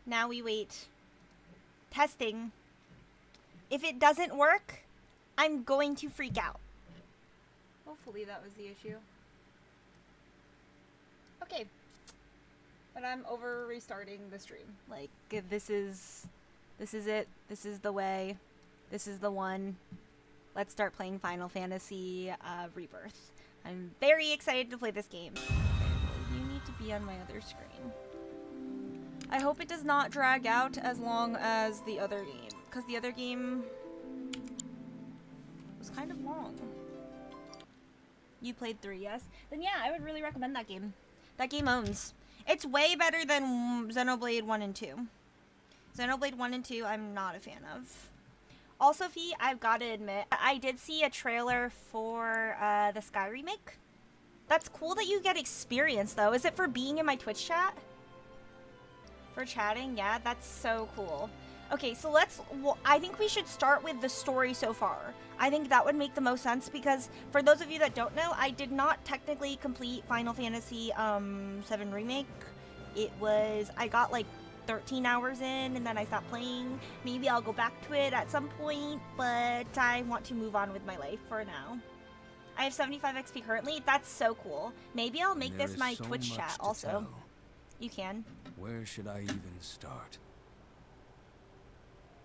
Now we wait. Testing. If it doesn't work, I'm going to freak out. Hopefully that was the issue. Okay. But I'm over restarting the stream. Like, this is it. This is the way. This is the one. Let's start playing Final Fantasy Rebirth. I'm very excited to play this game. You need to be on my other screen. I hope it does not drag out as long as the other game, because the other game was kind of long. You played 3, yes? Then yeah, I would really recommend that game. That game owns. It's way better than Xenoblade 1 and 2. Xenoblade 1 and 2, I'm not a fan of. Also, Fee, I've got to admit, I did see a trailer for the Sky remake. That's cool that you get experience, though. Is it for being in my Twitch chat? For chatting? Yeah, that's so cool. Okay, so I think we should start with the story so far. I think that would make the most sense because for those of you that don't know, I did not technically complete Final Fantasy VII Remake. I got like 13 hours in and then I stopped playing. Maybe I'll go back to it at some point, but I want to move on with my life for now. I have 75 XP currently. That's so cool. Maybe I'll make this my Twitch chat also. You can. Where should I even start?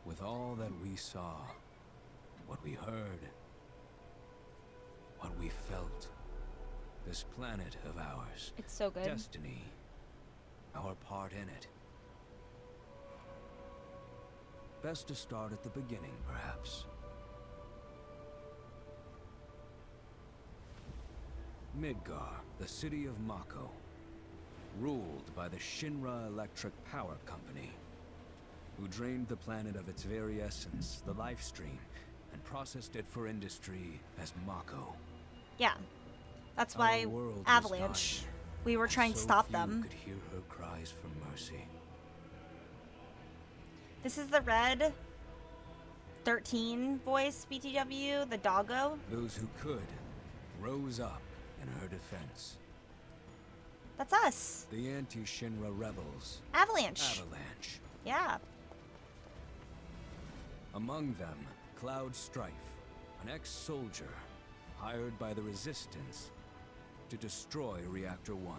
With all that we saw, what we heard, what we felt, this planet of ours. It's so good. Destiny, our part in it. Best to start at the beginning, perhaps. Midgar, the city of Mako, ruled by the Shinra Electric Power Company, who drained the planet of its very essence, the life stream, and processed it for industry as Mako. Yeah, that's why Avalanche. We were trying to stop them. Could hear her cries for mercy. This is the Red 13 voice BTW, the doggo. Those who could rose up in her defense. That's us. The anti-Shinra rebels. Avalanche. Avalanche. Yeah. Among them, Cloud Strife, an ex-soldier hired by the Resistance to destroy Reactor 1.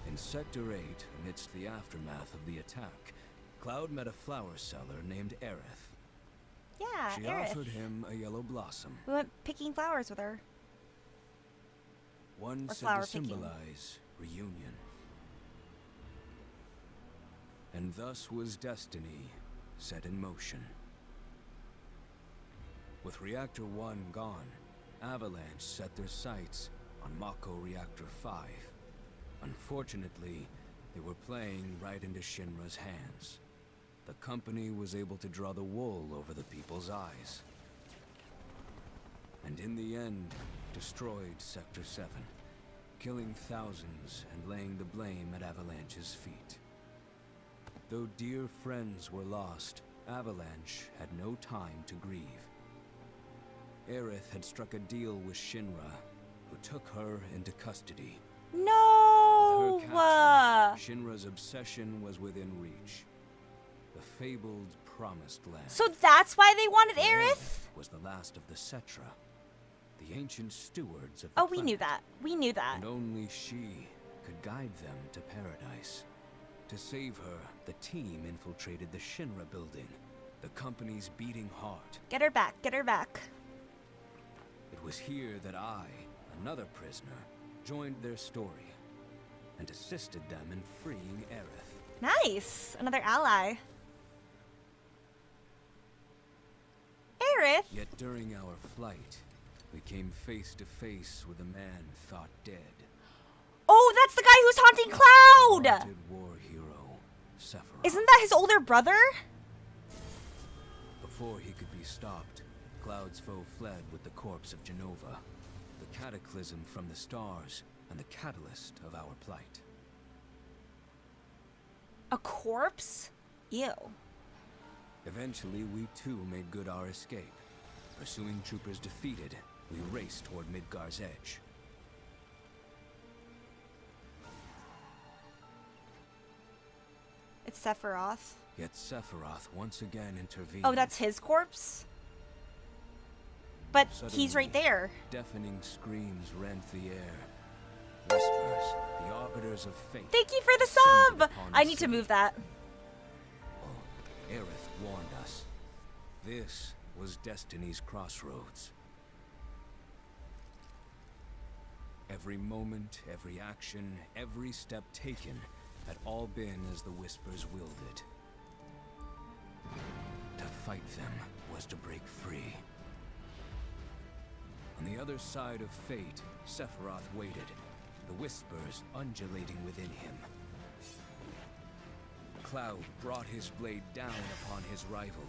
In Sector 8, amidst the aftermath of the attack, Cloud met a flower seller named Aerith. Yeah, She Aerith. offered him a yellow blossom. We went picking flowers with her. One Or said flower to picking. symbolize reunion. And thus was destiny set in motion. With Reactor 1 gone, Avalanche set their sights on Mako Reactor 5. Unfortunately, they were playing right into Shinra's hands. The company was able to draw the wool over the people's eyes. And in the end, destroyed Sector 7, killing thousands and laying the blame at Avalanche's feet. Though dear friends were lost, Avalanche had no time to grieve. Aerith had struck a deal with Shinra, who took her into custody. No! With her capture, Shinra's obsession was within reach. The fabled Promised Land. So that's why they wanted Aerith? Was the last of the Cetra, the ancient stewards of the Oh, planet. we knew that. We knew that. And only she could guide them to paradise. To save her, the team infiltrated the Shinra building, the company's beating heart. Get her back. Get her back. It was here that I, another prisoner, joined their story and assisted them in freeing Aerith. Nice. Another ally. Aerith? Yet during our flight, we came face to face with a man thought dead. Oh, that's the guy who's haunting Cloud! Wanted war hero, Sephiroth. Isn't that his older brother? Before he could be stopped, Cloud's foe fled with the corpse of Genova, the cataclysm from the stars and the catalyst of our plight. A corpse? Ew. Eventually, we too made good our escape. Pursuing troopers defeated, we raced toward Midgar's edge. Sephiroth. Yet Sephiroth once again intervened. Oh, that's his corpse? But Suddenly, he's right there. Deafening screams rent the air. Whispers, the arbiters of fate. Thank you for the descended sub! upon I the need to city. move that. Oh, Aerith warned us. This was Destiny's crossroads. Every moment, every action, every step taken had all been as the Whispers willed it. To fight them was to break free. On the other side of fate, Sephiroth waited, the Whispers undulating within him. Cloud brought his blade down upon his rival,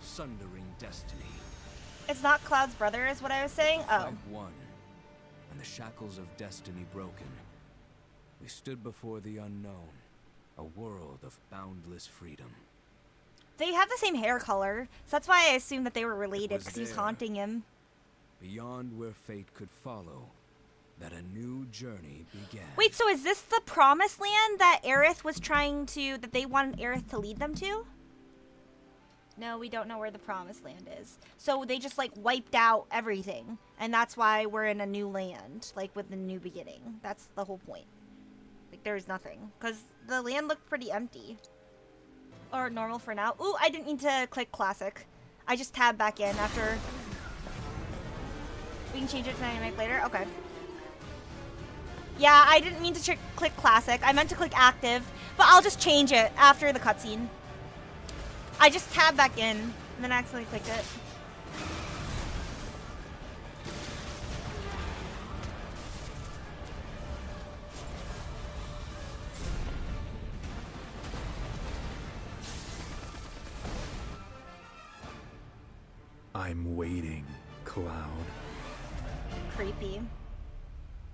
sundering destiny. It's not Cloud's brother, is what I was saying? Oh. Fight won, and the shackles of destiny broken. We stood before the unknown, a world of boundless freedom. They have the same hair color, so that's why I assumed that they were related, was because he's there. haunting him. Beyond where fate could follow, that a new journey began. Wait, so is this the promised land that Aerith was trying to, that they wanted Aerith to lead them to? No, we don't know where the promised land is. So they just, like, wiped out everything, and that's why we're in a new land, like, with a new beginning. That's the whole point. Like, there's nothing, because the land looked pretty empty. Or normal for now. Ooh, I didn't mean to click classic. I just tabbed back in after... We can change it to dynamic later? Okay. Yeah, I didn't mean to click classic. I meant to click active, but I'll just change it after the cutscene. I just tabbed back in, and then accidentally clicked it. I'm waiting, Cloud. Creepy.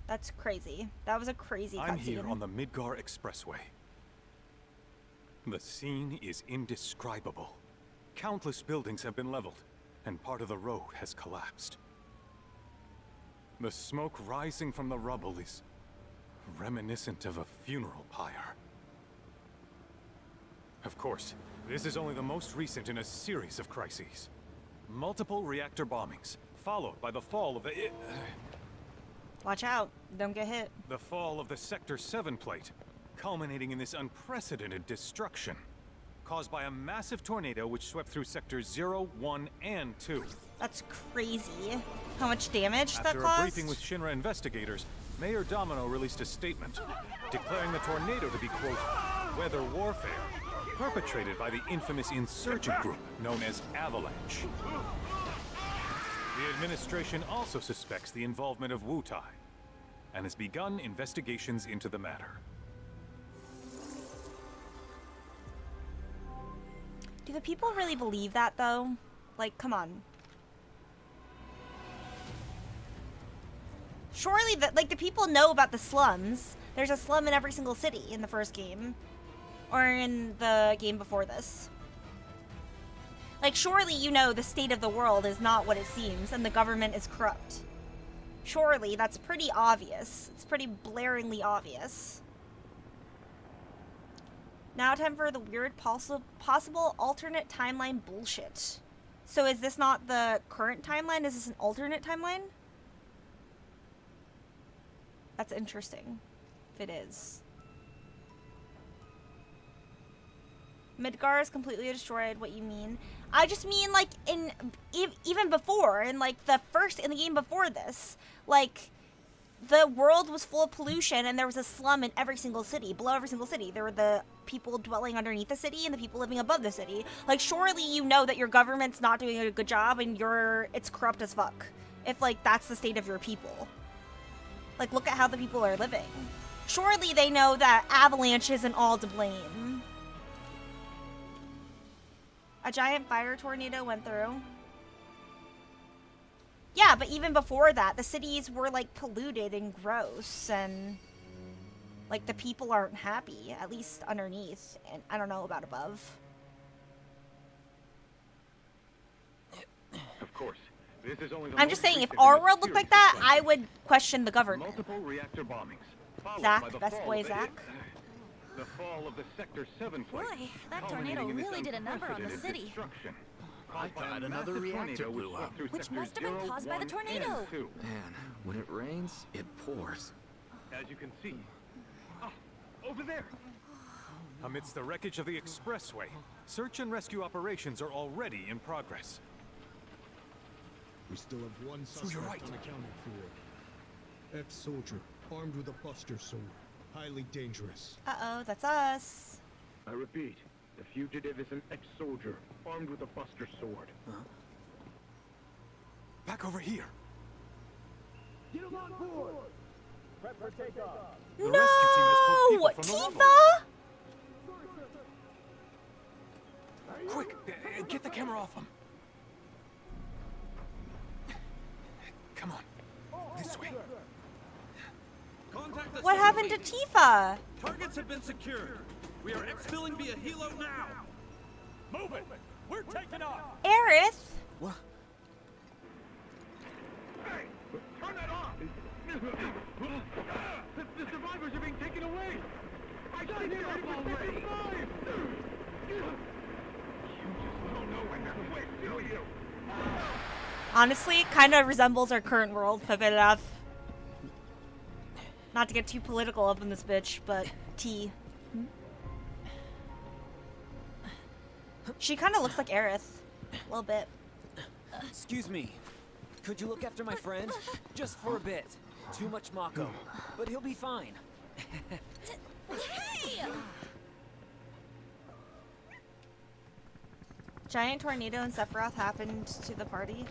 That's crazy. That was a crazy cutscene. I'm here on the Midgar Expressway. The scene is indescribable. Countless buildings have been leveled, and part of the road has collapsed. The smoke rising from the rubble is reminiscent of a funeral pyre. Of course, this is only the most recent in a series of crises. Multiple reactor bombings, followed by the fall of the... Watch out. Don't get hit. The fall of the Sector 7 plate, culminating in this unprecedented destruction, caused by a massive tornado which swept through Sectors 0, 1, and 2. That's crazy. How much damage that After caused? a briefing with Shinra investigators, Mayor Domino released a statement, declaring the tornado to be, quote, weather warfare, perpetrated by the infamous insurgent group known as Avalanche. The administration also suspects the involvement of Wutai, and has begun investigations into the matter. Do the people really believe that, though? Like, come on. Surely, the people know about the slums. There's a slum in every single city in the first game. Or in the game before this. Like, surely you know the state of the world is not what it seems, and the government is corrupt. Surely, that's pretty obvious. It's pretty blaringly obvious. Now time for the weird possible alternate timeline bullshit. So is this not the current timeline? Is this an alternate timeline? That's interesting. If it is. Midgar is completely destroyed. What you mean? I just mean, like, in even before, in like the game before this, like the world was full of pollution, and there was a slum in every single city, below every single city. There were the people dwelling underneath the city and the people living above the city. Like, surely you know that your government's not doing a good job, and it's corrupt as fuck. If like that's the state of your people. Like, look at how the people are living. Surely they know that Avalanche isn't all to blame. A giant fire tornado went through. Yeah, but even before that, the cities were, like, polluted and gross, and, like, the people aren't happy, at least underneath, and I don't know about above. Of course, this is only the I'm just saying, if our world looked like that, I would question the government. Multiple reactor bombings. Zach, best boy Zach. the fall of the Sector 7 flight. Boy, that culminating tornado in this really did a number on the unprecedented city. destruction. I Caused by a thought another massive reactor tornado blew swept up. through Which sectors must have been 0, caused by the 1, tornado. and 2. Man, when it rains, it pours. As you can see. Ah, over there! Amidst the wreckage of the expressway, search and rescue operations are already in progress. We still have one suspect you're right. unaccounted for. Ex-soldier, armed with a buster sword. Highly dangerous. Uh-oh, that's us. I repeat, the fugitive is an ex-soldier, armed with a buster sword. Back over here. Get him on board! Prep for takeoff! The rescue team has pulled No! people from the rubble. Tifa? Quick, get the camera off him. Come on, this way. Contact the What happened to Tifa? Targets have been secured. We are exfilling via helo now. Move it. We're taking off. Aerith? What? Hey! Turn that off! The survivors are being taken away! I got him already! You just don't know when they're quick, do you? Honestly, kind of resembles our current world, Pivot enough. Not to get too political up in this bitch, but T. She kind of looks like Aerith. A little bit. Excuse me. Could you look after my friend? Just for a bit. Too much Mako. But he'll be fine. Hey! Giant tornado in Sephiroth happened to the party.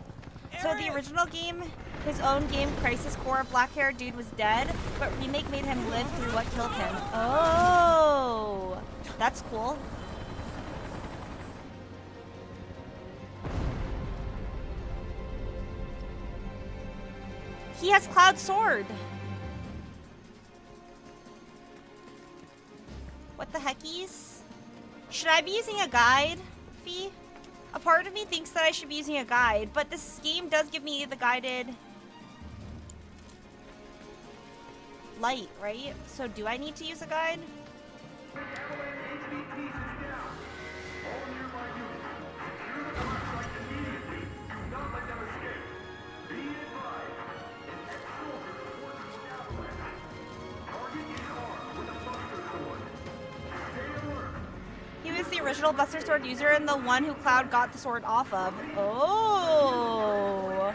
So the original game, his own game, Crisis Core, black-haired dude was dead, but remake made him live through what killed him. Oh, that's cool. He has Cloud Sword. What the heckies? Should I be using a guide, Fee? A part of me thinks that I should be using a guide, but this game does give me the guided light, right? So do I need to use a guide? He was the original Buster Sword user and the one who Cloud got the sword off of. Oh.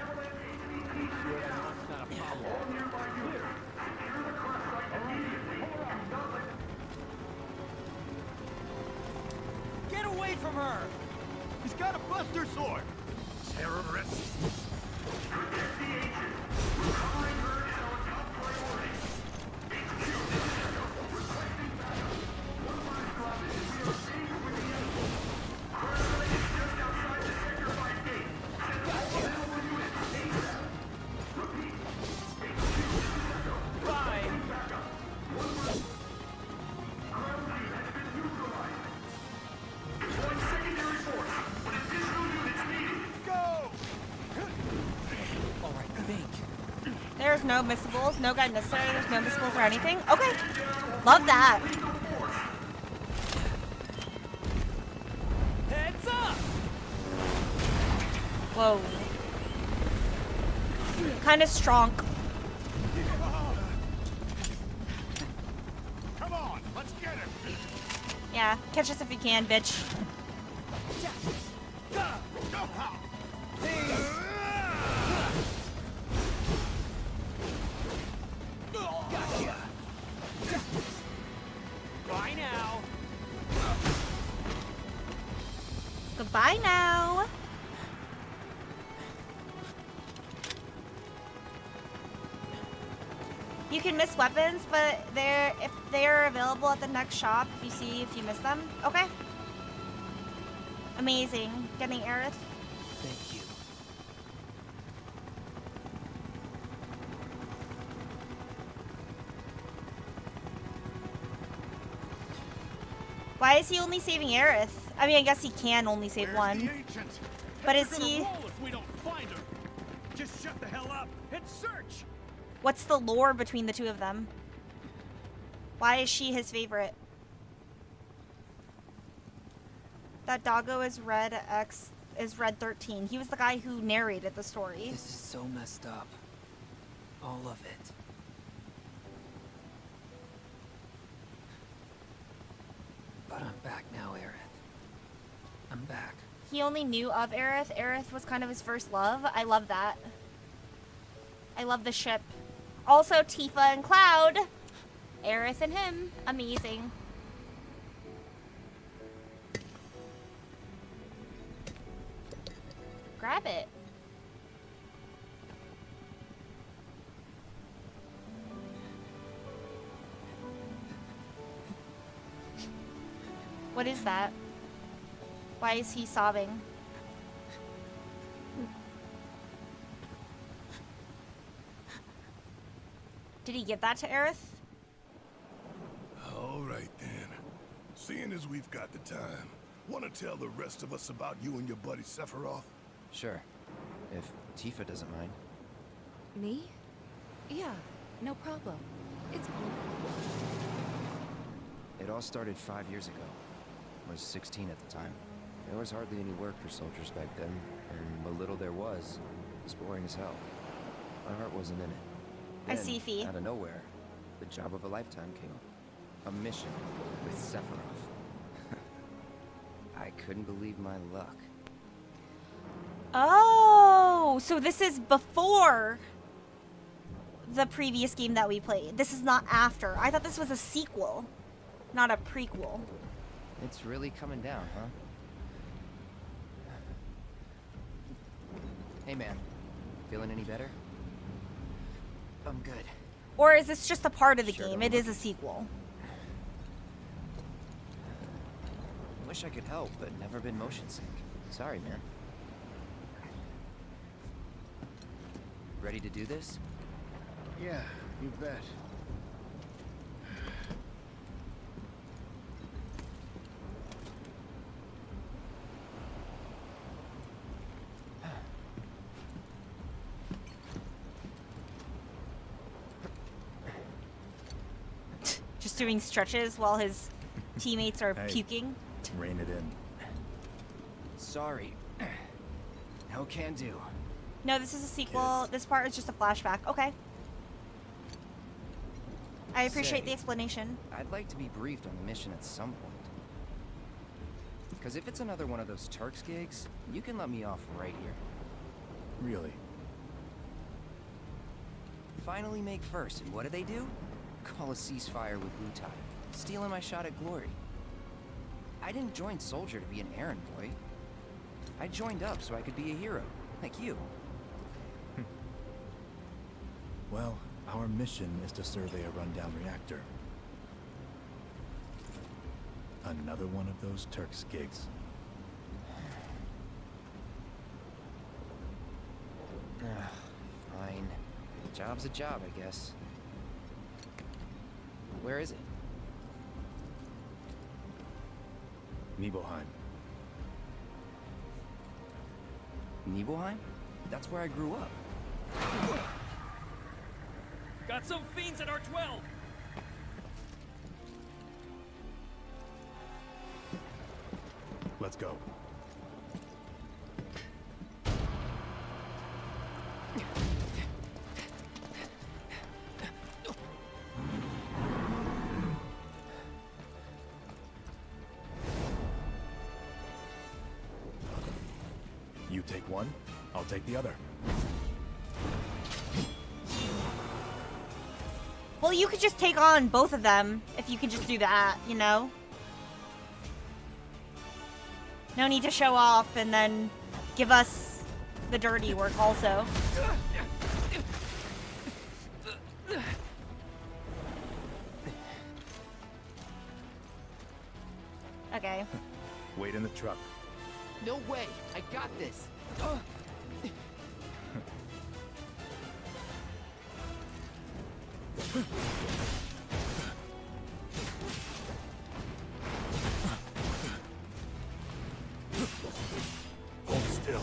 Get away from her. He's got a buster sword! Terrorist! There's no missables, no guide necessary, there's no missables or anything. Okay. Love that. Heads up! Whoa. Kind of strong. Come on, let's get him! Yeah, catch us if you can, bitch. Bye now. Goodbye now. You can miss weapons, but if they're available at the next shop, if you miss them. Okay. Amazing. Getting Aerith. Thank you. Why is he only saving Aerith? I mean, I guess he can only save one. But is he... If we don't find her. Just shut the hell up and search. What's the lore between the two of them? Why is she his favorite? That doggo is Red X is Red 13. He was the guy who narrated the story. This is so messed up. All of it. But I'm back now, Aerith. I'm back. He only knew of Aerith. Aerith was kind of his first love. I love that. I love the ship. Also, Tifa and Cloud. Aerith and him. Amazing. Grab it. What is that? Why is he sobbing? Did he give that to Aerith? All right then. Seeing as we've got the time, want to tell the rest of us about you and your buddy Sephiroth? Sure. If Tifa doesn't mind. Me? Yeah, no problem. It's cool. It all started 5 years ago. I was 16 at the time. There was hardly any work for soldiers back then, and what little there was boring as hell. My heart wasn't in it. I see, Fee. Out of nowhere, the job of a lifetime came up. A mission with Sephiroth. I couldn't believe my luck. Oh, so this is before the previous game that we played. This is not after. I thought this was a sequel, not a prequel. It's really coming down, huh? Hey man, feeling any better? I'm good. Or is this just a part of the Sure game? don't It is a sequel. Wish I could help, but never been motion sick. Sorry, man. Ready to do this? Yeah, you bet. Just doing stretches while his teammates are puking. Rein it in. Sorry. No can do. No, this is a sequel. This part is just a flashback. Okay. I appreciate the explanation. I'd like to be briefed on the mission at some point. Because if it's another one of those Turks gigs, you can let me off right here. Really? Finally make first, and what do? Call a ceasefire with Blue Tie. Stealing my shot at glory. I didn't join Soldier to be an errand boy. I joined up so I could be a hero, like you. Well, our mission is to survey a rundown reactor. Another one of those Turks gigs. Fine. Job's a job, I guess. Where is it? Nibelheim. Nibelheim? That's where I grew up. Got some fiends at R12! Let's go. You take one, I'll take the other. Well, you could just take on both of them if you could just do that, you know? No need to show off and then give us the dirty work also. Okay. Wait in the truck. No way! I got this! Hold still.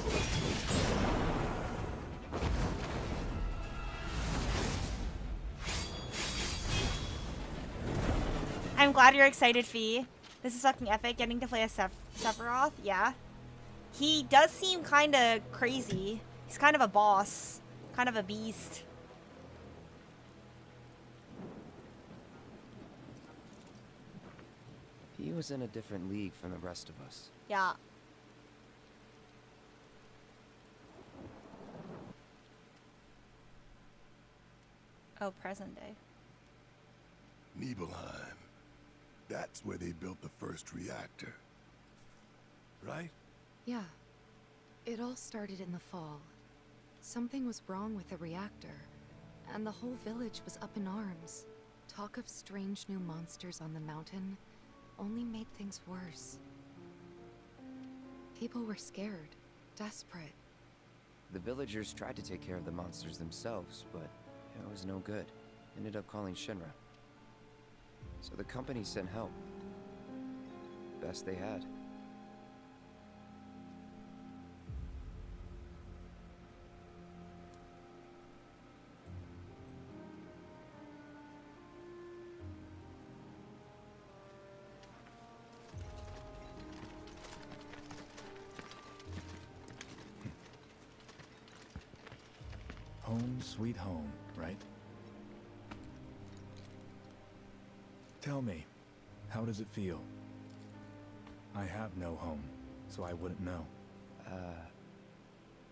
I'm glad you're excited, Fee. This is fucking epic. Getting to play as Sephiroth, yeah. He does seem kind of crazy. He's kind of a boss. Kind of a beast. He was in a different league from the rest of us. Yeah. Oh, present day. Nibelheim. That's where they built the first reactor. Right? Yeah. It all started in the fall. Something was wrong with the reactor, and the whole village was up in arms. Talk of strange new monsters on the mountain only made things worse. People were scared, desperate. The villagers tried to take care of the monsters themselves, but it was no good. Ended up calling Shinra. So the company sent help. Best they had. Home sweet home, right? Tell me, how does it feel? I have no home, so I wouldn't know.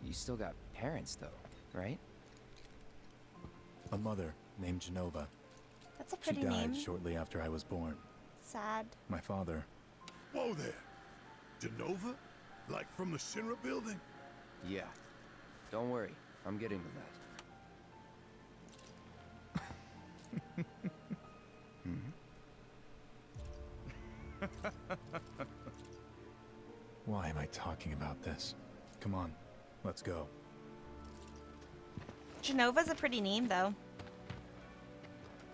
You still got parents though, right? A mother named Genova. That's a She pretty died name. shortly after I was born. Sad. My father, Whoa there. Genova? Like from the Shinra building? Yeah. Don't worry, I'm getting to that. why am I talking about this? Come on, let's go. Genova's a pretty name, though.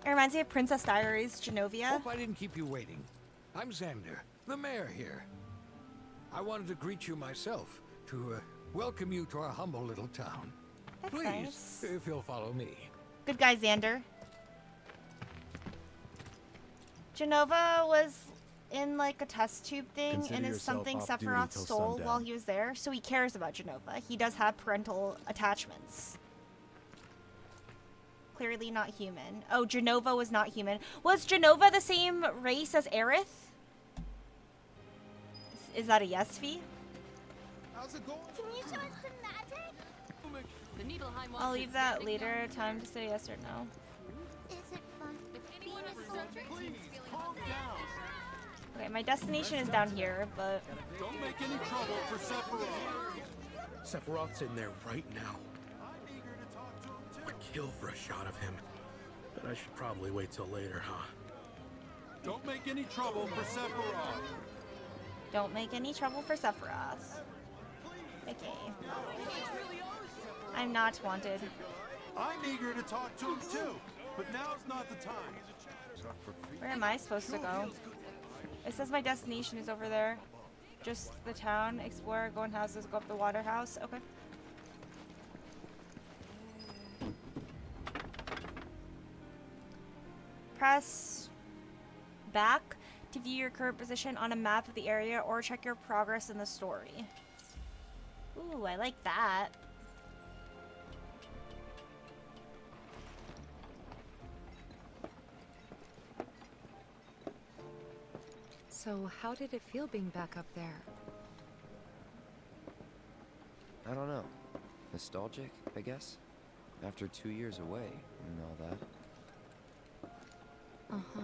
It reminds me of Princess Diaries, Genovia. Hope I didn't keep you waiting. I'm Xander, the mayor here. I wanted to greet you myself, to welcome you to our humble little town. That's Please, nice. if you'll follow me. Good guy, Xander. Genova was in like a test tube thing, Consider and is yourself something off duty Sephiroth till stole sundown. while he was there, so he cares about Genova. He does have parental attachments. Clearly not human. Oh, Genova was not human. Was Genova the same race as Aerith? Is that a yes, Fee? How's it going? Can you show us some magic? The Nibelheim I'll leave that later. Time to say yes or no. Is it fun being a soldier? Please, calm down. Okay, my destination is down here, but Don't make any trouble for Sephiroth. Sephiroth's in there right now. I'd kill for a shot of him. But I should probably wait till later, huh? Don't make any trouble for Sephiroth. don't make any trouble for Sephiroth. Okay. I'm not wanted. I'm eager to talk to him too, but now's not the time. Where am I supposed to go? It says my destination is over there. Just the town, explore, go in houses, go up the water house. Okay. Press back to view your current position on a map of the area or check your progress in the story. Ooh, I like that. So, how did it feel being back up there? I don't know. Nostalgic, I guess? After 2 years away and all that. Uh-huh.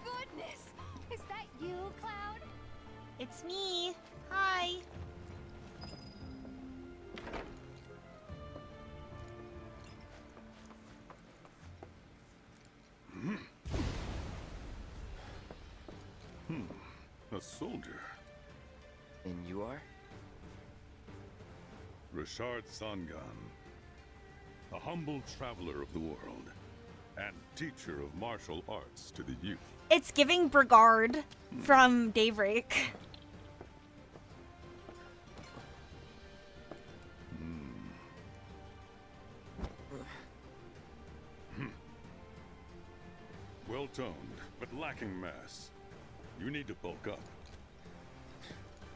Goodness! Is that you, Cloud? It's me. Hi. A soldier. And you are? Richard Sangan. A humble traveler of the world. And teacher of martial arts to the youth. It's giving Brigard from Daybreak. Well toned, but lacking mass. You need to bulk up.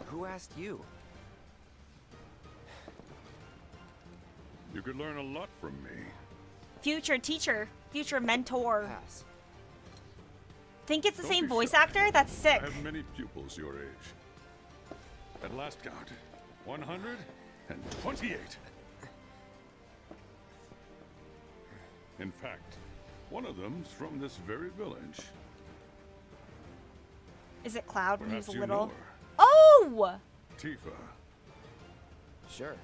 Who asked you? You could learn a lot from me. Future teacher. Future mentor. Pass. Think it's the Don't same be voice shy. actor? That's sick. I have many pupils your age. At last count, 128. In fact, one of them's from this very village. Is it Cloud when he was Perhaps a you know little? her. Oh! Tifa, Sure.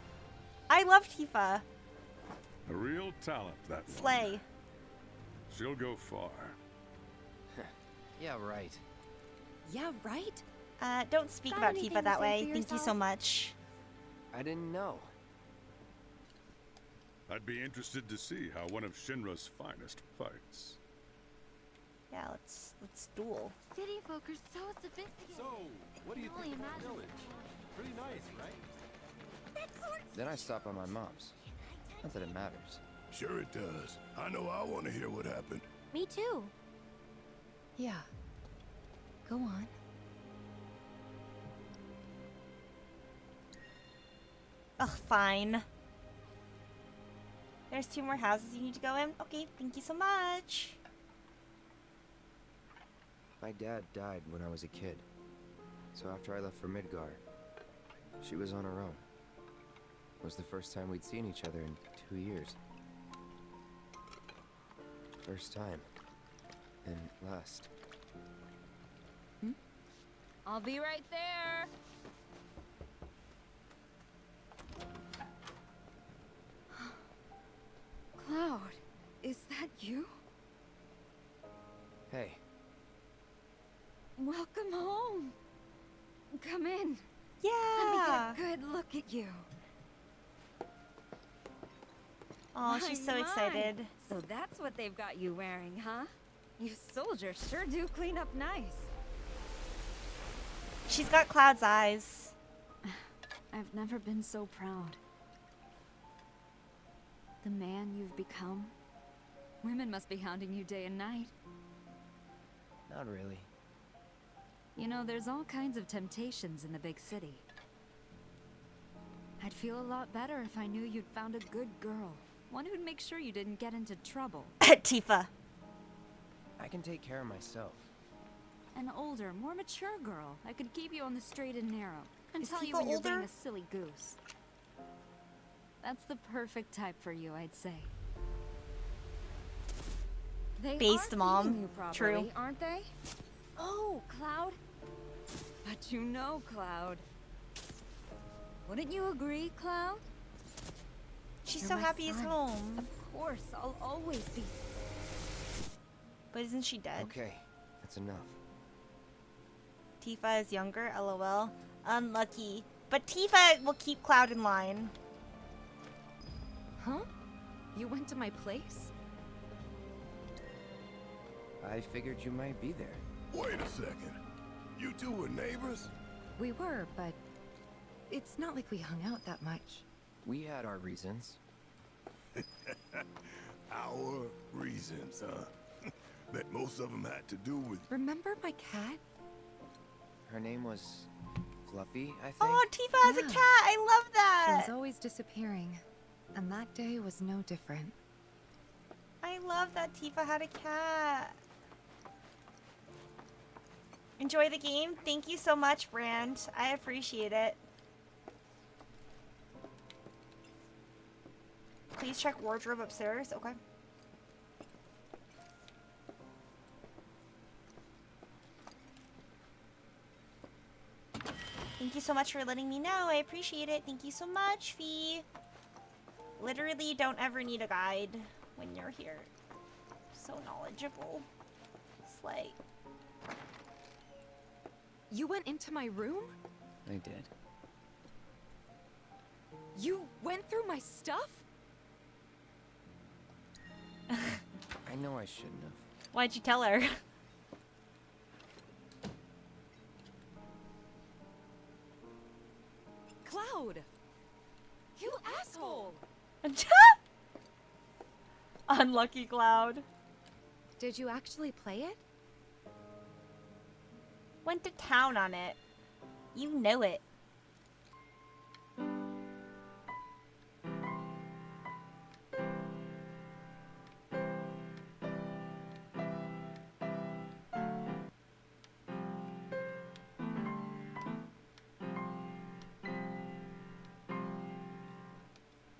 I love Tifa. a real talent, that one. Slay. She'll go far. Yeah, right. Yeah, right? Don't speak Got about anything Tifa to that say way. for Thank you so yourself? much. I didn't know. I'd be interested to see how one of Shinra's finest fights. Yeah, let's duel. City folk are so sophisticated. So, what do you Only think of the imagine. village? Pretty nice, right? That sword. Then I stopped by my mom's. Not that it matters. Sure it does. I know I want to hear what happened. Me too. Yeah. Go on. Ugh, fine. There's 2 more houses you need to go in? Okay, thank you so much. My dad died when I was a kid. So after I left for Midgar, she was on her own. It was the first time we'd seen each other in 2 years. First time. And last. I'll be right there. Cloud, is that you? Hey, Welcome home. Come in. Yeah. Let me get a good look at you. Oh, she's so My, my. excited. So that's what they've got you wearing, huh? You soldiers sure do clean up nice. She's got Cloud's eyes. I've never been so proud. The man you've become. Women must be hounding you day and night. not really. You know, there's all kinds of temptations in the big city. I'd feel a lot better if I knew you'd found a good girl. One who'd make sure you didn't get into trouble. Tifa. I can take care of myself. An older, more mature girl. I could keep you on the straight and narrow. And Is tell you Tifa when you're being older? a silly goose. That's the perfect type for you, I'd say. They Based are mom. feeding you properly, True. aren't they? Oh, Cloud. But you know, Cloud. Wouldn't you agree, Cloud? She's You're so my happy he's son. home. Of course, I'll always be. But isn't she dead? Okay, that's enough. Tifa is younger, lol. Unlucky. But Tifa will keep Cloud in line. Huh? You went to my place? I figured you might be there. Wait a second. You two were neighbors? We were, but it's not like we hung out that much. We had our reasons. Our reasons, huh? Bet most of them had to do with... Remember my cat? Her name was Fluffy, I think. Oh, Tifa has a Yeah. cat. I love She that. was always disappearing, and that day was no different. I love that Tifa had a cat. Enjoy the game. Thank you so much, Brand. I appreciate it. Please check wardrobe upstairs. Okay. Thank you so much for letting me know. I appreciate it. Thank you so much, Fee. Literally don't ever need a guide when you're here. So knowledgeable. Slay. You went into my room? I did. You went through my stuff? I know I shouldn't have. Why'd you tell her? Cloud! You asshole! Unlucky Cloud. Did you actually play it? Went to town on it. You know it.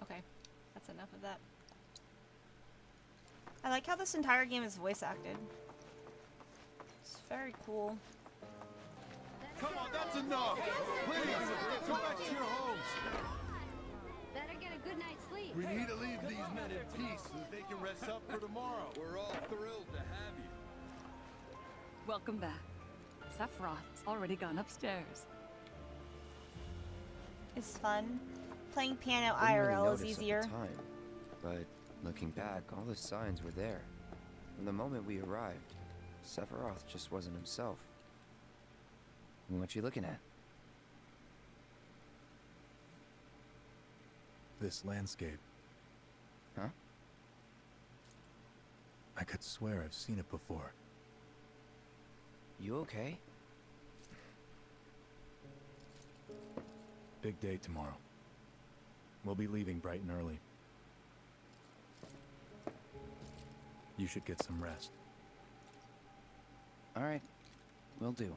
Okay, that's enough of that. I like how this entire game is voice acted. It's very cool. Come on, that's enough! Please, go back to your homes! Better get a good night's sleep. We need to leave these men in peace so that they can rest up for tomorrow. We're all thrilled to have you. Welcome back. Sephiroth's already gone upstairs. It's fun. Playing piano Didn't really IRL is notice easier. At the time, but looking back, all the signs were there. From the moment we arrived, Sephiroth just wasn't himself. What you looking at? This landscape. Huh? I could swear I've seen it before. You okay? Big day tomorrow. We'll be leaving bright and early. You should get some rest. All right, will do.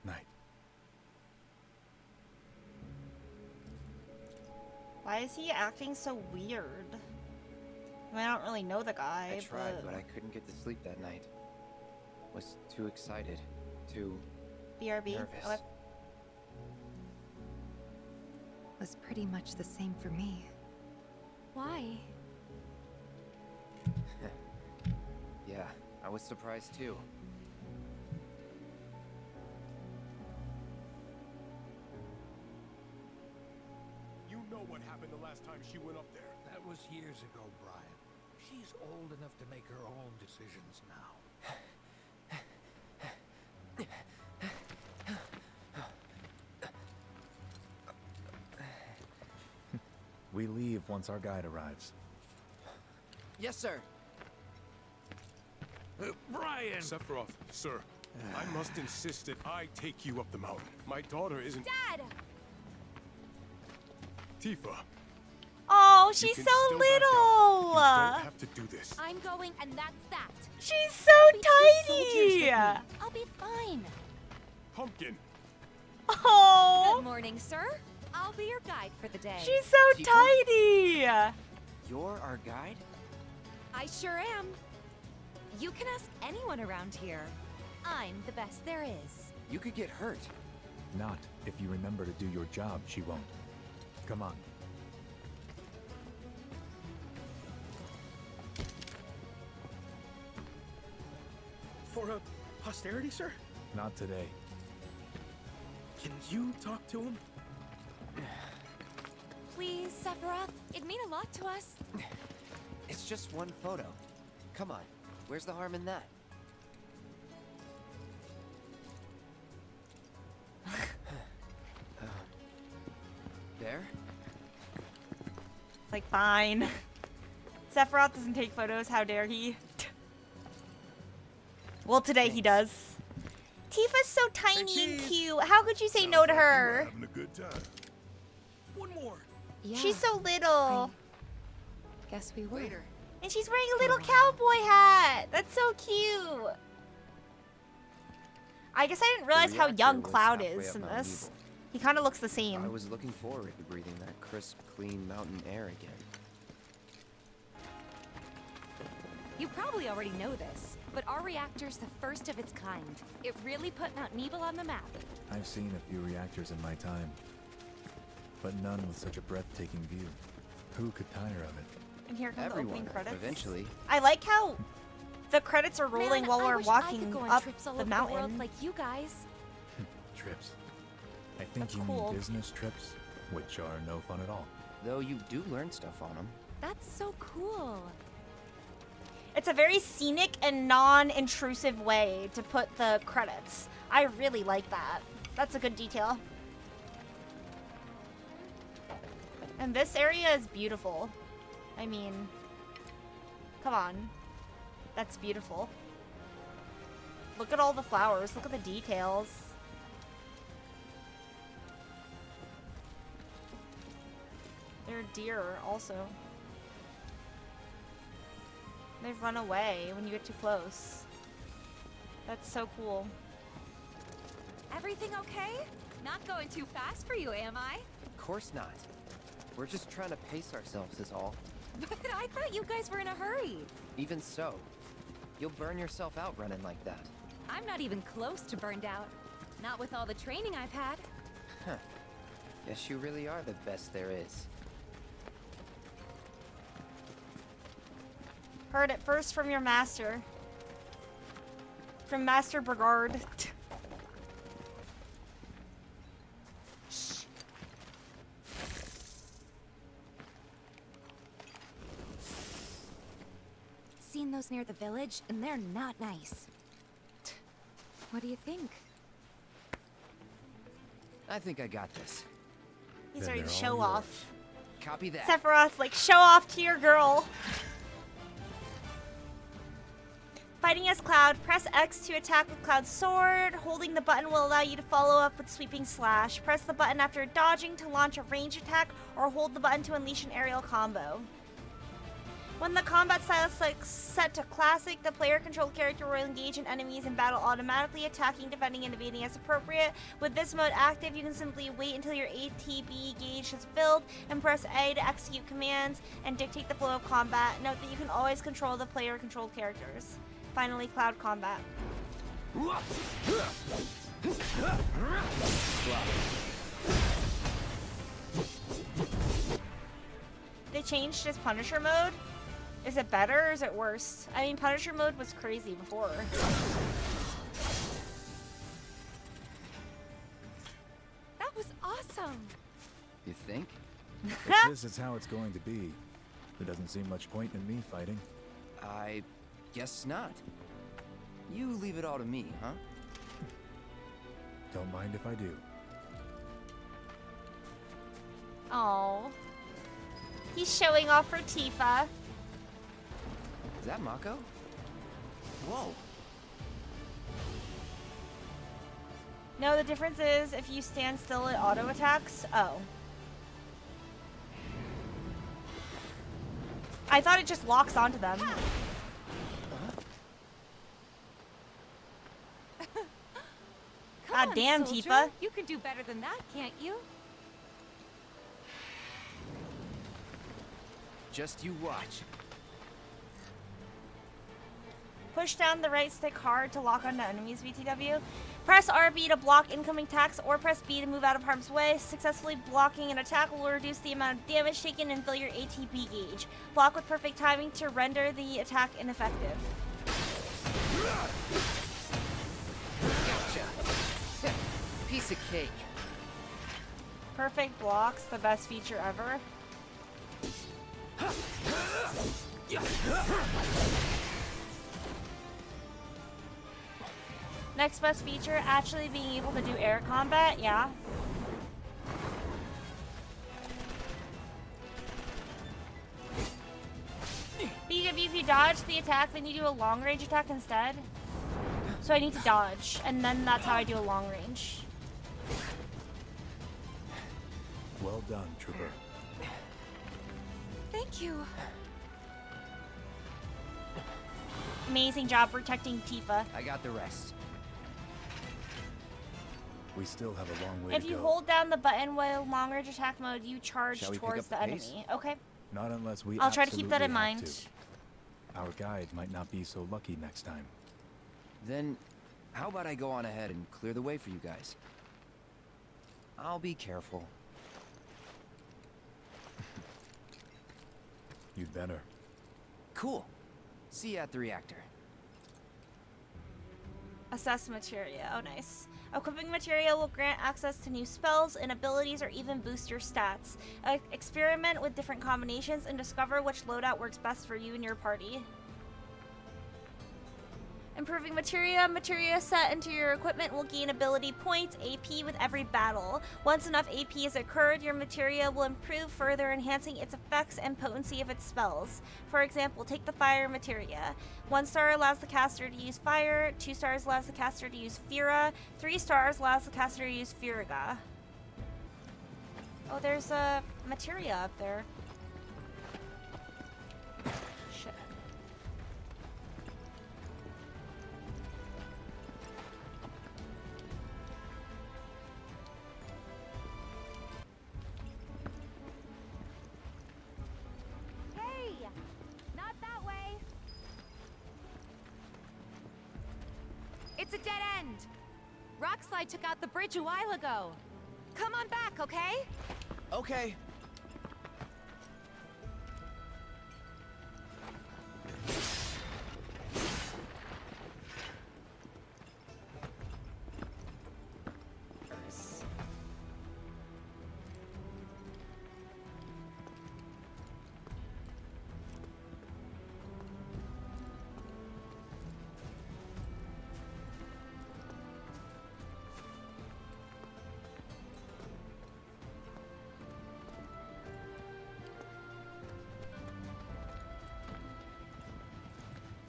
Night. Why is he acting so weird? I mean, I don't really know the guy, I tried, but I couldn't get to sleep that night. Was too excited, too BRB. nervous. Okay. Was pretty much the same for me. Why? Yeah, I was surprised too. You know what happened the last time she went up there. That was years ago, Brian. She's old enough to make her own decisions now. We leave once our guide arrives. Yes, sir. Brian! Sephiroth, sir, I must insist that I take you up the mountain. My daughter isn't... Dad! Tifa. Oh, You she's can so still back out. little. You don't have to do this. I'm going, and that's that. She's so tiny. I'll be fine. Pumpkin. Oh, Good morning, sir. I'll be your guide for the day. she's so Tifa? tiny. You're our guide? I sure am. You can ask anyone around here. I'm the best there is. You could get hurt. Not if you remember to do your job, she won't. Come on. For a posterity, sir? Not today. Can you talk to him? Please, Sephiroth. It'd mean a lot to us. It's just one photo. Come on, where's the harm in that? There? It's like, fine. Sephiroth doesn't take photos. How dare he? Well, today he does. Tifa's so tiny and cute. How could you say no to her? Having a good time. One more. Yeah. She's so little. Guess we were. And she's wearing a little cowboy hat. That's so cute. I guess I didn't realize how reactor young was Cloud halfway is up in Mount this. Evil. He kind of looks the I same. was looking forward to breathing that crisp, clean mountain air again. You probably already know this, but our reactor's the first of its kind. It really put Mount Nebel on the map. I've seen a few reactors in my time, but none with such a breathtaking view. Who could tire of it? And here come the Everyone, opening credits. eventually. I like how the credits are rolling Man, while I we're wish I could walking go on up trips all the over the world mountain. like you guys. Trips. I think That's you cool. mean business trips, which are no fun at all. Though you do learn stuff on them. That's so cool. It's a very scenic and non-intrusive way to put the credits. I really like that. That's a good detail. And this area is beautiful. I mean, come on. That's beautiful. Look at all the flowers. Look at the details. There are deer also. They've run away when you get too close. That's so cool. Everything okay? Not going too fast for you, am I? Of course not. We're just trying to pace ourselves is all. But I thought you guys were in a hurry. Even so, you'll burn yourself out running like that. I'm not even close to burned out. Not with all the training I've had. Huh. Guess you really are the best there is. Heard it first from your master. From Master Brigard. Shh. Seen those near the village, and they're not nice. What do you think? I think I got this. He's Then ready to they're show all off. Copy that. Sephiroth's like, show off to your girl. Fighting as Cloud, press X to attack with Cloud's sword. Holding the button will allow you to follow up with sweeping slash. Press the button after dodging to launch a range attack, or hold the button to unleash an aerial combo. When the combat style is set to classic, the player-controlled character will engage in enemies in battle automatically, attacking, defending, and evading as appropriate. With this mode active, you can simply wait until your ATB gauge is filled, and press A to execute commands and dictate the flow of combat. Note that you can always control the player-controlled characters. Finally, Cloud combat. They changed his Punisher mode? Is it better or is it worse? I mean, Punisher mode was crazy before. That was awesome. You think? If this is how it's going to be, there doesn't seem much point in me fighting. I guess not. You leave it all to me, huh? Don't mind if I do. Oh, he's showing off for Tifa. Is that Mako? Whoa. No, the difference is if you stand still, it auto attacks. Oh. I thought it just locks onto them. God damn, soldier. Tifa. You can do better than that, can't you? Just you watch. Push down the right stick hard to lock onto enemies, BTW. Press RB to block incoming attacks, or press B to move out of harm's way. Successfully blocking an attack will reduce the amount of damage taken and fill your ATB gauge. Block with perfect timing to render the attack ineffective. Gotcha. Piece of cake. Perfect blocks, the best feature ever. Next best feature, actually being able to do air combat, yeah. BW, if you dodge the attack, then you do a long range attack instead. So I need to dodge, and then that's how I do a long range. Well done, Trooper. Thank you. Amazing job protecting Tifa. I got the rest. We still have a long way If to you go. hold down the button while long range attack mode, you charge Shall we pick towards up the the pace? enemy. Okay. Not unless we I'll try to keep that in absolutely have mind. to. Our guide might not be so lucky next time. Then, how about I go on ahead and clear the way for you guys? I'll be careful. You'd better. Cool. See you at the reactor. Assess materia. Oh, nice. Equipping materia will grant access to new spells and abilities or even boost your stats. Experiment with different combinations and discover which loadout works best for you and your party. Improving materia. Materia set into your equipment will gain ability points, AP, with every battle. Once enough AP has occurred, your materia will improve further, enhancing its effects and potency of its spells. For example, take the fire materia. 1 star allows the caster to use fire, 2 stars allows the caster to use Fira, 3 stars allows the caster to use Firiga. Oh, there's a materia up there. Shit. It's a dead end! Rockslide took out the bridge a while ago. Come on back, okay? Okay.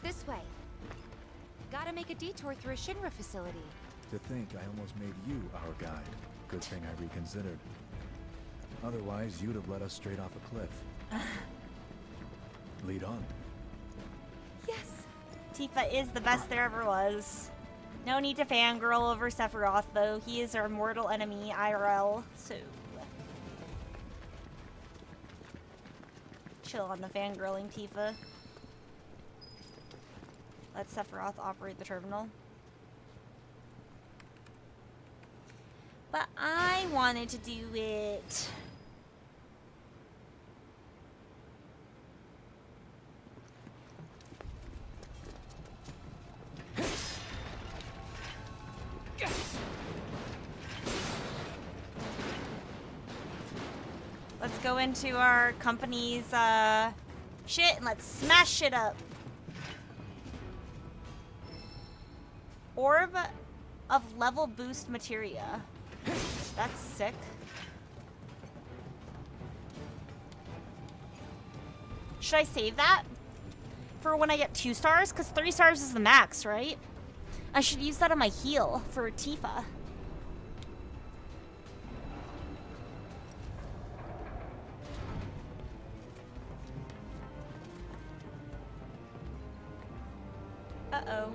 This way. Gotta make a detour through a Shinra facility. To think I almost made you our guide. Good thing I reconsidered. Otherwise, you'd have led us straight off a cliff. Lead on. Yes! Tifa is the best there ever was. No need to fangirl over Sephiroth, though. He is our mortal enemy, IRL, so... chill on the fangirling, Tifa. Let Sephiroth operate the terminal. But I wanted to do it... Let's go into our company's shit and let's smash shit up. Orb of level boost materia. That's sick. Should I save that for when I get 2 stars? Because 3 stars is the max, right? I should use that on my heal for Tifa. Uh-oh.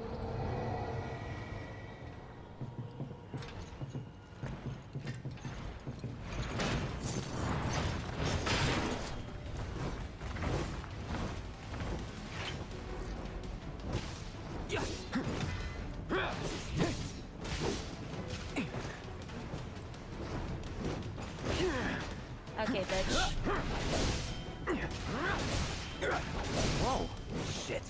Okay, bitch. Whoa, shit.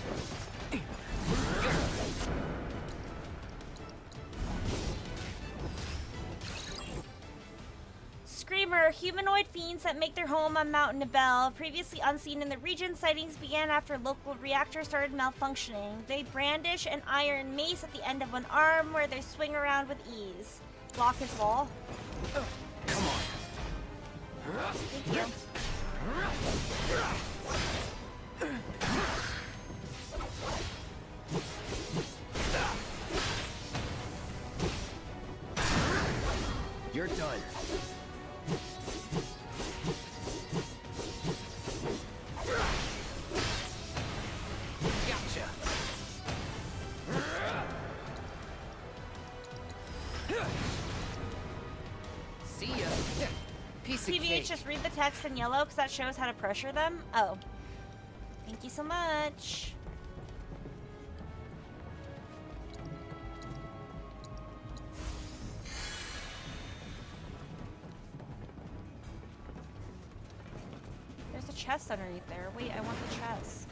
Screamer, humanoid fiends that make their home on Mount Nibel. Previously unseen in the region, sightings began after local reactors started malfunctioning. They brandish an iron mace at the end of one arm where they swing around with ease. Block his wall. Come on. Thank you. You're done. Gotcha. See ya. Piece of TVH, cake. just read the text in yellow because that shows how to pressure them. Oh. Thank you so much. There's the chest underneath there. Wait, I want the chest.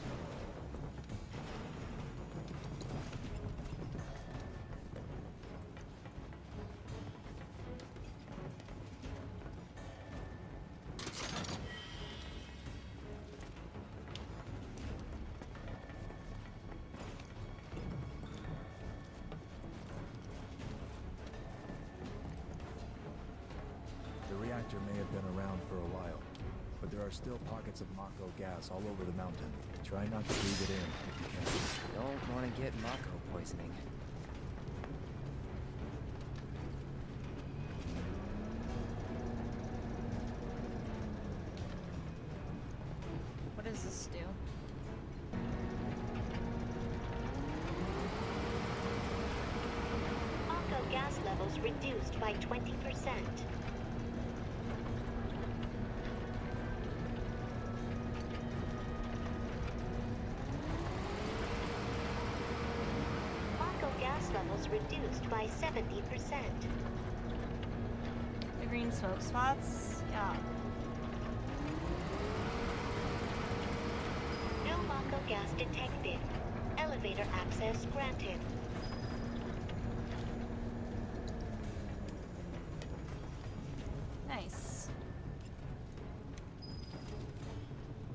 The reactor may have been around for a while, but there are still pockets of Mako gas all over the mountain. Try not to breathe it in if you can. Don't want to get Mako poisoning. What does this do? Mako gas levels reduced by 20%. Mako gas levels reduced by 70%. The green smoke spots? Yeah. No Mako gas detected. Elevator access granted. Nice.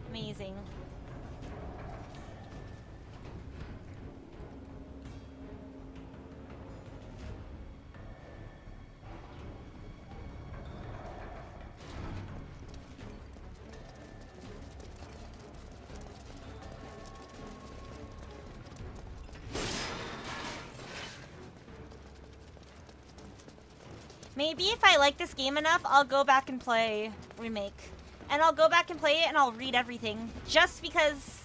Amazing. Maybe if I like this game enough, I'll go back and play Remake. And I'll go back and play it and I'll read everything. Just because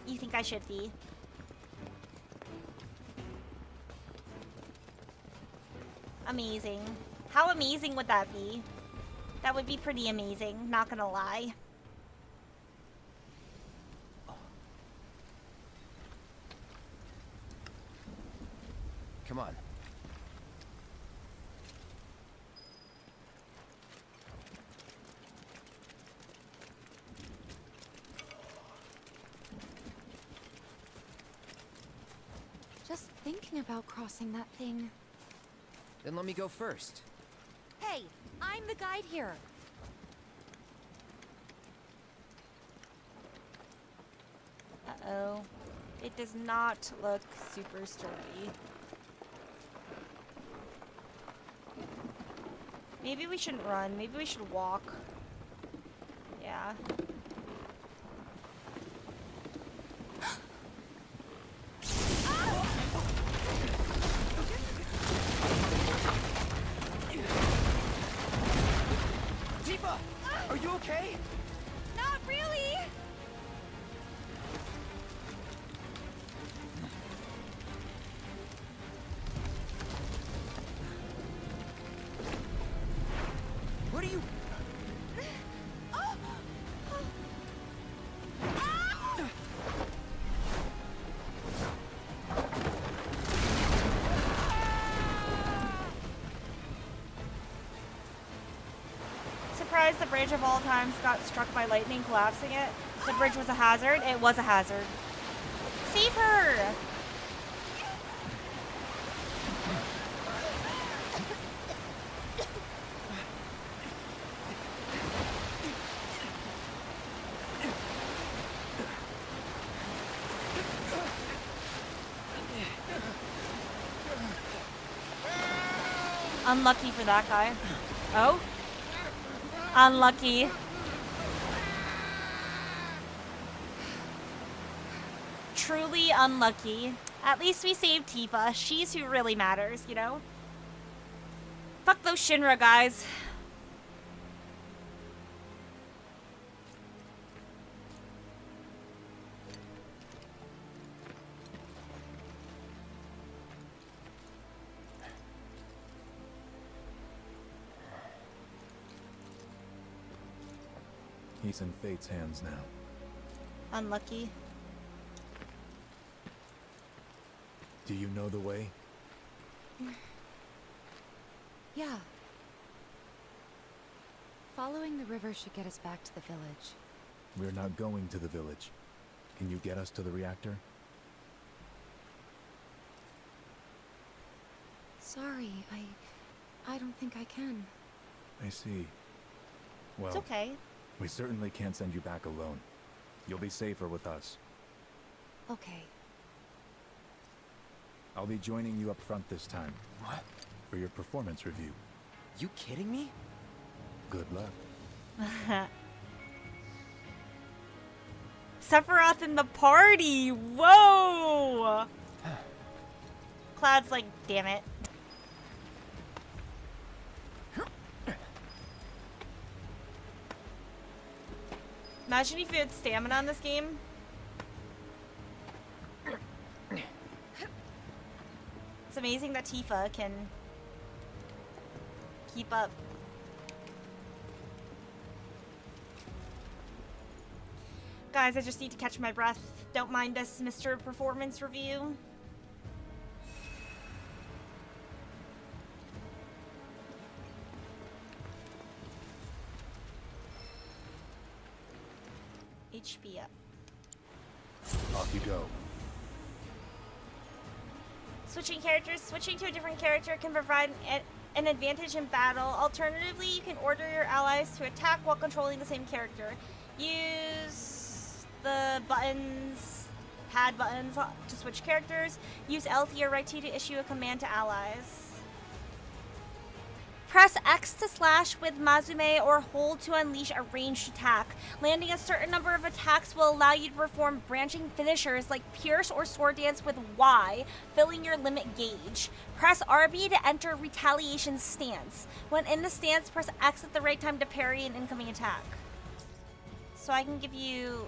you think I should be. Amazing. How amazing would that be? That would be pretty amazing, not gonna lie. Come on. Just thinking about crossing that thing. Then let me go first. Hey, I'm the guide here. Uh-oh. It does not look super sturdy. Maybe we shouldn't run. Maybe we should walk. Yeah. Tifa! Are you okay? Not really! What are you... Surprised the bridge of all times got struck by lightning, collapsing it. The bridge was a hazard. It was a hazard. Save her! Unlucky for that guy. Oh? Unlucky. Truly unlucky. At least we saved Tifa. She's who really matters, you know? Fuck those Shinra guys. He's in Fate's hands now. Unlucky. Do you know the way? Yeah. Following the river should get us back to the village. We're not going to the village. Can you get us to the reactor? Sorry, I don't think I can. I see. Well, It's okay. we certainly can't send you back alone. You'll be safer with us. Okay. I'll be joining you up front this time. What? For your performance review. You kidding me? Good luck. Sephiroth in the party! Whoa! Cloud's like, damn it. Imagine if you had stamina in this game. It's amazing that Tifa can keep up. Guys, I just need to catch my breath. Don't mind this, Mr. Performance Review. HP up. Off you go. Switching characters. Switching to a different character can provide an advantage in battle. Alternatively, you can order your allies to attack while controlling the same character. Use the buttons, pad buttons to switch characters. Use LT or right T to issue a command to allies. Press X to slash with Mazume or hold to unleash a ranged attack. Landing a certain number of attacks will allow you to perform branching finishers like Pierce or Sword Dance with Y, filling your limit gauge. Press RB to enter Retaliation stance. When in the stance, press X at the right time to parry an incoming attack. So I can give you...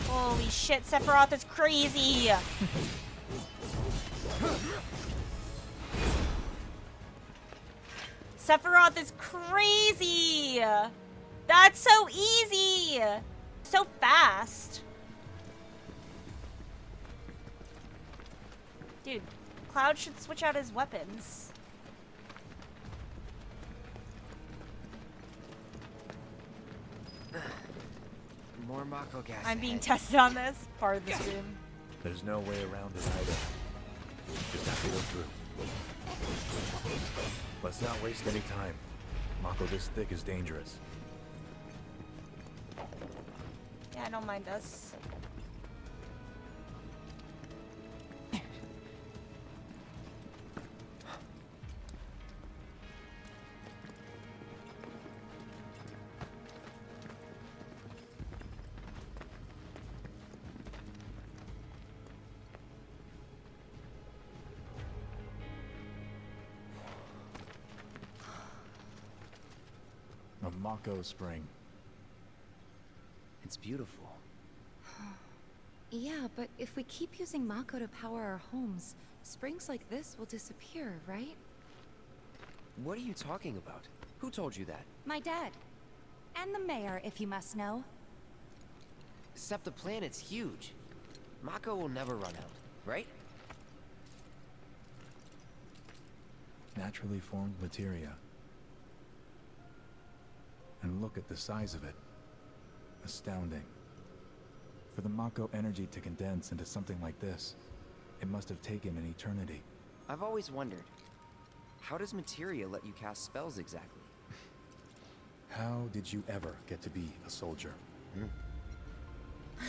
Holy shit, Sephiroth is crazy! Sephiroth is crazy! That's so easy! So fast. Dude, Cloud should switch out his weapons. More Mako gas. I'm being ahead. tested on this part of the stream. There's no way around it either. Just have to work through. Let's not waste any time. Mako this thick is dangerous. Yeah, I don't mind us. A Mako spring. It's beautiful. Yeah, but if we keep using Mako to power our homes, springs like this will disappear, right? What are you talking about? Who told you that? My dad. And the mayor, if you must know. Except the planet's huge. Mako will never run out, right? Naturally formed materia. And look at the size of it. Astounding. For the Mako energy to condense into something like this, it must have taken an eternity. I've always wondered, how does materia let you cast spells exactly? How did you ever get to be a soldier?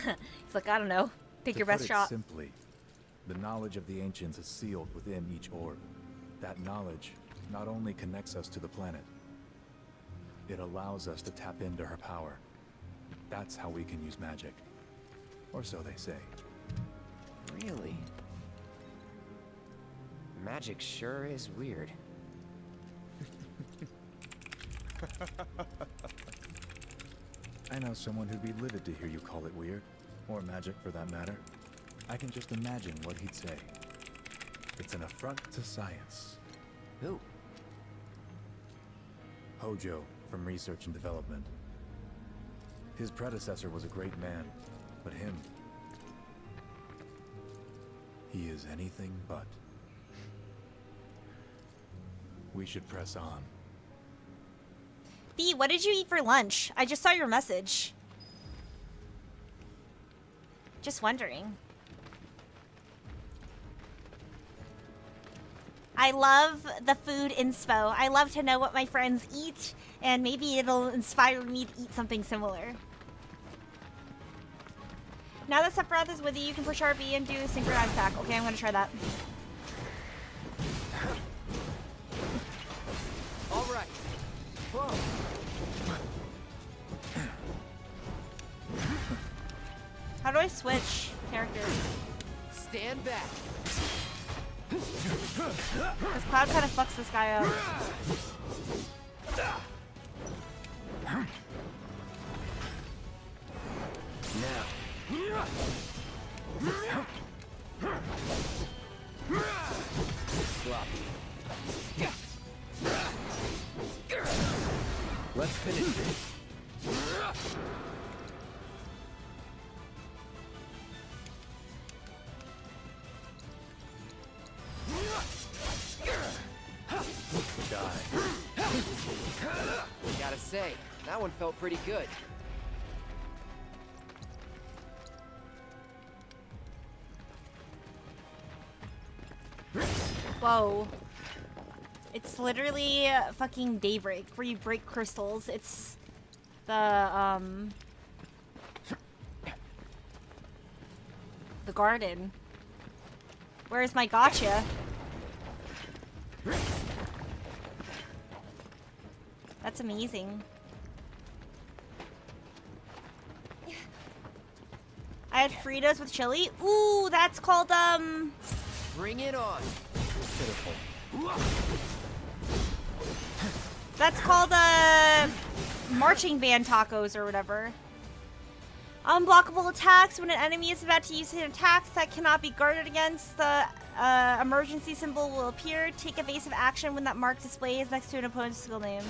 It's like, I don't know. Take your best shot. Simply, the knowledge of the ancients is sealed within each orb. That knowledge not only connects us to the planet, it allows us to tap into her power. That's how we can use magic. Or so they say. Really? Magic sure is weird. I know someone who'd be livid to hear you call it weird, or magic for that matter. I can just imagine what he'd say. It's an affront to science. Who? Hojo, from Research and Development. His predecessor was a great man, but him, He is anything but. We should press on. B, what did you eat for lunch? I just saw your message. Just wondering. I love the food inspo. I love to know what my friends eat, and maybe it'll inspire me to eat something similar. Now that Sephiroth is with you, you can push RB and do a synchronized attack. Okay, I'm gonna try that. All right. Whoa. How do I switch characters? Stand back. This Cloud kind of fucks this guy up. Now. Sloppy. Let's finish this. Gotta say, that one felt pretty good. Whoa. It's literally fucking Daybreak, where you break crystals. It's the garden. Where's my gotcha? That's amazing. I had Fritos with chili. Ooh, that's called, Bring it on. Pitiful. That's called, marching band tacos or whatever. Unblockable attacks. When an enemy is about to use an attack that cannot be guarded against, the emergency symbol will appear. Take evasive action when that mark displays next to an opponent's skill name.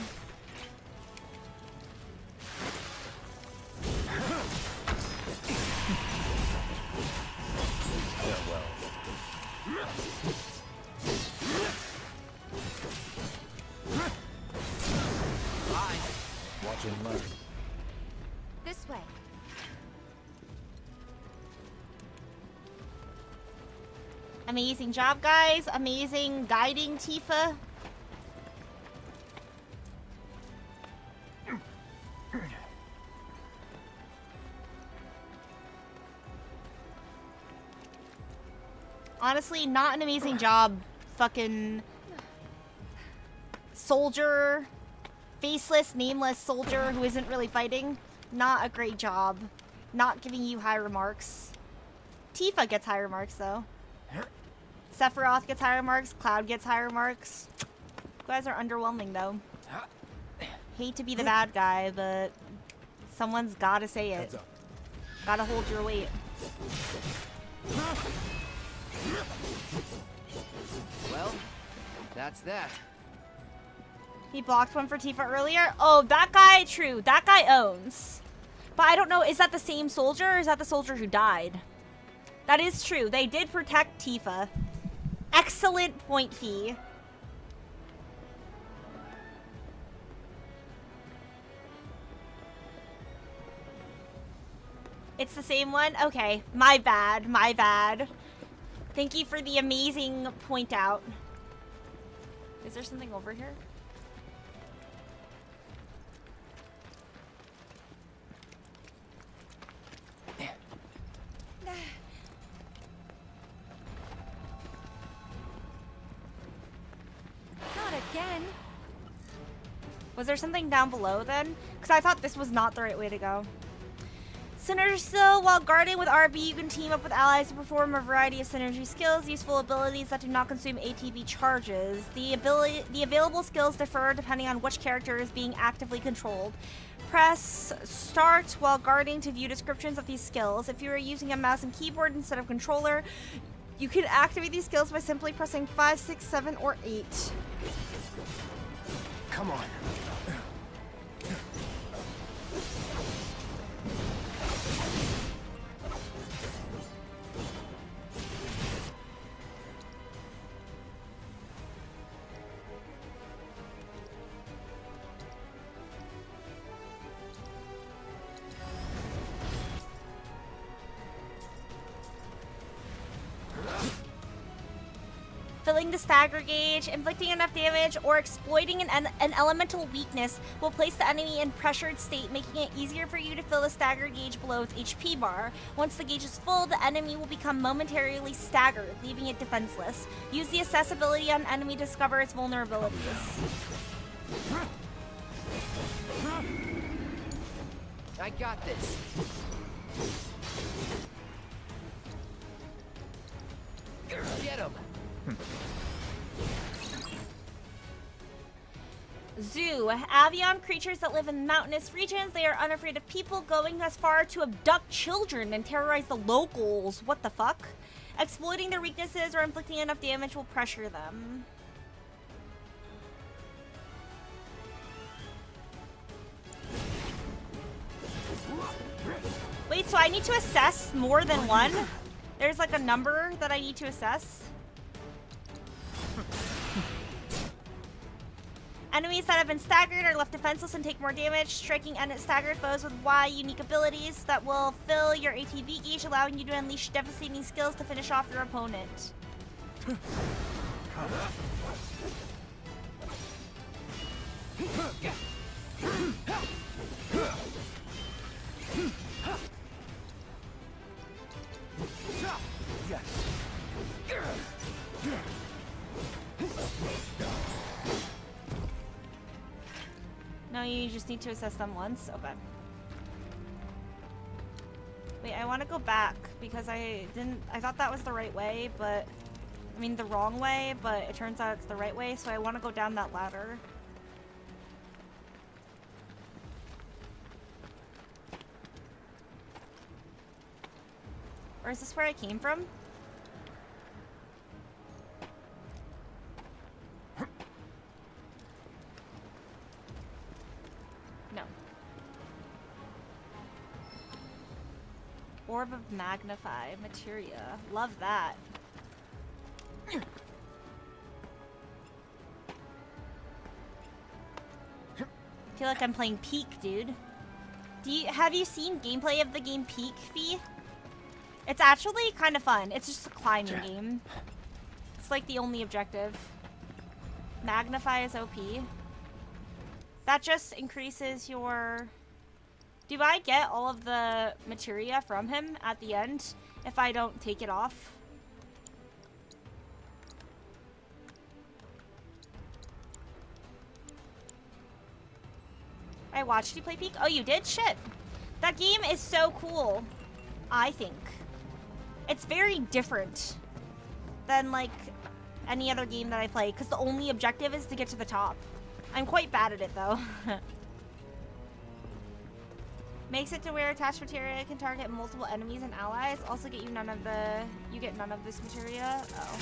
Watch and learn. This way. Amazing job, guys. Amazing guiding, Tifa. Honestly, not an amazing job. Fucking soldier, faceless, nameless soldier who isn't really fighting. Not a great job. Not giving you high remarks. Tifa gets high remarks, though. Sephiroth gets high remarks. Cloud gets high remarks. You guys are underwhelming, though. Hate to be the bad guy, but someone's gotta say it. Gotta hold your weight. Well, that's that. He blocked one for Tifa earlier. Oh, that guy, true. That guy owns. But I don't know, is that the same soldier or is that the soldier who died? That is true. They did protect Tifa. Excellent point, Fee. It's the same one? Okay. My bad. My bad. Thank you for the amazing point out. Is there something over here? Not again. Was there something down below then? Because I thought this was not the right way to go. Synergy skill. While guarding with RB, you can team up with allies to perform a variety of synergy skills, useful abilities that do not consume ATB charges. The available skills differ depending on which character is being actively controlled. Press start while guarding to view descriptions of these skills. If you are using a mouse and keyboard instead of controller, you can activate these skills by simply pressing 5, 6, 7, or 8. Come on. Filling the stagger gauge, inflicting enough damage, or exploiting an elemental weakness will place the enemy in pressured state, making it easier for you to fill the stagger gauge below its HP bar. Once the gauge is full, the enemy will become momentarily staggered, leaving it defenseless. Use the accessibility on enemy to discover its vulnerabilities. I got this. Get him. Zoo. Avian creatures that live in mountainous regions. They are unafraid of people, going as far to abduct children and terrorize the locals. What the fuck? Exploiting their weaknesses or inflicting enough damage will pressure them. Wait, so I need to assess more than one? There's like a number that I need to assess? Enemies that have been staggered are left defenseless and take more damage, striking staggered foes with Y unique abilities that will fill your ATB gauge, allowing you to unleash devastating skills to finish off your opponent. No, you just need to assess them once? Okay. Wait, I want to go back because I thought that was the right way, but I mean the wrong way, but it turns out it's the right way, so I want to go down that ladder. Or is this where I came from? No. Orb of Magnify. Materia. Love that. I feel like I'm playing Peak, dude. Have you seen gameplay of the game Peak, Fee? It's actually kind of fun. It's just a climbing game. It's like the only objective. Magnify is OP. That just increases your... Do I get all of the materia from him at the end if I don't take it off? I watched you play Peak? Oh, you did? Shit. That game is so cool, I think. It's very different than, like, any other game that I play, because the only objective is to get to the top. I'm quite bad at it, though. Makes it to where attached materia can target multiple enemies and allies. Also get you none of the... You get none of this materia. Oh.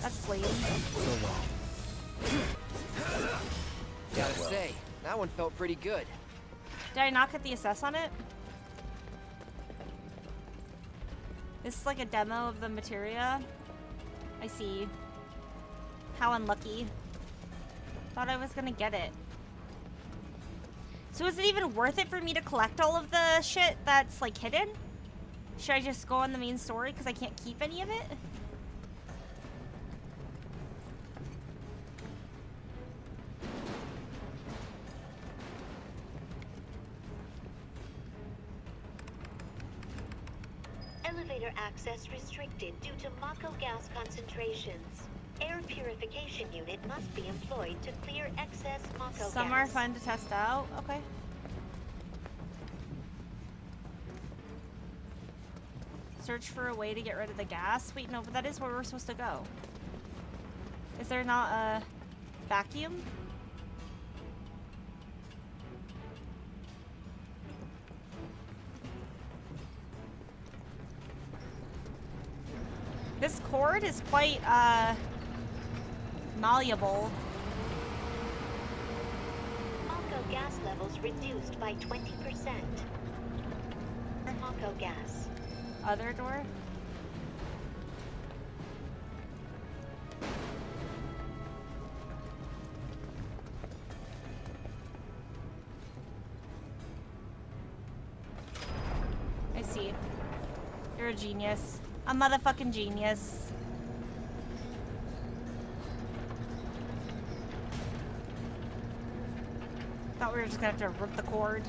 That's lame. Gotta say, that one felt pretty good. Did I not get the assess on it? This is like a demo of the materia. I see. How unlucky. Thought I was gonna get it. So is it even worth it for me to collect all of the shit that's like hidden? Should I just go on the main story because I can't keep any of it? Elevator access restricted due to Mako gas concentrations. Air purification unit must be employed to clear excess Mako gas. Some are fun to test out. Okay. Search for a way to get rid of the gas. Wait, no, but that is where we're supposed to go. Is there not a vacuum? This cord is quite, malleable. Mako gas levels reduced by 20%. Mako gas. Other door? I see. You're a genius. A motherfucking genius. Thought we were just gonna have to rip the cord.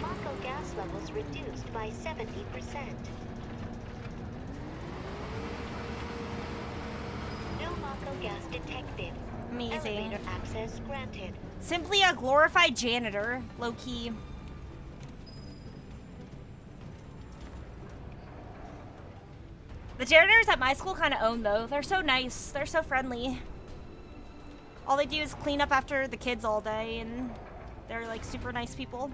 Mako gas levels reduced by 70%. No Mako gas detected. Amazing. Elevator access granted. Simply a glorified janitor, low key. The janitors at my school kind of own though. They're so nice. They're so friendly. All they do is clean up after the kids all day, and they're like super nice people.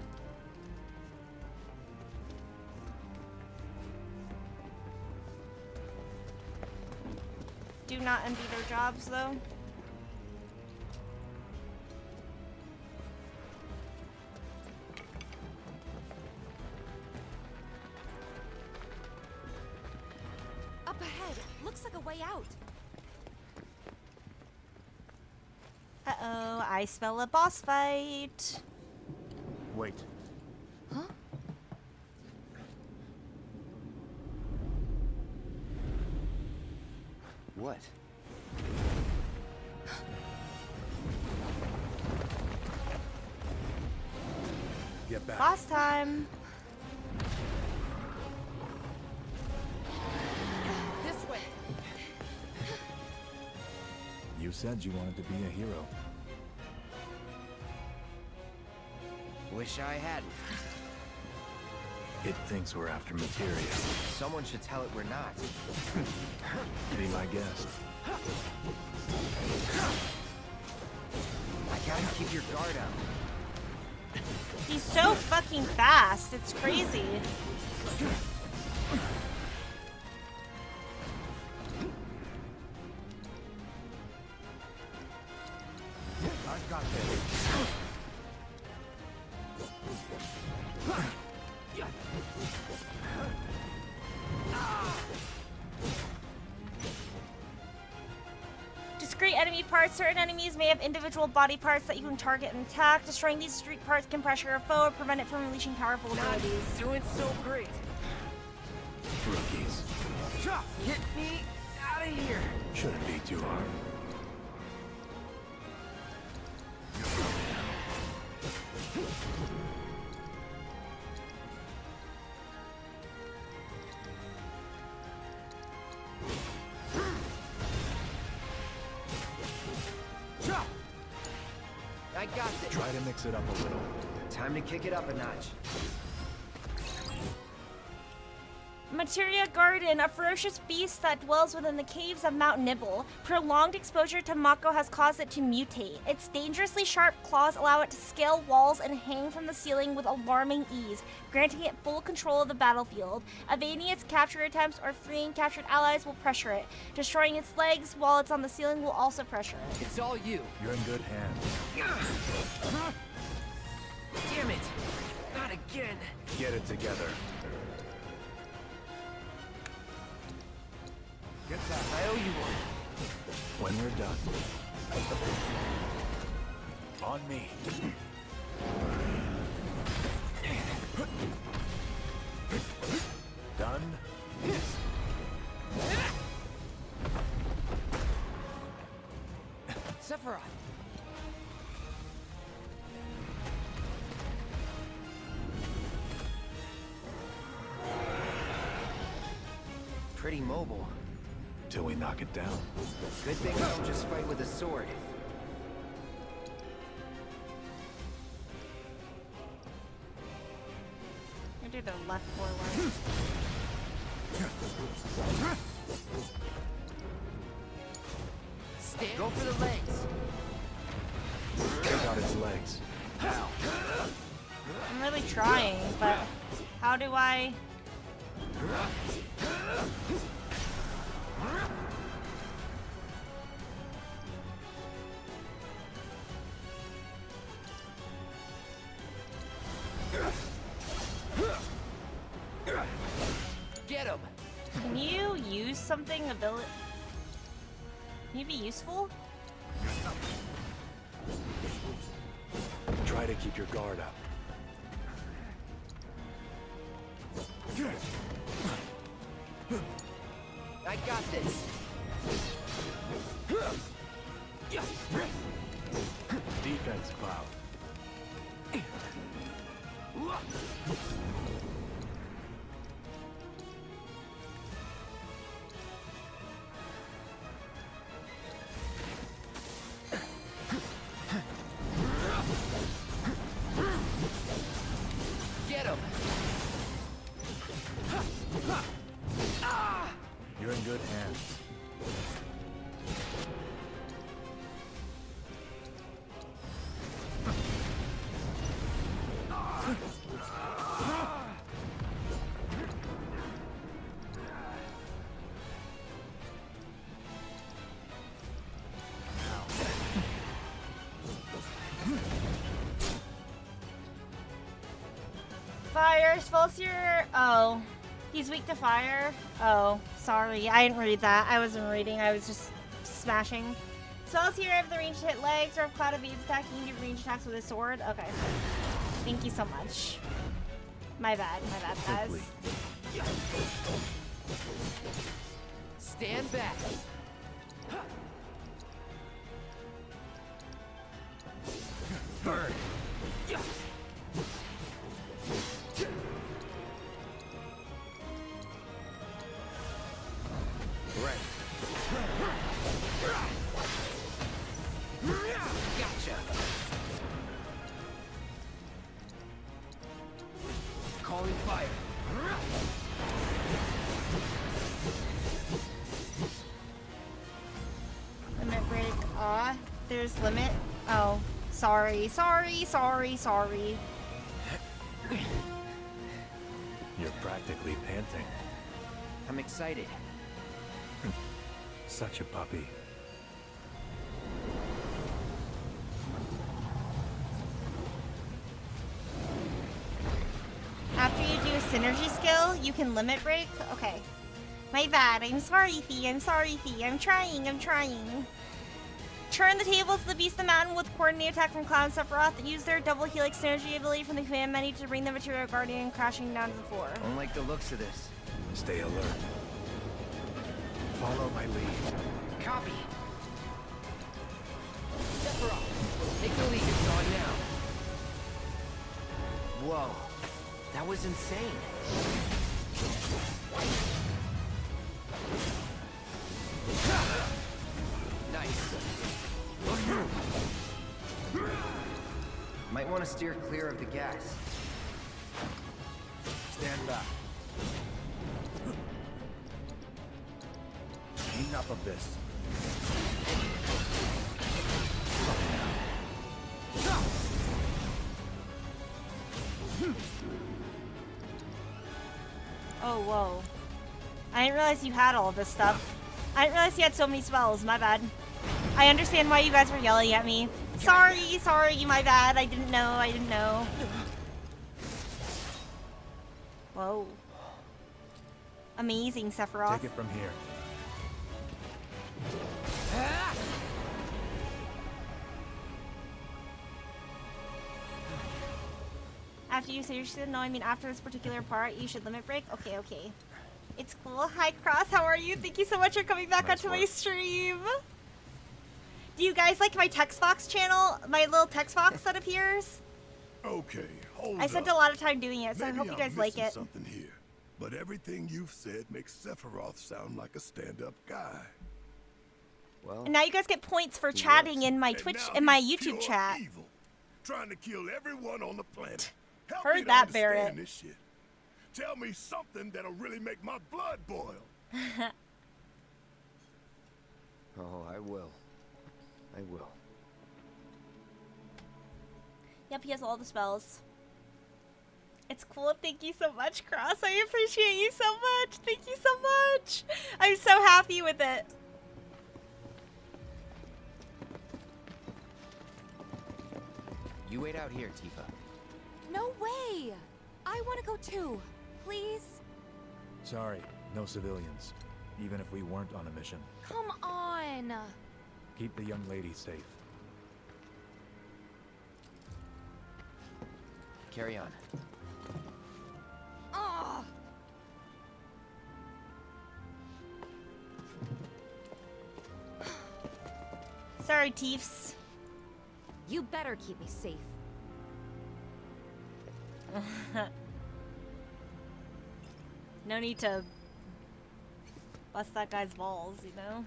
Do not envy their jobs though. Up ahead. Looks like a way out. Uh-oh, I smell a boss fight. Wait. Huh? What? Get back. Boss time. This way. You said you wanted to be a hero. Wish I hadn't. It thinks we're after materia. Someone should tell it we're not. Be my guest. I gotta keep your guard up. He's so fucking fast. It's crazy. I've got this. Discrete enemy parts. Certain enemies may have individual body parts that you can target and attack. Destroying these discrete parts can pressure a foe or prevent it from unleashing powerful abilities. Doing so great. Rookies. Get me out of here. Shouldn't be too hard. I got this. Try to mix it up a little. Time to kick it up a notch. Materia Garden, a ferocious beast that dwells within the caves of Mount Nibble. Prolonged exposure to Mako has caused it to mutate. Its dangerously sharp claws allow it to scale walls and hang from the ceiling with alarming ease, granting it full control of the battlefield. Evading its capture attempts or freeing captured allies will pressure it. Destroying its legs while it's on the ceiling will also pressure it. It's all you. You're in good hands. Damn it. Not again. Get it together. Get that. I owe you one. When we're done. On me. Done. Sephiroth. Pretty mobile. Till we knock it down. Good thing I don't just fight with a sword. I do the left forward. Go for the legs. Check out its legs. I'm really trying, but how do I... something ability? Can you be useful? Try to keep your guard up. I got this. Defense, Cloud. Get him. You're in good hands. Fire, Spellseer. Oh. He's weak to fire? Oh, sorry. I didn't read that. I wasn't reading. I was just smashing. Spellseer, have the range to hit legs, or if Cloud evades attack, you can do range attacks with his sword. Okay. Thank you so much. My bad, guys. Stand back. Burn. Right. Gotcha. Calling fire. Limit break. Aw, there's limit. Oh, sorry. You're practically panting. I'm excited. Such a puppy. After you do a synergy skill, you can limit break? Okay. My bad. I'm sorry, Fee. I'm trying. Turn the tables to the Beast of the Mountain with coordinated attack from Cloud and Sephiroth. Use their double helix synergy ability from the command menu to bring the Material Guardian crashing down to the floor. Don't like the looks of this. Stay alert. Follow my lead. Copy. Sephiroth, take the lead. It's on now. Whoa. That was insane. Nice. Might want to steer clear of the gas. Stand back. Enough of this. Oh, whoa. I didn't realize you had all of this stuff. I didn't realize you had so many spells. My bad. I understand why you guys were yelling at me. Sorry, my bad. I didn't know. Whoa. Amazing, Sephiroth. Take it from here. After you say you should know, I mean after this particular part, you should limit break? Okay. It's cool. Hi, Cross. How are you? Thank you so much for coming back onto my stream. Do you guys like my text box channel? My little text box that appears? Okay, hold I spent a lot of time doing it, so I hope you guys like it. Something here, but everything you've said makes Sephiroth sound like a stand-up guy. Well, and now you guys get points for chatting in my Twitch and my YouTube chat. Evil, trying to kill everyone on the planet. Help Heard me to that, understand Barrett. this shit. Tell me something that'll really make my blood boil. Oh, I will. Yep, he has all the spells. It's cool. Thank you so much, Cross. I appreciate you so much. Thank you so much. I'm so happy with it. You wait out here, Tifa. No way! I want to go too. Please? Sorry, no civilians. even if we weren't on a mission. Come on! Keep the young lady safe. Carry on. Ugh! Sorry, Teefs. You better keep me safe. No need to bust that guy's balls, you know?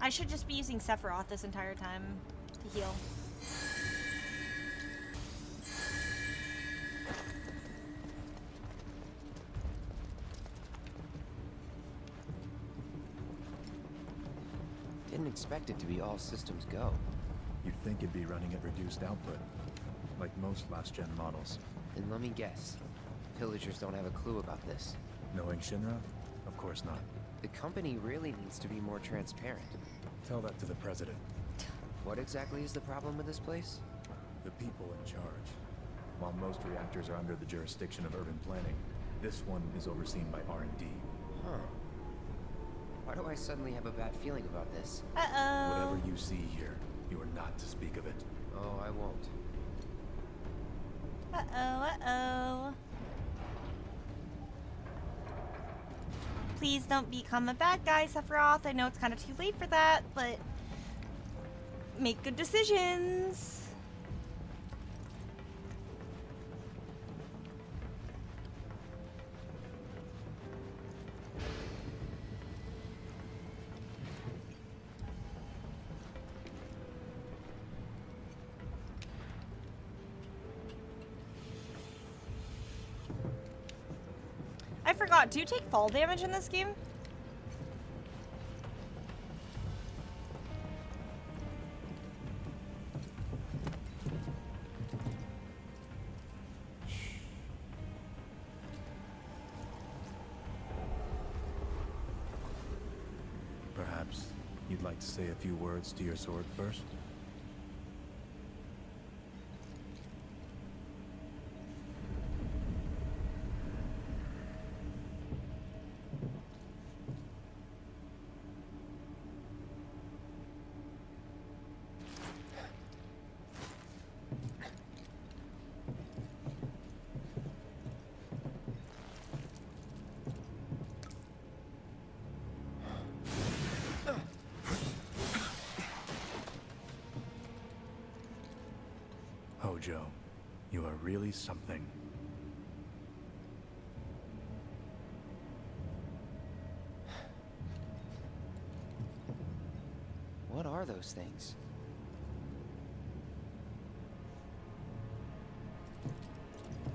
I should just be using Sephiroth this entire time to heal. Didn't expect it to be all systems go. You'd think it'd be running at reduced output, like most last-gen models. Then let me guess. Pillagers don't have a clue about this. Knowing Shinra? Of course not. The company really needs to be more transparent. Tell that to the president. What exactly is the problem with this place? The people in charge. While most reactors are under the jurisdiction of urban planning, this one is overseen by R&D. Huh. Why do I suddenly have a bad feeling about this? Uh-oh. Whatever you see here, you are not to speak of it. Oh, I won't. Uh-oh, uh-oh. Please don't become a bad guy, Sephiroth. I know it's kind of too late for that, but make good decisions. I forgot, do you take fall damage in this game? Perhaps you'd like to say a few words to your sword first? Hojo, you are really something. What are those things?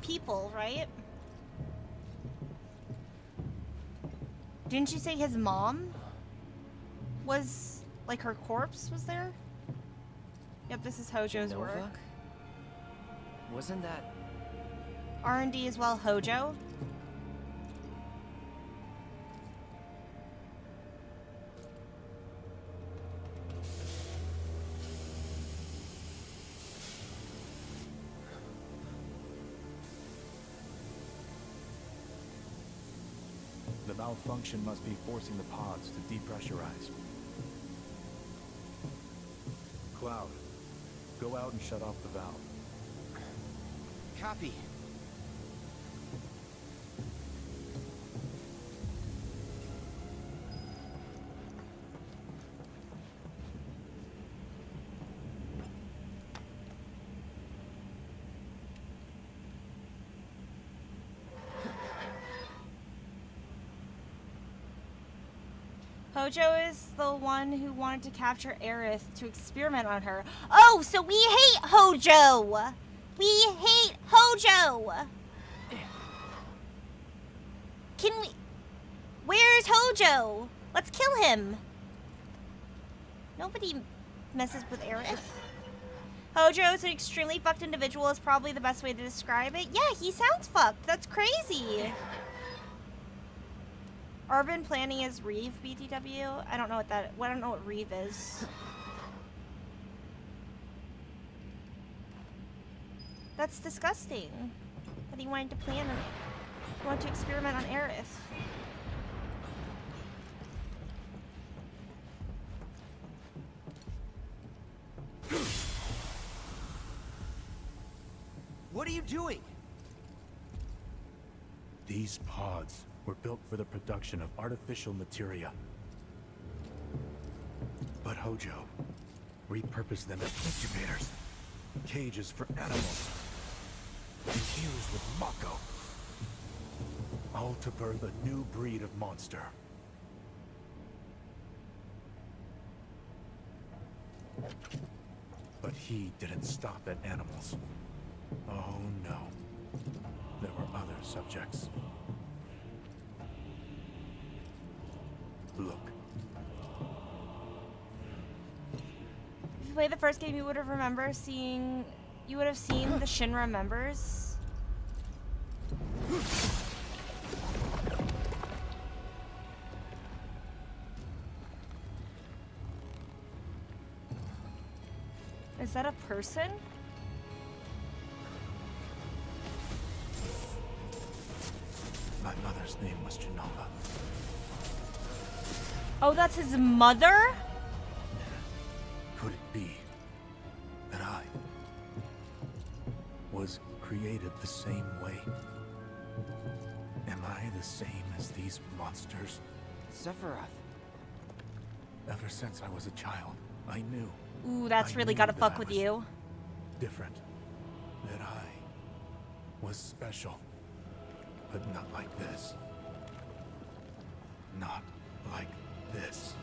People, right? Didn't you say his mom was, like, her corpse was there? Yep, this is Hojo's Nova? work. Wasn't that... R&D as well, Hojo? The malfunction must be forcing the pods to depressurize. Cloud, go out and shut off the valve. Copy. Hojo is the one who wanted to capture Aerith to experiment on her. Oh, so we hate Hojo! We hate Hojo! Can we... Where's Hojo? Let's kill him. Nobody messes with Aerith. Hojo is an extremely fucked individual is probably the best way to describe it. Yeah, he sounds fucked. That's crazy. Urban planning is Reeve, BTW. I don't know what that... I don't know what Reeve is. That's disgusting. That he wanted to plan it. I want to experiment on Aerith. What are you doing? These pods were built for the production of artificial materia. But Hojo repurposed them as incubators, cages for animals, infused with Mako. All to birth a new breed of monster. But he didn't stop at animals. Oh no. There were other subjects. Look. If you played the first game, you would have seen the Shinra members. Is that a person? My mother's name was Genova. Oh, that's his mother? Could it be that I was created the same way? Am I the same as these monsters? Sephiroth. Ever since I was a child, I knew. Ooh, that's really gotta fuck with you. Different. That I was special. But not like this. Not like this.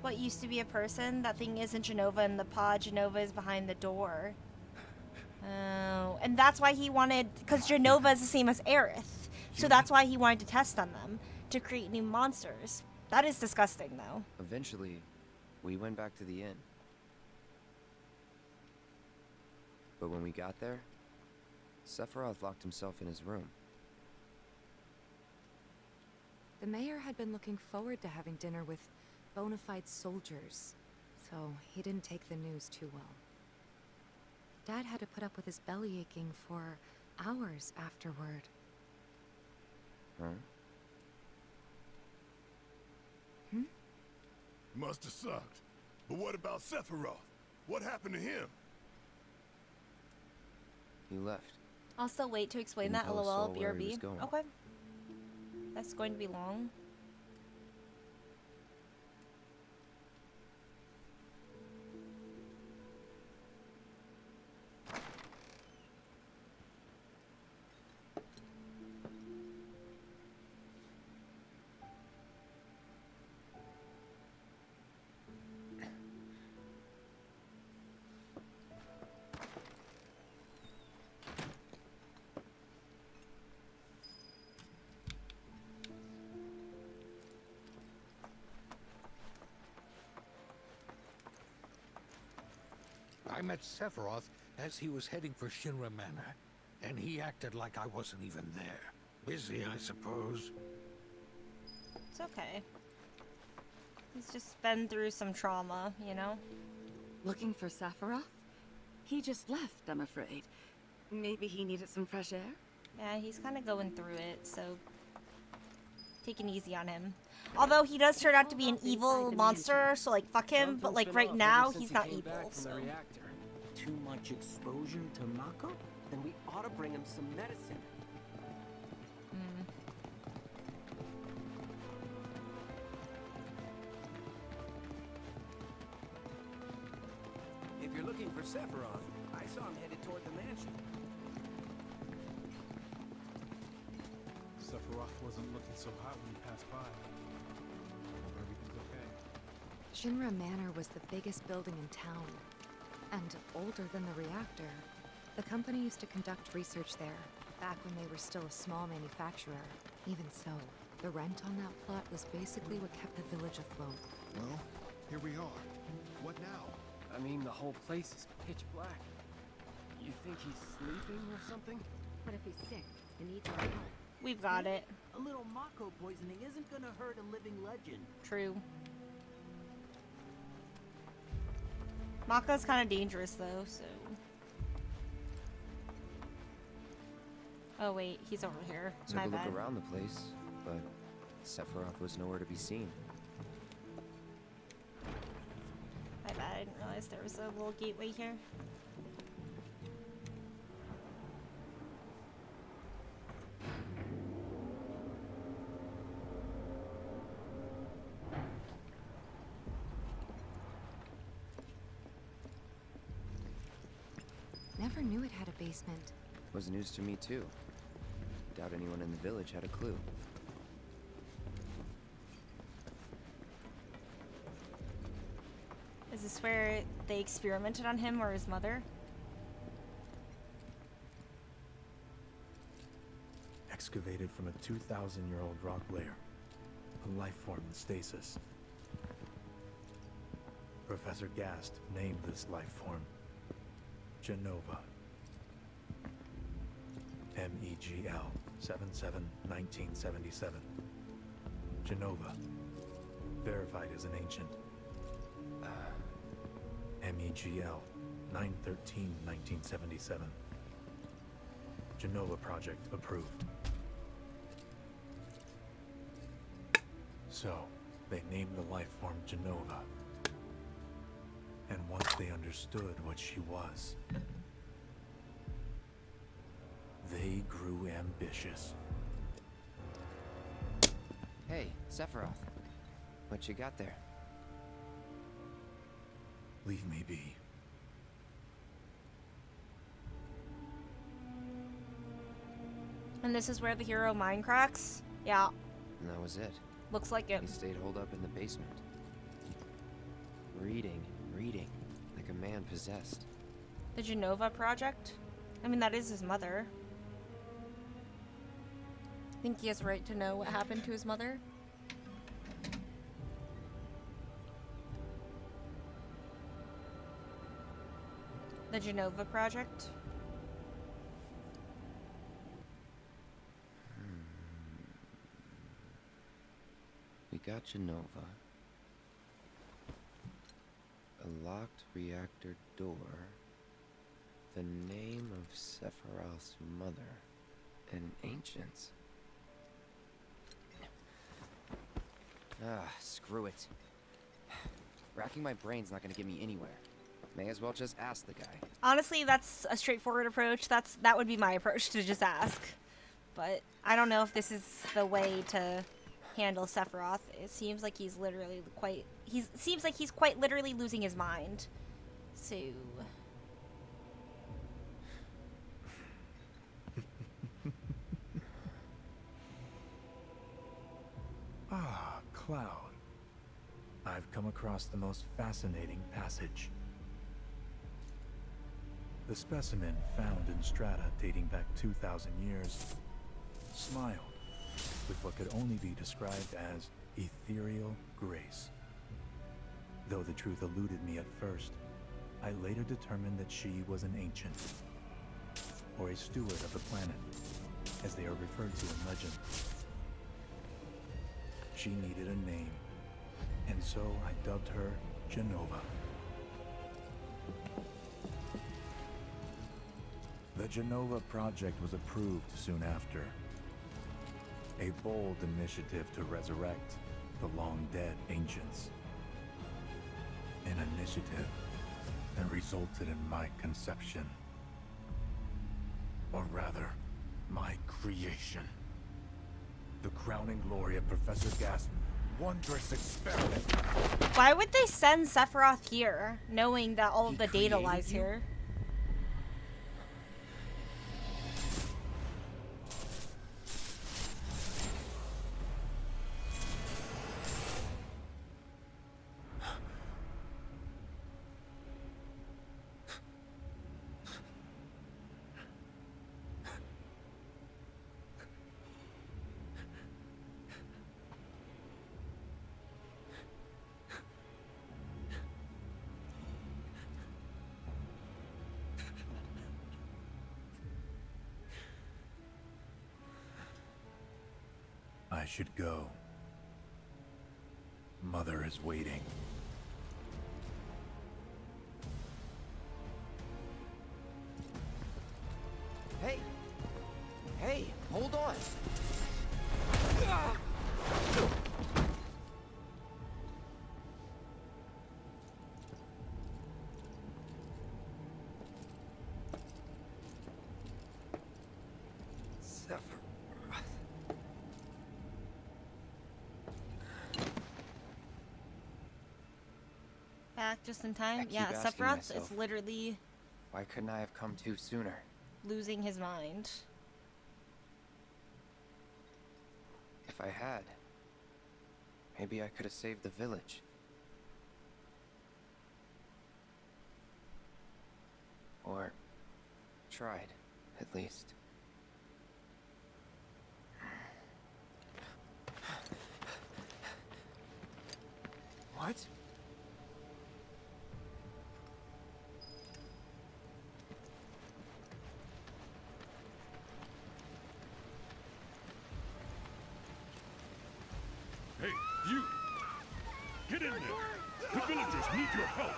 What used to be a person? That thing isn't Genova in the pod. Genova is behind the door. Oh, and that's why he wanted, because Genova is the same as Aerith. So that's why he wanted to test on them, to create new monsters. That is disgusting, though. Eventually, we went back to the inn. But when we got there, Sephiroth locked himself in his room. The mayor had been looking forward to having dinner with bona fide soldiers, so he didn't take the news too well. Dad had to put up with his belly aching for hours afterward. Huh? Must have sucked. But what about Sephiroth? What happened to him? He left. I'll still wait to explain Didn't that. tell us LOL. all where he BRB. was going. Okay. That's going to be long. I met Sephiroth as he was heading for Shinra Manor, and he acted like I wasn't even there. Busy, I suppose. It's okay. He's just been through some trauma, you know? Looking for Sephiroth? He just left, I'm afraid. Maybe he needed some fresh air? Yeah, he's kind of going through it, so take it easy on him. Although he does turn out to be an evil monster, so like fuck him, but like right now he's not evil, so. Too much exposure to Mako? Then we ought to bring him some medicine. If you're looking for Sephiroth, I saw him headed toward the mansion. Sephiroth wasn't looking so hot when he passed by. Everything's okay. Shinra Manor was the biggest building in town, and older than the reactor. The company used to conduct research there, back when they were still a small manufacturer. Even so, the rent on that plot was basically what kept the village afloat. Well, here we are. What now? I mean, the whole place is pitch black. You think he's sleeping or something? But if he's sick and needs our help, we've got it. A little Mako poisoning isn't gonna hurt a living legend. True. Mako's kind of dangerous though, so. Oh wait, he's over here. Took My a look bad. around the place, but Sephiroth was nowhere to be seen. My bad. I didn't realize there was a little gateway here. Never knew it had a basement. Was news to me too. Doubt anyone in the village had a clue. Is this where they experimented on him or his mother? Excavated from a 2,000-year-old rock layer. A life form in stasis. Professor Gast named this life form Genova. MEGL 77-1977. Genova. Verified as an ancient. MEGL 9/13/1977. Genova project approved. So, they named the life form Genova. And once they understood what she was, they grew ambitious. Hey, Sephiroth. What you got there? Leave me be. And this is where the hero mind cracks? Yeah. And that was it. Looks like it. He stayed holed up in the basement. Reading and reading, like a man possessed. The Genova project? I mean, that is his mother. Think he has a right to know what happened to his mother? The Genova project? We got Genova. A locked reactor door. The name of Sephiroth's mother. And ancients. Screw it. Racking my brain's not gonna get me anywhere. May as well just ask the guy. Honestly, that's a straightforward approach. That would be my approach, to just ask. But I don't know if this is the way to handle Sephiroth. It seems like he's literally quite literally losing his mind. So Ah, Cloud. I've come across the most fascinating passage. The specimen found in strata dating back 2,000 years smiled with what could only be described as ethereal grace. Though the truth eluded me at first, I later determined that she was an ancient, or a steward of the planet, as they are referred to in legend. She needed a name, and so I dubbed her Genova. The Genova project was approved soon after. A bold initiative to resurrect the long-dead ancients. An initiative that resulted in my conception. Or rather, my creation. The crowning glory of Professor Gast's wondrous experiment. why would they send Sephiroth here, knowing that all of the data created lies you? here? I should go. Mother is waiting. Hey! Hey! Back just in time. keep Yeah, asking Sephiroth myself, is literally why couldn't I have come to sooner? losing his mind. If I had, maybe I could have saved the village. Or tried, at least. What? Hey, you! Get in there! The villagers need your help!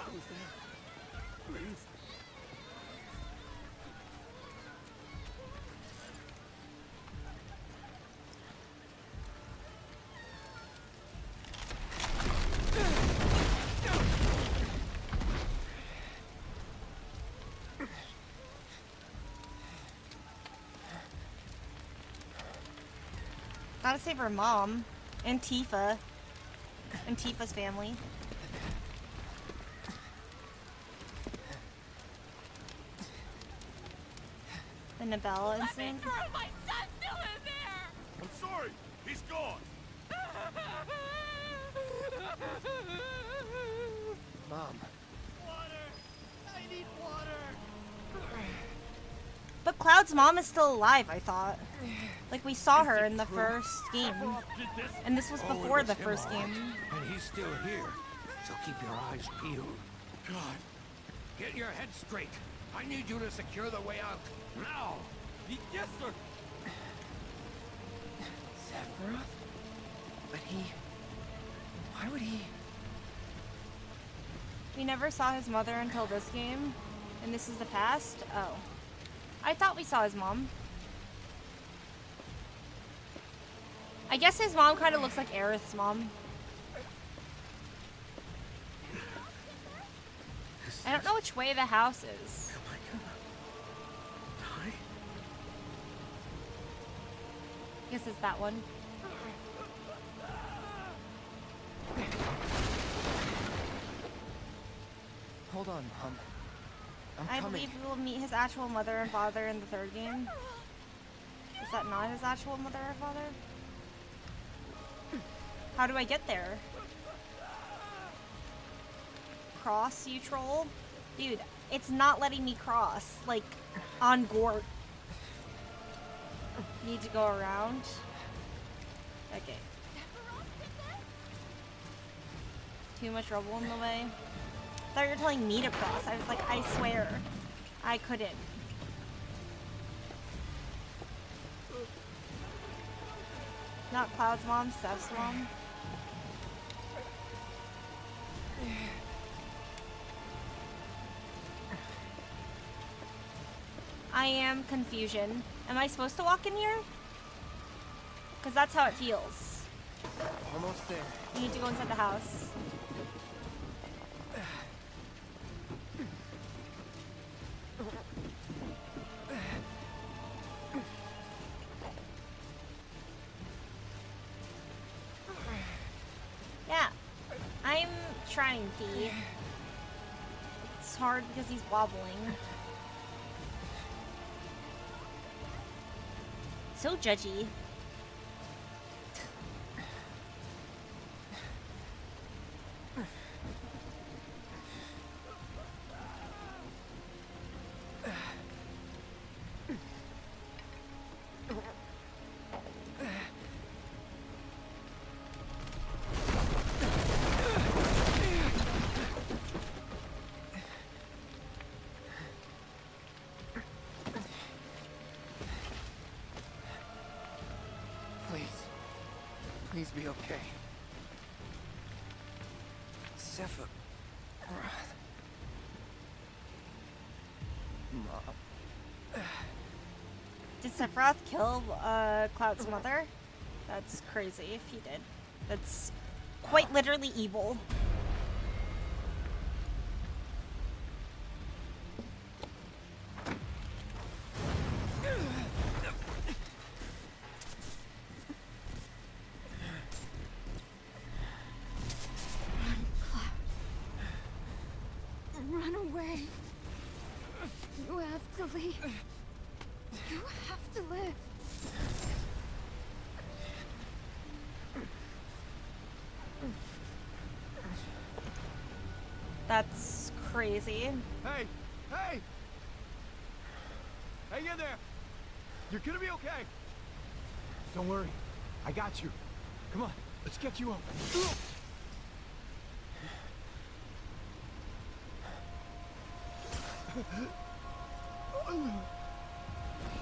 Please. Gotta save her mom. And Tifa. And Tifa's family. The Nabella incident. My son's still in there! I'm sorry! He's gone! Mom. I need water! But Cloud's mom is still alive, I thought. Like, we saw her in the first game. And this was before the first game. And he's still here. So keep your eyes peeled. God. Get your head straight. I need you to secure the way out. Now! Yes, sir! Sephiroth? But why would he... We never saw his mother until this game. And this is the past? Oh. I thought we saw his mom. I guess his mom kind of looks like Aerith's mom. I don't know which way the house is. Am I gonna die? Guess it's that one. Hold on, Mom. I believe we will meet his actual mother and father in the third game. Is that not his actual mother or father? How do I get there? Cross, you troll? Dude, it's not letting me cross. Like, on Gort. Need to go around. Okay. Too much rubble in the way. I thought you were telling me to cross. I was like, I swear. I couldn't. Not Cloud's mom, Steph's mom. I am confusion. Am I supposed to walk in here? Because that's how it feels. Almost there. You need to go inside the house. Yeah, I'm trying, Fee. It's hard because he's wobbling. So judgy. Please be okay. Sephiroth. Mom. Did Sephiroth kill Cloud's mother? That's crazy if he did. That's quite literally evil. way. You have to leave. You have to live. That's crazy. Hey! Hey! Hang in there! You're gonna be okay! Don't worry. I got you. Come on, let's get you up.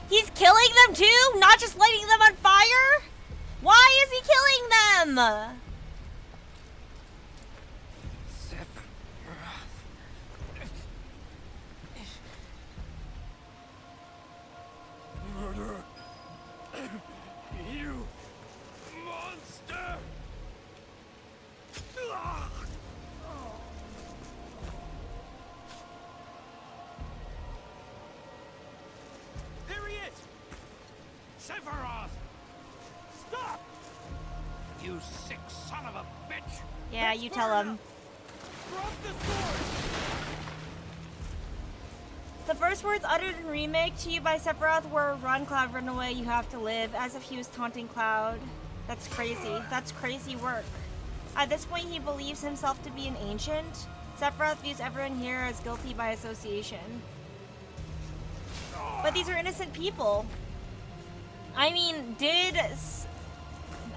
He's killing them too? Not just lighting them on fire? Why is he killing them? Murderer! You monster! There he is! Sephiroth! Stop! You sick son of a bitch! Yeah, you tell him. Drop the sword! The first words uttered in Remake to you by Sephiroth were, "Run, Cloud, run away, you have to live," as if he was taunting Cloud. That's crazy. That's crazy work. At this point, he believes himself to be an ancient. Sephiroth views everyone here as guilty by association. But these are innocent people. I mean,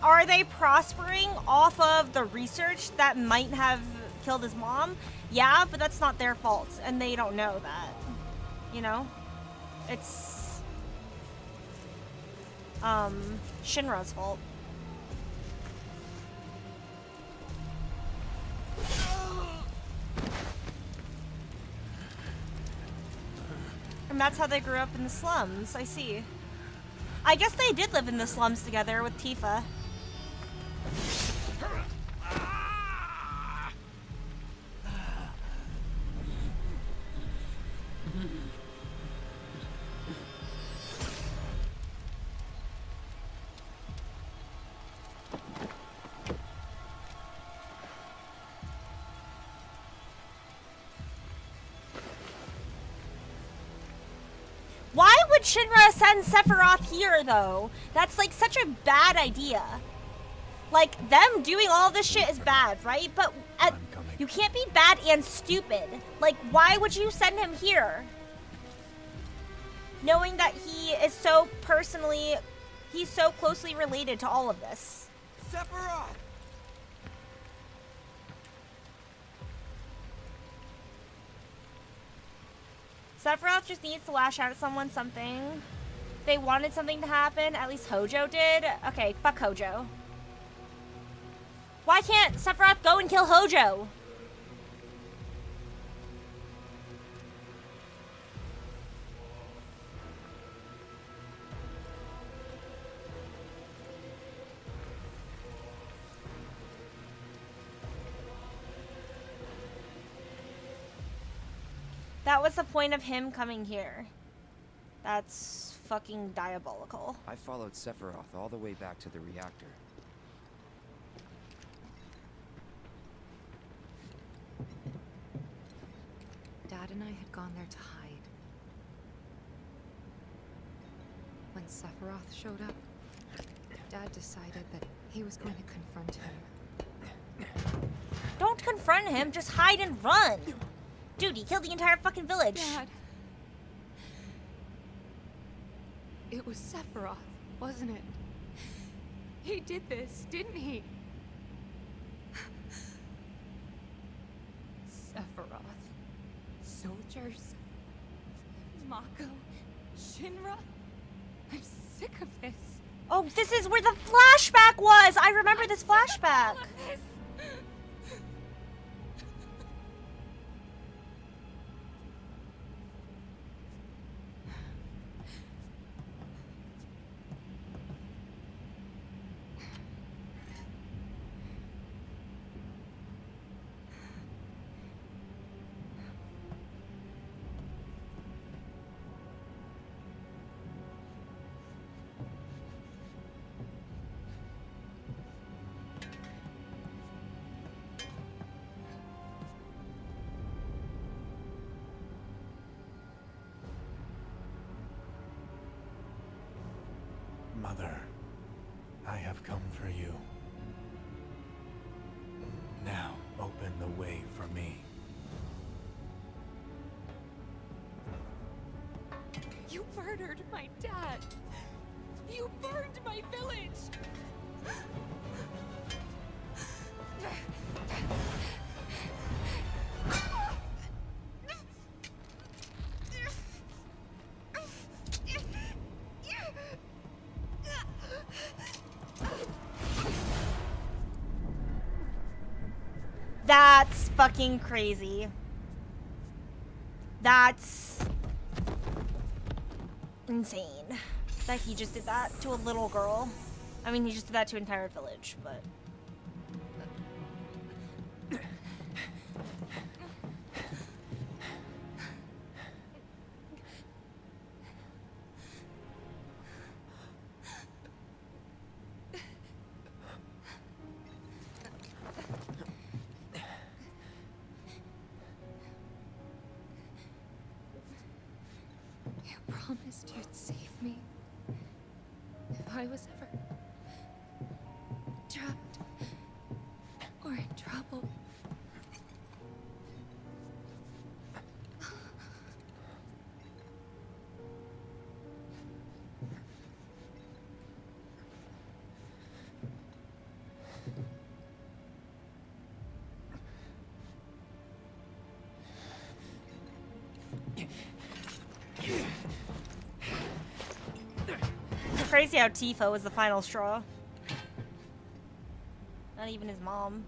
are they prospering off of the research that might have killed his mom? Yeah, but that's not their fault, and they don't know that. You know? It's Shinra's fault. And that's how they grew up in the slums, I see. I guess they did live in the slums together with Tifa. Why would Shinra send Sephiroth here, though? That's, like, such a bad idea. Like, them doing all this shit is bad, right? But you can't be bad and stupid. Like, why would you send him here? Knowing that he is so he's so closely related to all of this. Sephiroth! Sephiroth just needs to lash out at someone something. They wanted something to happen, at least Hojo did. Okay, fuck Hojo. Why can't Sephiroth go and kill Hojo? That was the point of him coming here. That's fucking diabolical. I followed Sephiroth all the way back to the reactor. Dad and I had gone there to hide. When Sephiroth showed up, Dad decided that he was going to confront him. Don't confront him, just hide and run. Dude, he killed the entire fucking village. Dad. It was Sephiroth, wasn't it? He did this, didn't he? Sephiroth. Soldiers. Mako. Shinra. I'm sick of this. Oh, this is where the flashback was! I remember this flashback. Mother, I have come for you. Now, open the way for me. You murdered my dad! You burned my village! That's fucking crazy. That's insane that he just did that to a little girl. I mean, he just did that to an entire village, but... You promised you'd save me. If I was ever trapped or in trouble. It's crazy how Tifa was the final straw. Not even his mom.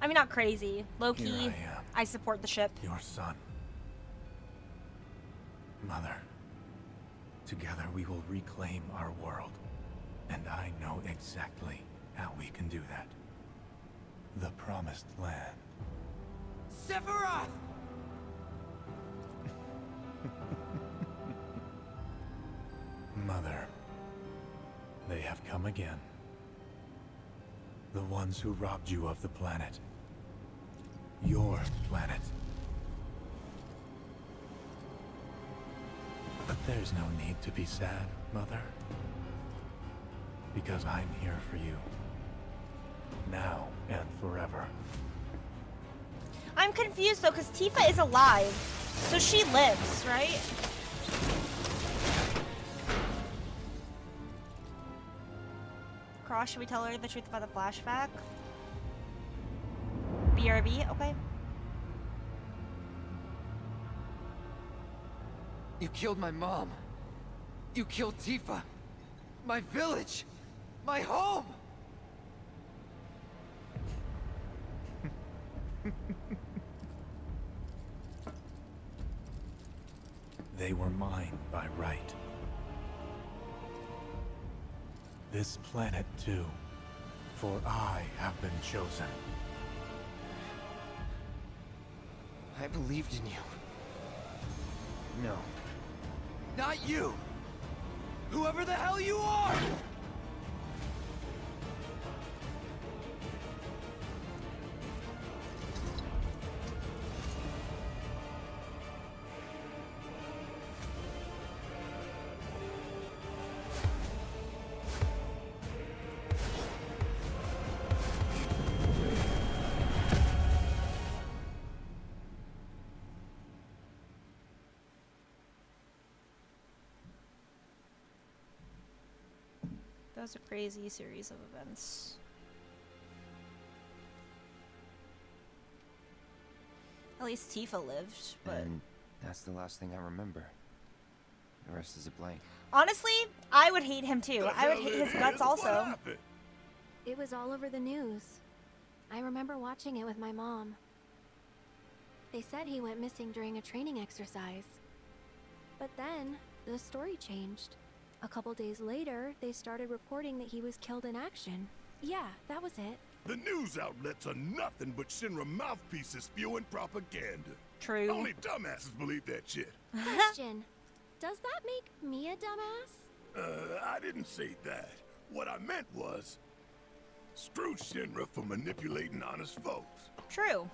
I mean, not crazy. Low-key, I support the ship. Your son. Mother, together we will reclaim our world. And I know exactly how we can do that. The Promised Land. Sephiroth! Mother, they have come again. The ones who robbed you of the planet. Your planet. But there's no need to be sad, Mother. Because I'm here for you. Now and forever. I'm confused though, because Tifa is alive. So she lives, right? Cross, should we tell her the truth about the flashback? BRB, okay. You killed my mom. You killed Tifa. My village. My home. They were mine by right. This planet too, for I have been chosen. I believed in you. No. Not you! Whoever the hell you are! That was a crazy series of events. At least Tifa lived, but... And that's the last thing I remember. The rest is a blank. Honestly, I would hate him too. I would hate his guts also. It was all over the news. I remember watching it with my mom. They said he went missing during a training exercise. But then, the story changed. A couple days later, they started reporting that he was killed in action. Yeah, that was it. The news outlets are nothing but Shinra mouthpieces spewing propaganda. True. Only dumbasses believe that shit. Question. Does that make me a dumbass? I didn't say that. What I meant was, screw Shinra for manipulating honest folks. True.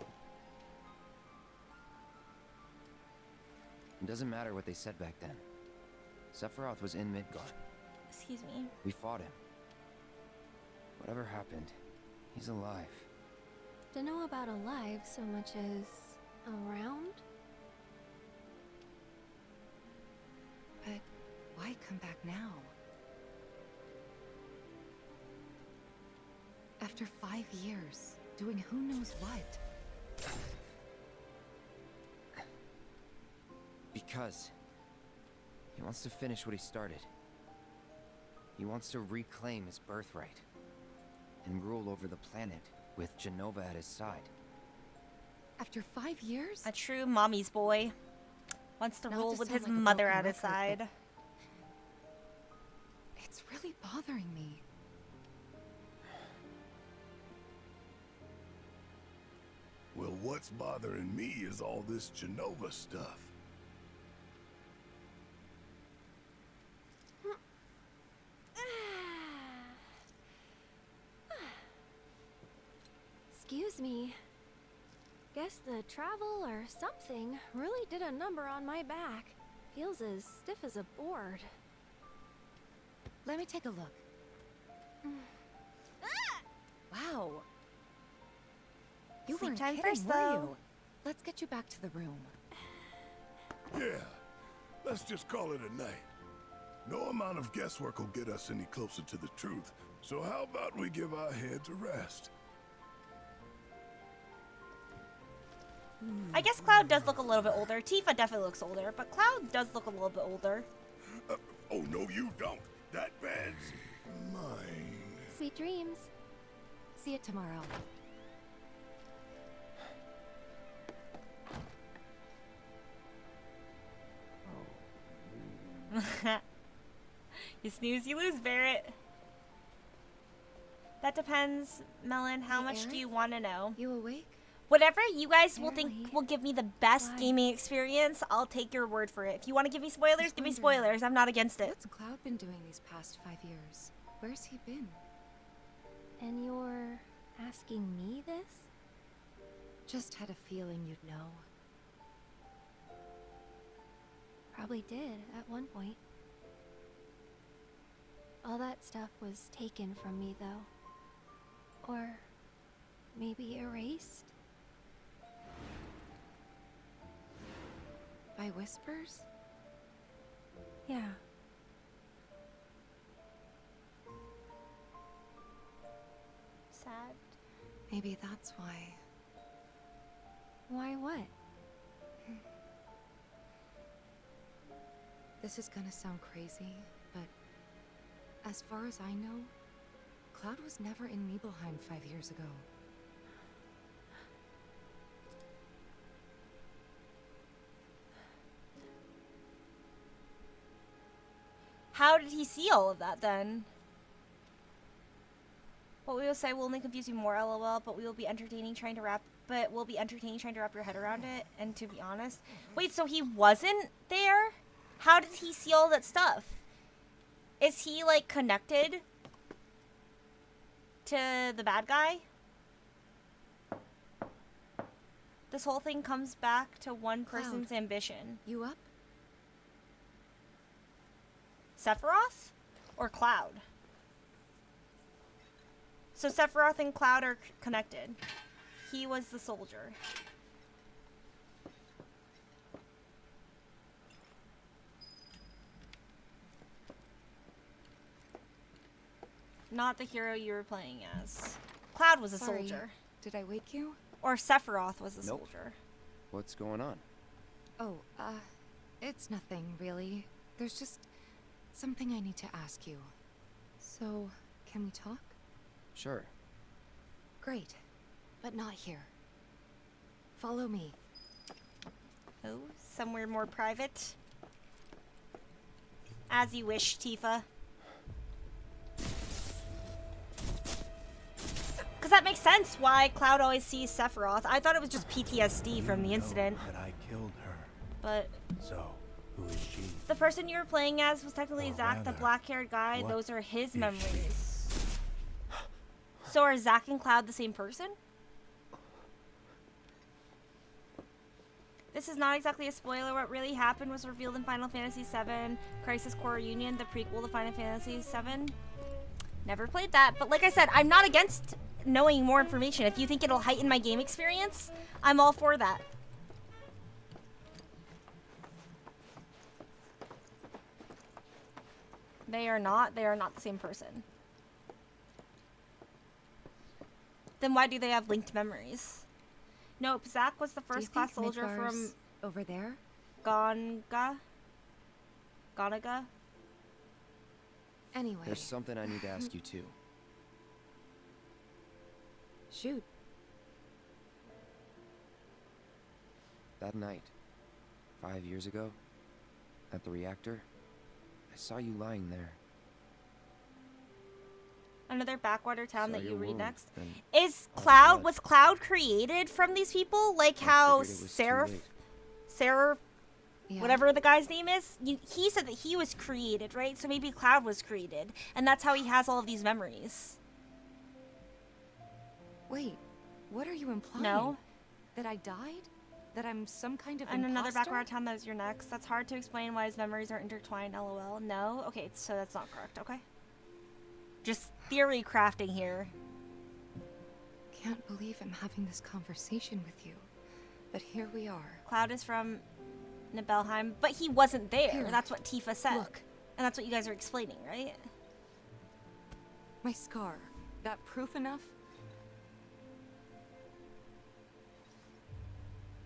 It doesn't matter what they said back then. Sephiroth was in Midgard. Excuse me. We fought him. Whatever happened, he's alive. To know about alive so much as around? But why come back now? After 5 years, doing who knows what? Because he wants to finish what he started. He wants to reclaim his birthright and rule over the planet with Genova at his side. After 5 years? A true mommy's boy. Wants to Not rule to with sound his like a mother broken at his record, side. It's really bothering me. Well, what's bothering me is all this Genova stuff. Excuse me. Guess the travel or something really did a number on my back. Feels as stiff as a board. Let me take a look. Wow. You Sleep weren't time kidding, first, were though. you? Let's get you back to the room. Yeah, let's just call it a night. No amount of guesswork will get us any closer to the truth. So how about we give our heads a rest? I guess Cloud does look a little bit older. Tifa definitely looks older, but Cloud does look a little bit older. Oh, no, you don't. That bed's mine. Sweet dreams. See you tomorrow. You snooze, you lose, Barrett. That depends, Mellon. How much do you want to know? You awake? Whatever you guys will think will give me the best gaming experience, I'll take your word for it. If you want to give me spoilers, give me spoilers. I'm not against it. What's Cloud been doing these past 5 years? Where's he been? And you're asking me this? Just had a feeling you'd know. Probably did at one point. All that stuff was taken from me, though. Or maybe erased? By whispers? Yeah. Sad. Maybe that's why. Why what? This is gonna sound crazy, but as far as I know, Cloud was never in Nibelheim 5 years ago. How did he see all of that then? What we will say will only confuse you more, lol, but we will be entertaining trying to wrap your head around it. And to be honest, wait, so he wasn't there? How did he see all that stuff? Is he like connected to the bad guy? This whole thing comes back to one person's ambition. You up? Sephiroth or Cloud? So Sephiroth and Cloud are connected. He was the soldier. Not the hero you were playing as. Cloud was a Sorry. soldier. Did I wake you? Or Sephiroth was a Nope. soldier. What's going on? Oh, it's nothing, really. There's just something I need to ask you. So, can we talk? Sure. Great. But not here. Follow me. Oh, somewhere more private. As you wish, Tifa. Because that makes sense why Cloud always sees Sephiroth. I thought it was just PTSD from the incident. That I killed her. But So, who is she? the person you were playing as was technically Or Zack, the rather, black-haired guy. what Those are his is she? memories. So are Zack and Cloud the same person? This is not exactly a spoiler. What really happened was revealed in Final Fantasy VII Crisis Core Reunion, the prequel to Final Fantasy VII. Never played that, but like I said, I'm not against knowing more information. If you think it'll heighten my game experience, I'm all for that. They are not the same person. Then why do they have linked memories? Nope, Zack was the first class soldier from over there. Ganaga. Anyway. There's something I need to ask you too. Shoot. That night, 5 years ago, at the reactor, I saw you lying there. Another backwater town that you read next. Is Cloud, was Cloud created from these people? Like how Seraph, whatever the guy's name is? He said that he was created, right? So maybe Cloud was created. And that's how he has all of these memories. Wait, what are you implying? No. That I died? That I'm some kind of And another imposter? backwater town that is your next. That's hard to explain why his memories are intertwined, lol. No? Okay, so that's not correct, okay? Just theory crafting here. Can't believe I'm having this conversation with you. But here we are. Cloud is from Nibelheim, but he wasn't there. Here. That's what Tifa said. Look. And that's what you guys are explaining, right? My scar. That proof enough?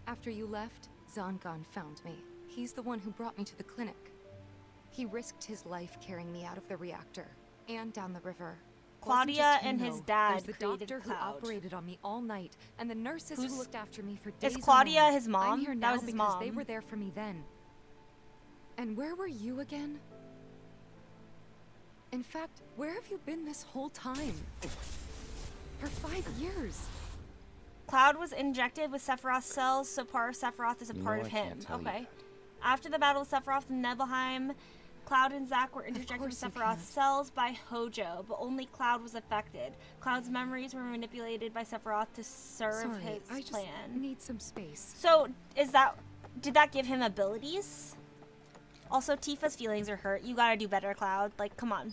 After you left, Zangan found me. He's the one who brought me to the clinic. He risked his life carrying me out of the reactor and down the river. Claudia and his dad There's the created doctor who Cloud. operated on me all night, and the nurses Who's- who looked after me for days. Is Claudia on end. his mom? I'm here That now was his because they mom. were there for me then. And where were you again? In fact, where have you been this whole time? For 5 years. Cloud was injected with Sephiroth's cells, so part of Sephiroth is a You part know of I him. can't tell you Okay. After the Battle of Sephiroth in Nibelheim, Cloud and Zack were interjected with course you Sephiroth's can't. cells by Hojo, but only Cloud was affected. Cloud's memories were manipulated by Sephiroth to serve Sorry, his I just plan. need some space. So, did that give him abilities? Also, Tifa's feelings are hurt. You gotta do better, Cloud. Like, come on.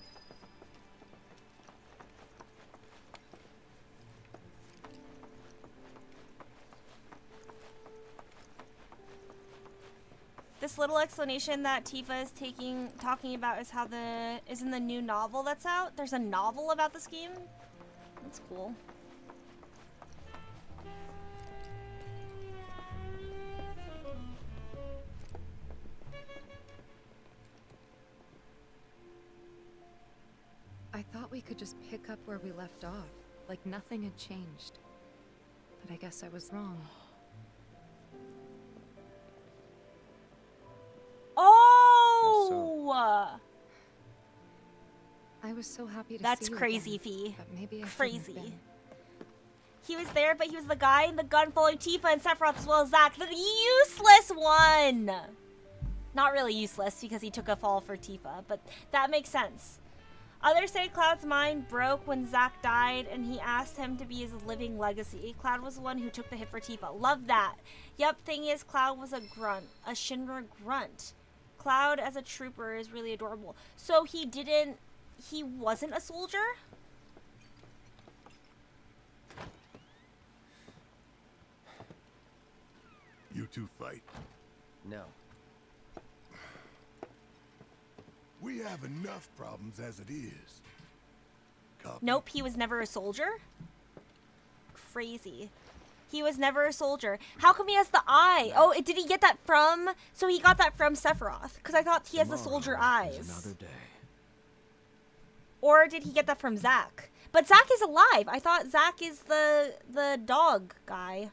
This little explanation that Tifa is talking about is how is in the new novel that's out. There's a novel about this game. That's cool. I thought we could just pick up where we left off, like nothing had changed. But I guess I was wrong. Oh! I was so happy to That's see you crazy, again, Fee. but maybe I shouldn't have Crazy. been. He was there, but he was the guy in the gun following Tifa and Sephiroth as well as Zack. The useless one! Not really useless because he took a fall for Tifa, but that makes sense. Others say Cloud's mind broke when Zack died and he asked him to be his living legacy. Cloud was the one who took the hit for Tifa. Love that. Yep, thing is, Cloud was a grunt. A Shinra grunt. Cloud as a trooper is really adorable. So he wasn't a soldier? You two fight. No. We have enough problems as it is. Copy. Nope, he was never a soldier? Crazy. He was never a soldier. How come he has the eye? Oh, did he get that from... So he got that from Sephiroth. Because I thought he has the soldier Tomorrow is eyes. another day. Or did he get that from Zack? But Zack is alive. I thought Zack is the dog guy.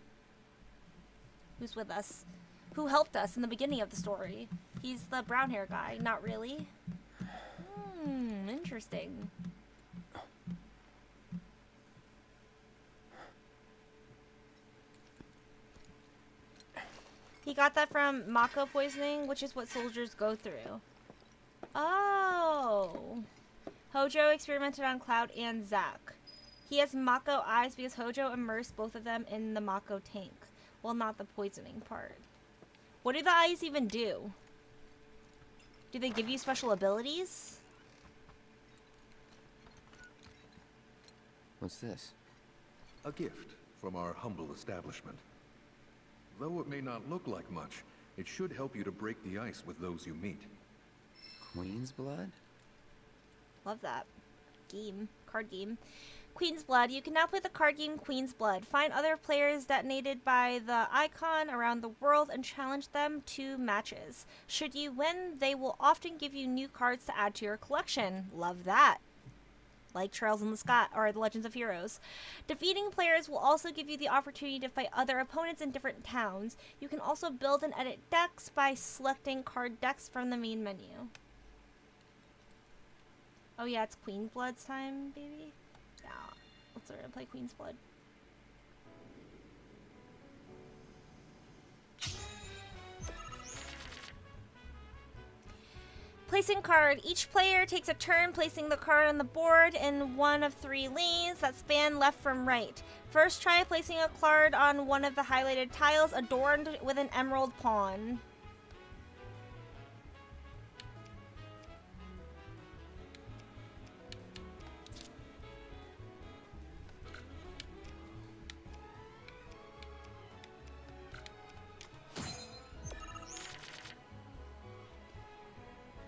Who's with us. Who helped us in the beginning of the story. He's the brown hair guy. Not really. Interesting. He got that from Mako poisoning, which is what soldiers go through. Oh. Hojo experimented on Cloud and Zack. He has Mako eyes because Hojo immersed both of them in the Mako tank. Well, not the poisoning part. What do the eyes even do? Do they give you special abilities? What's this? A gift from our humble establishment. Though it may not look like much, it should help you to break the ice with those you meet. Queen's blood? Love that. Game. Card game. Queen's Blood. You can now play the card game Queen's Blood. Find other players detonated by the icon around the world and challenge them to matches. Should you win, they will often give you new cards to add to your collection. Love that. Like Trails in the Sky or the Legends of Heroes. Defeating players will also give you the opportunity to fight other opponents in different towns. You can also build and edit decks by selecting card decks from the main menu. Oh yeah, it's Queen's Blood's time, baby. Yeah, let's learn to play Queen's Blood. Placing card. Each player takes a turn placing the card on the board in one of 3 lanes that span left from right. First, try placing a card on one of the highlighted tiles adorned with an emerald pawn.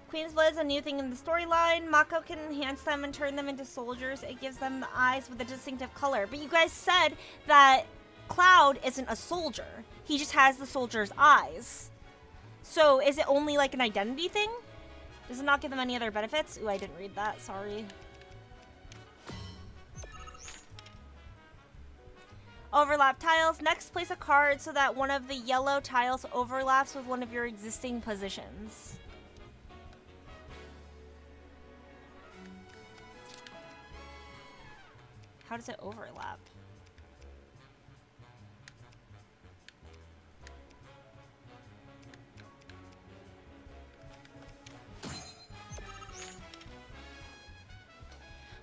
Queen's Blood is a new thing in the storyline. Mako can enhance them and turn them into soldiers. It gives them the eyes with a distinctive color. But you guys said that Cloud isn't a soldier. He just has the soldier's eyes. So is it only like an identity thing? Does it not give them any other benefits? Ooh, I didn't read that. Sorry. Overlap tiles. Next, place a card so that one of the yellow tiles overlaps with one of your existing positions. How does it overlap?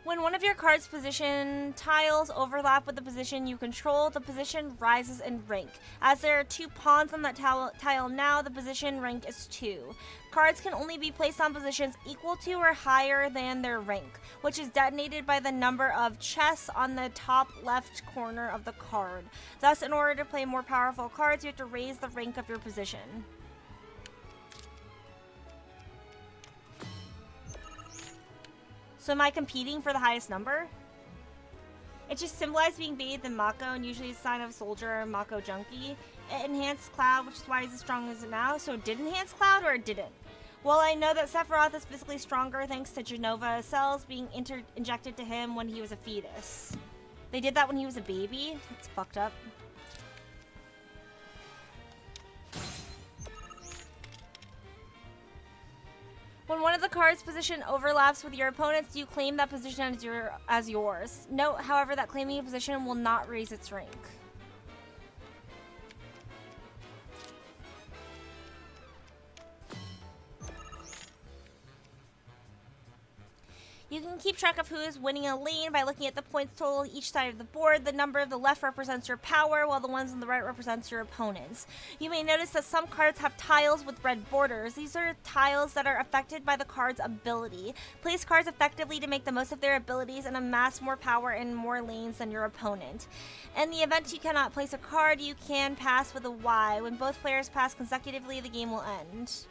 When one of your card's position tiles overlap with the position you control, the position rises in rank. As there are 2 pawns on that tile now, the position rank is 2. Cards can only be placed on positions equal to or higher than their rank, which is detonated by the number of chests on the top left corner of the card. Thus, in order to play more powerful cards, you have to raise the rank of your position. So am I competing for the highest number? It just symbolized being bathed in Mako and usually a sign of a soldier or Mako junkie. It enhanced Cloud, which is why he's as strong as it now. So it did enhance Cloud or it didn't? Well, I know that Sephiroth is physically stronger thanks to Genova cells being injected to him when he was a fetus. They did that when he was a baby? That's fucked up. When one of the cards' position overlaps with your opponent's, you claim that position as yours. Note, however, that claiming a position will not raise its rank. You can keep track of who is winning a lane by looking at the points total each side of the board. The number of the left represents your power, while the ones on the right represents your opponents. You may notice that some cards have tiles with red borders. These are tiles that are affected by the card's ability. Place cards effectively to make the most of their abilities and amass more power in more lanes than your opponent. In the event you cannot place a card, you can pass with a Y. When both players pass consecutively, the game will end.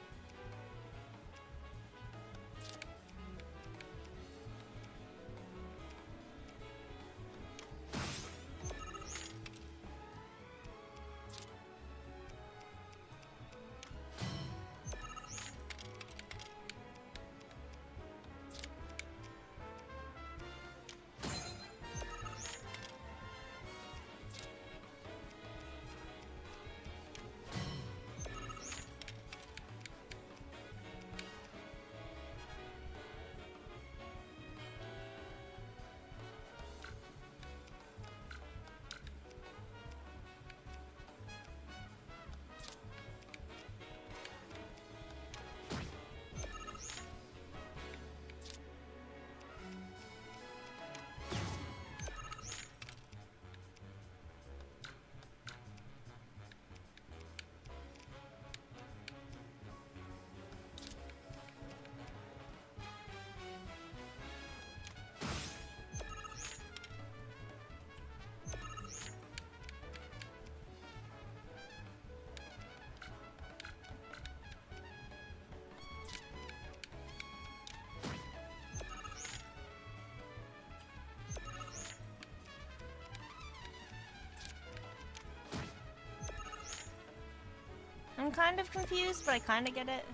I'm kind of confused, but I kind of get it.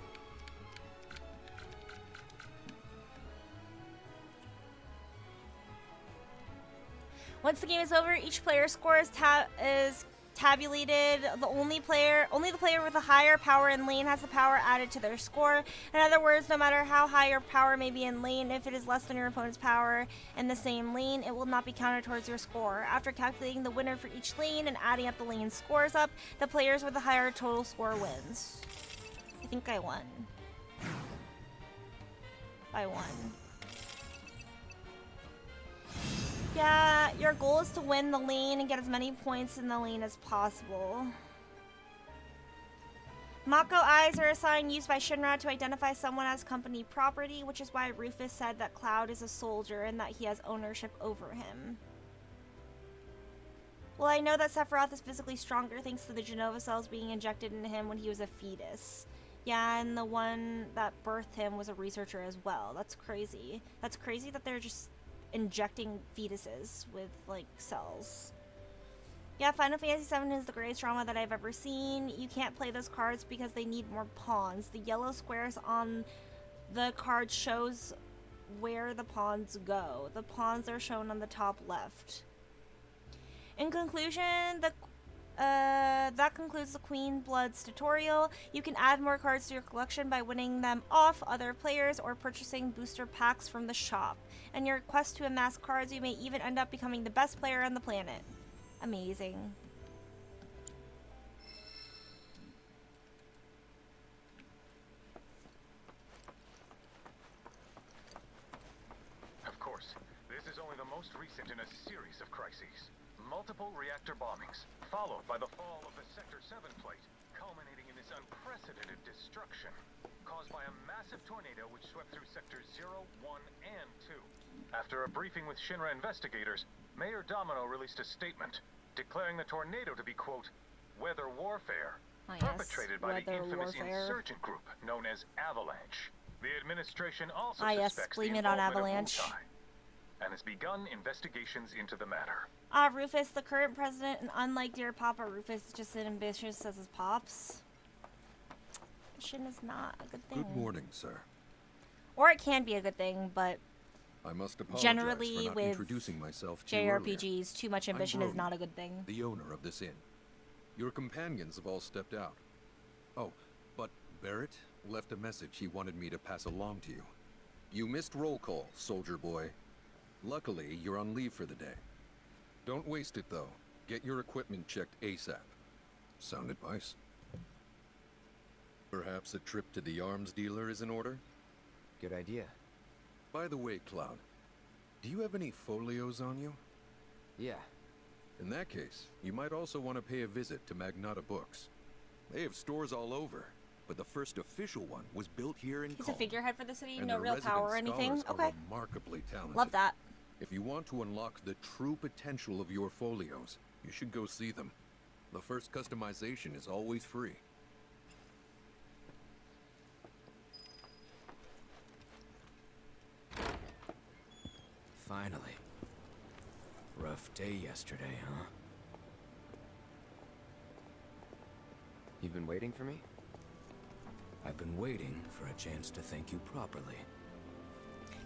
Once the game is over, each player's score is tabulated. Only the player with a higher power in lane has the power added to their score. In other words, no matter how high your power may be in lane, if it is less than your opponent's power in the same lane, it will not be counted towards your score. After calculating the winner for each lane and adding up the lane scores up, the players with the higher total score wins. I think I won. I won. Yeah, your goal is to win the lane and get as many points in the lane as possible. Mako eyes are a sign used by Shinra to identify someone as company property, which is why Rufus said that Cloud is a soldier and that he has ownership over him. Well, I know that Sephiroth is physically stronger thanks to the Genova cells being injected into him when he was a fetus. Yeah, and the one that birthed him was a researcher as well. That's crazy. That's crazy that they're just injecting fetuses with, like, cells. Yeah, Final Fantasy VII is the greatest drama that I've ever seen. You can't play those cards because they need more pawns. The yellow squares on the card shows where the pawns go. The pawns are shown on the top left. In conclusion, that concludes the Queen Bloods tutorial. You can add more cards to your collection by winning them off other players or purchasing booster packs from the shop. In your quest to amass cards, you may even end up becoming the best player on the planet. Amazing. Of course, this is only the most recent in a series of crises. Multiple reactor bombings, followed by the fall of the Sector 7 plate, culminating in this unprecedented destruction, caused by a massive tornado which swept through Sectors 0, 1, and 2. After a briefing with Shinra investigators, Mayor Domino released a statement, declaring the tornado to be, quote, weather warfare, perpetrated by the infamous insurgent group known as Avalanche. The administration also suspects the involvement of Wutai, and has begun investigations into the matter. Rufus, the current president, and unlike dear Papa, Rufus is just as ambitious as his pops. Ambition is not a good thing. Good morning, sir. Or it can be a good thing, but I must apologize generally for not with introducing myself to JRPGs, too much ambition is not a good thing. The owner of this inn. Your companions have all stepped out. Oh, but Barrett left a message he wanted me to pass along to you. You missed roll call, soldier boy. Luckily, you're on leave for the day. Don't waste it, though. Get your equipment checked ASAP. Sound advice? Perhaps a trip to the arms dealer is in order? Good idea. By the way, Cloud, do you have any folios on you? Yeah. In that case, you might also want to pay a visit to Magnata Books. They have stores all over, but the first official one was built here in He's Calm. a figurehead for the city, And no their real resident power or anything. scholars are Okay. remarkably talented. Love that. If you want to unlock the true potential of your folios, you should go see them. The first customization is always free. Finally. Rough day yesterday, huh? You've been waiting for me? I've been waiting for a chance to thank you properly.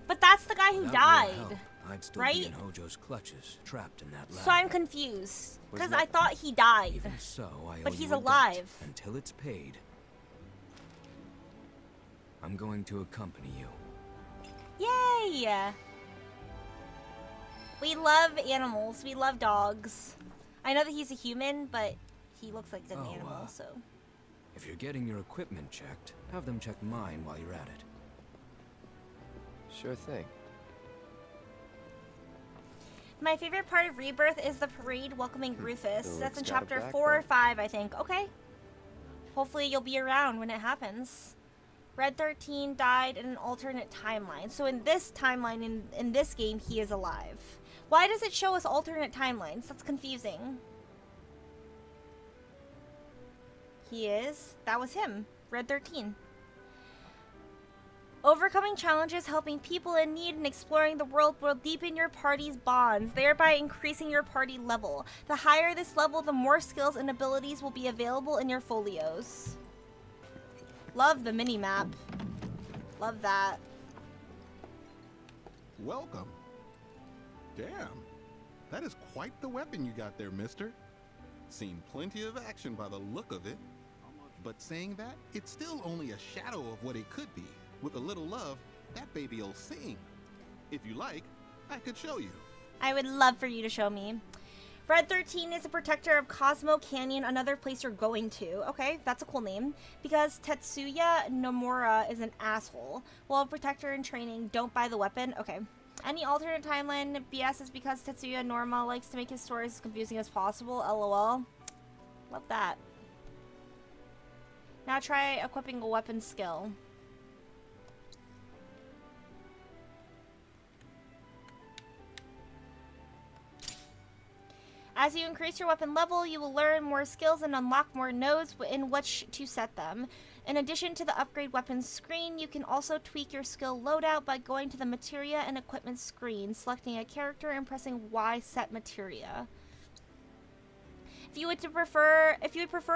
But that's the guy who Without died, your help, I'd still right? be in Hojo's clutches, trapped in that lab. So I'm confused, because Was I that- thought he died. Even so, I owe But you he's a debt alive. until it's paid. I'm going to accompany you. Yay! We love animals. We love dogs. I know that he's a human, but he looks like an animal, so. If you're getting your equipment checked, have them check mine while you're at it. Sure thing. My favorite part of Rebirth is the parade welcoming Rufus. The That's in Lord's got a chapter 4 or backbone. 5, I think. Okay. Hopefully you'll be around when it happens. Red 13 died in an alternate timeline. So in this timeline, in this game, he is alive. Why does it show us alternate timelines? That's confusing. He is. That was him. Red 13. Overcoming challenges, helping people in need, and exploring the world will deepen your party's bonds, thereby increasing your party level. The higher this level, the more skills and abilities will be available in your folios. Love the mini map. Love that. Welcome. Damn. That is quite the weapon you got there, mister. Seen plenty of action by the look of it. But saying that, it's still only a shadow of what it could be. With a little love, that baby'll sing. If you like, I could show you. I would love for you to show me. Red 13 is a protector of Cosmo Canyon, another place you're going to. Okay, that's a cool name. Because Tetsuya Nomura is an asshole. Well, protector in training, don't buy the weapon. Okay. Any alternate timeline BS is because Tetsuya Nomura likes to make his stories as confusing as possible. LOL. Love that. Now try equipping a weapon skill. As you increase your weapon level, you will learn more skills and unlock more nodes in which to set them. In addition to the upgrade weapons screen, you can also tweak your skill loadout by going to the materia and equipment screen, selecting a character and pressing Y set materia. If you would prefer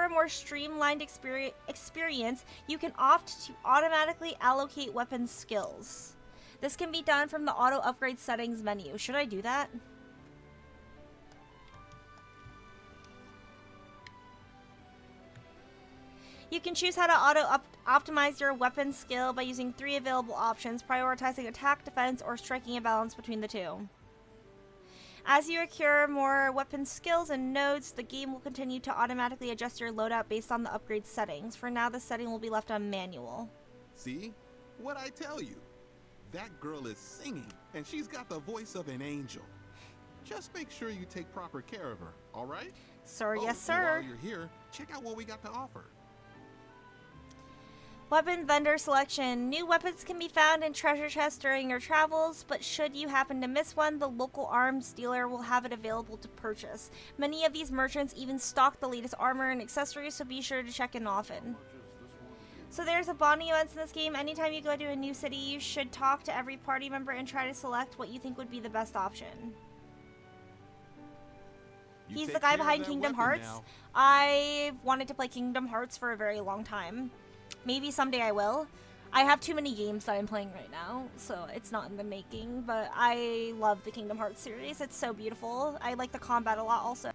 a more streamlined experience, you can opt to automatically allocate weapon skills. This can be done from the auto upgrade settings menu. Should I do that? You can choose how to auto-optimize your weapon skill by using 3 available options, prioritizing attack, defense, or striking a balance between the 2. As you acquire more weapon skills and nodes, the game will continue to automatically adjust your loadout based on the upgrade settings. For now, the setting will be left on manual. See? What'd I tell you? That girl is singing, and she's got the voice of an angel. Just make sure you take proper care of her, all right? Sir, yes, and sir. while you're here, check out what we got to offer. Weapon vendor selection. New weapons can be found in treasure chests during your travels, but should you happen to miss one, the local arms dealer will have it available to purchase. Many of these merchants even stock the latest armor and accessories, so be sure to check in often. So there's a bonding events in this game. Anytime you go to a new city, you should talk to every party member and try to select what you think would be the best option. He's the guy behind Kingdom Hearts. I've wanted to play Kingdom Hearts for a very long time. Maybe someday I will. I have too many games that I'm playing right now, so it's not in the making, but I love the Kingdom Hearts series. It's so beautiful. I like the combat a lot also.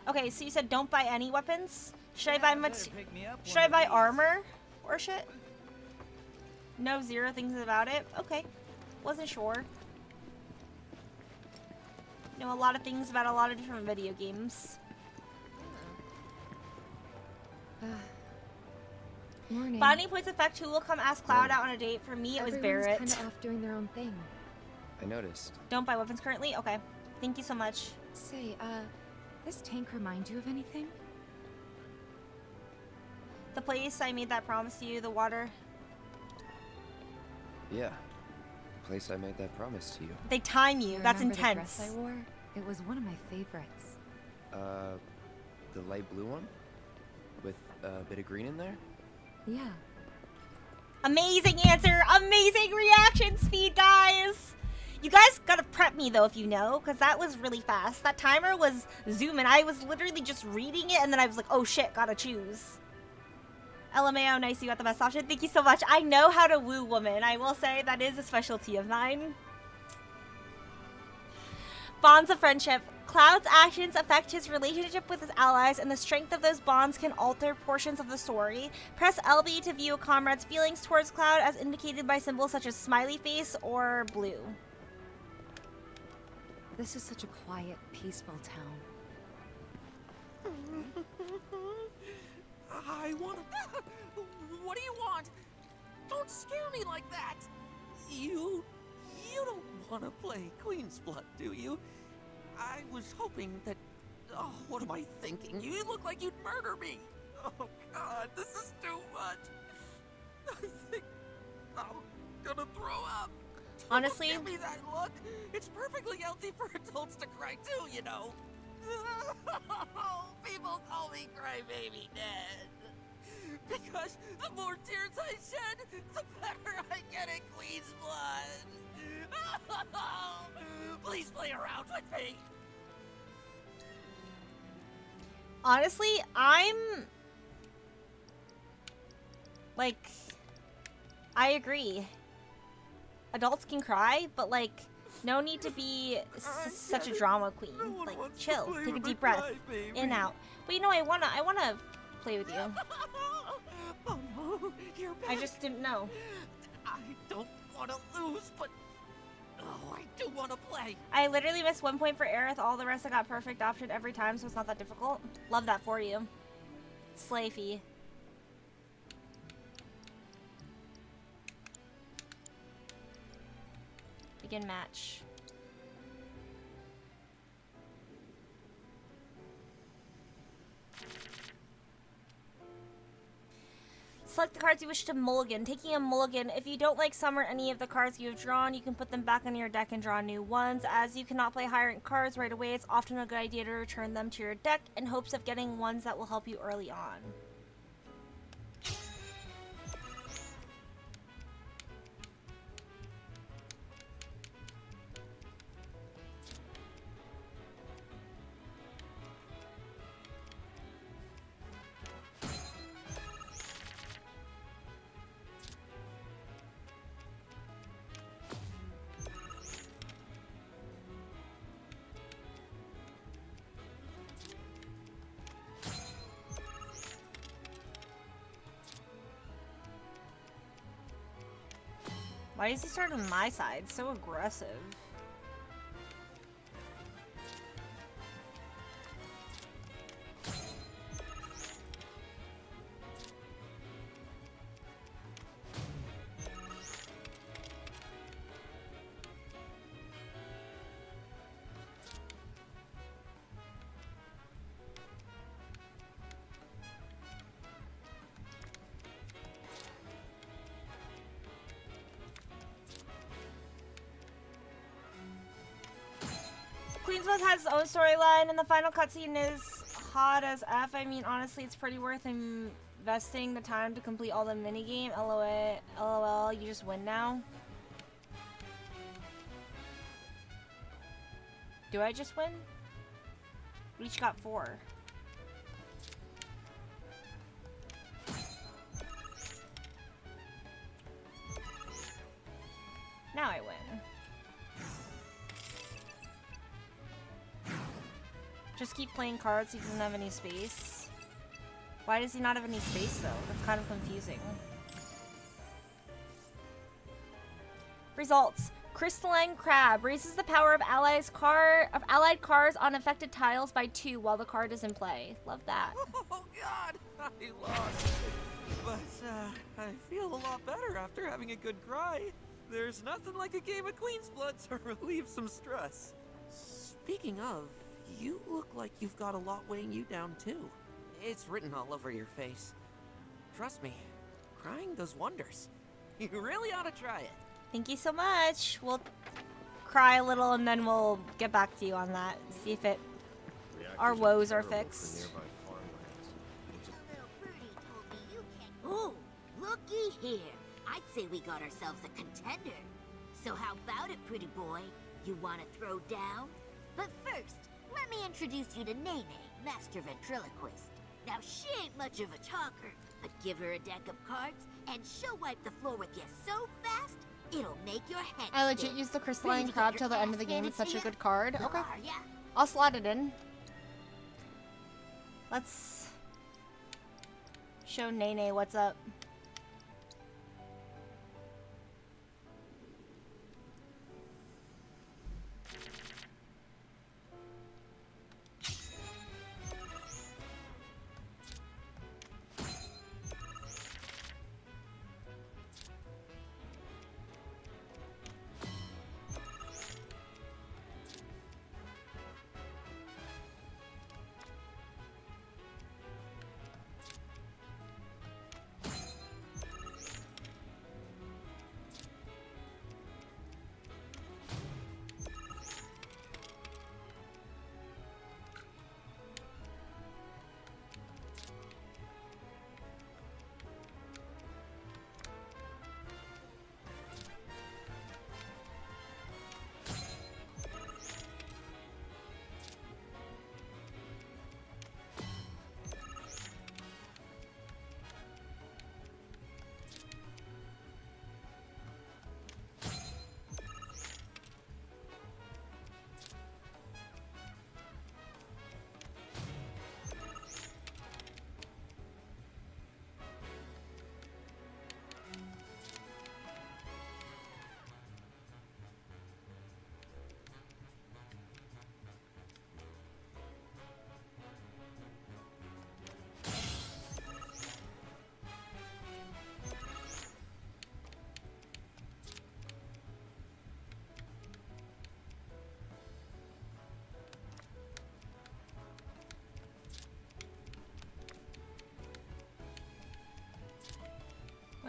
Okay, so you said don't buy any weapons? Should I buy armor or shit? No, 0 things about it? Okay. Wasn't sure. Know a lot of things about a lot of different video games. Morning. Bonnie points effect. Who will come ask Cloud out on a date? For me, it was Barrett. Everyone's kind of off doing their own thing. I noticed. Don't buy weapons currently? Okay. Thank you so much. Say, this tank remind you of anything? The place I made that promise to you, the water. Yeah. The place I made that promise to you. They time you. That's Remember intense. The dress I wore? It was one of my favorites. The light blue one? With a bit of green in there? Yeah. Amazing answer. Amazing reaction speed, guys. You guys gotta prep me though if you know, because that was really fast. That timer was zooming. I was literally just reading it and then I was like, oh shit, gotta choose. LMAO, nice, you got the best option. Thank you so much. I know how to woo women. I will say that is a specialty of mine. Bonds of friendship. Cloud's actions affect his relationship with his allies, and the strength of those bonds can alter portions of the story. Press LB to view a comrade's feelings towards Cloud as indicated by symbols such as smiley face or blue. This is such a quiet, peaceful town. I want to... What do you want? Don't scare me like that! You don't want to play Queen's Blood, do you? I was hoping that... Oh, what am I thinking? You look like you'd murder me! Oh, God, this is too much! I think I'm gonna throw up! Honestly... Don't give me that look! It's perfectly healthy for adults to cry too, you know! People call me Crybaby Dad! Because the more tears I shed, the better I get at Queen's Blood! Please play around with me! Honestly, I'm Like, I agree. Adults can cry, but like, no need to be such a drama queen. Like, chill. Take a deep breath. In, out. But you know, I wanna play with you. Oh no, you're back. I just didn't know. I don't want to lose, but oh, I do want to play. I literally missed 1 point for Aerith. All the rest I got perfect option every time, so it's not that difficult. Love that for you. Slayfy. Begin match. Select the cards you wish to mulligan. Taking a mulligan, if you don't like some or any of the cards you have drawn, you can put them back on your deck and draw new ones. As you cannot play higher ranked cards right away, it's often a good idea to return them to your deck in hopes of getting ones that will help you early on. Why is he starting on my side? So aggressive. Queensmouth has its own storyline, and the final cutscene is hot as F. I mean, honestly, it's pretty worth investing the time to complete all the minigame. LOL, you just win now. Do I just win? We each got 4. Now I win. Just keep playing cards. He doesn't have any space. Why does he not have any space though? That's kind of confusing. Results. Crystalline Crab raises the power of allied cards on affected tiles by 2 while the card is in play. Love that. Oh God, I lost. But I feel a lot better after having a good cry. There's nothing like a game of Queen's Blood to relieve some stress. Speaking of, you look like you've got a lot weighing you down too. It's written all over your face. Trust me, crying does wonders. You really ought to try it. Thank you so much. We'll cry a little and then we'll get back to you on that. See if our woes are fixed. Oh, looky here. I'd say we got ourselves a contender. So how about it, pretty boy? You want to throw down? But first, let me introduce you to Nene, master ventriloquist. Now, she ain't much of a talker, but give her a deck of cards, and she'll wipe the floor with you so fast, it'll make your head I legit spin. use the Crystalline Crab till the end of the game. It's such a good card. Okay. Are ya? I'll slot it in. Let's show Nene what's up.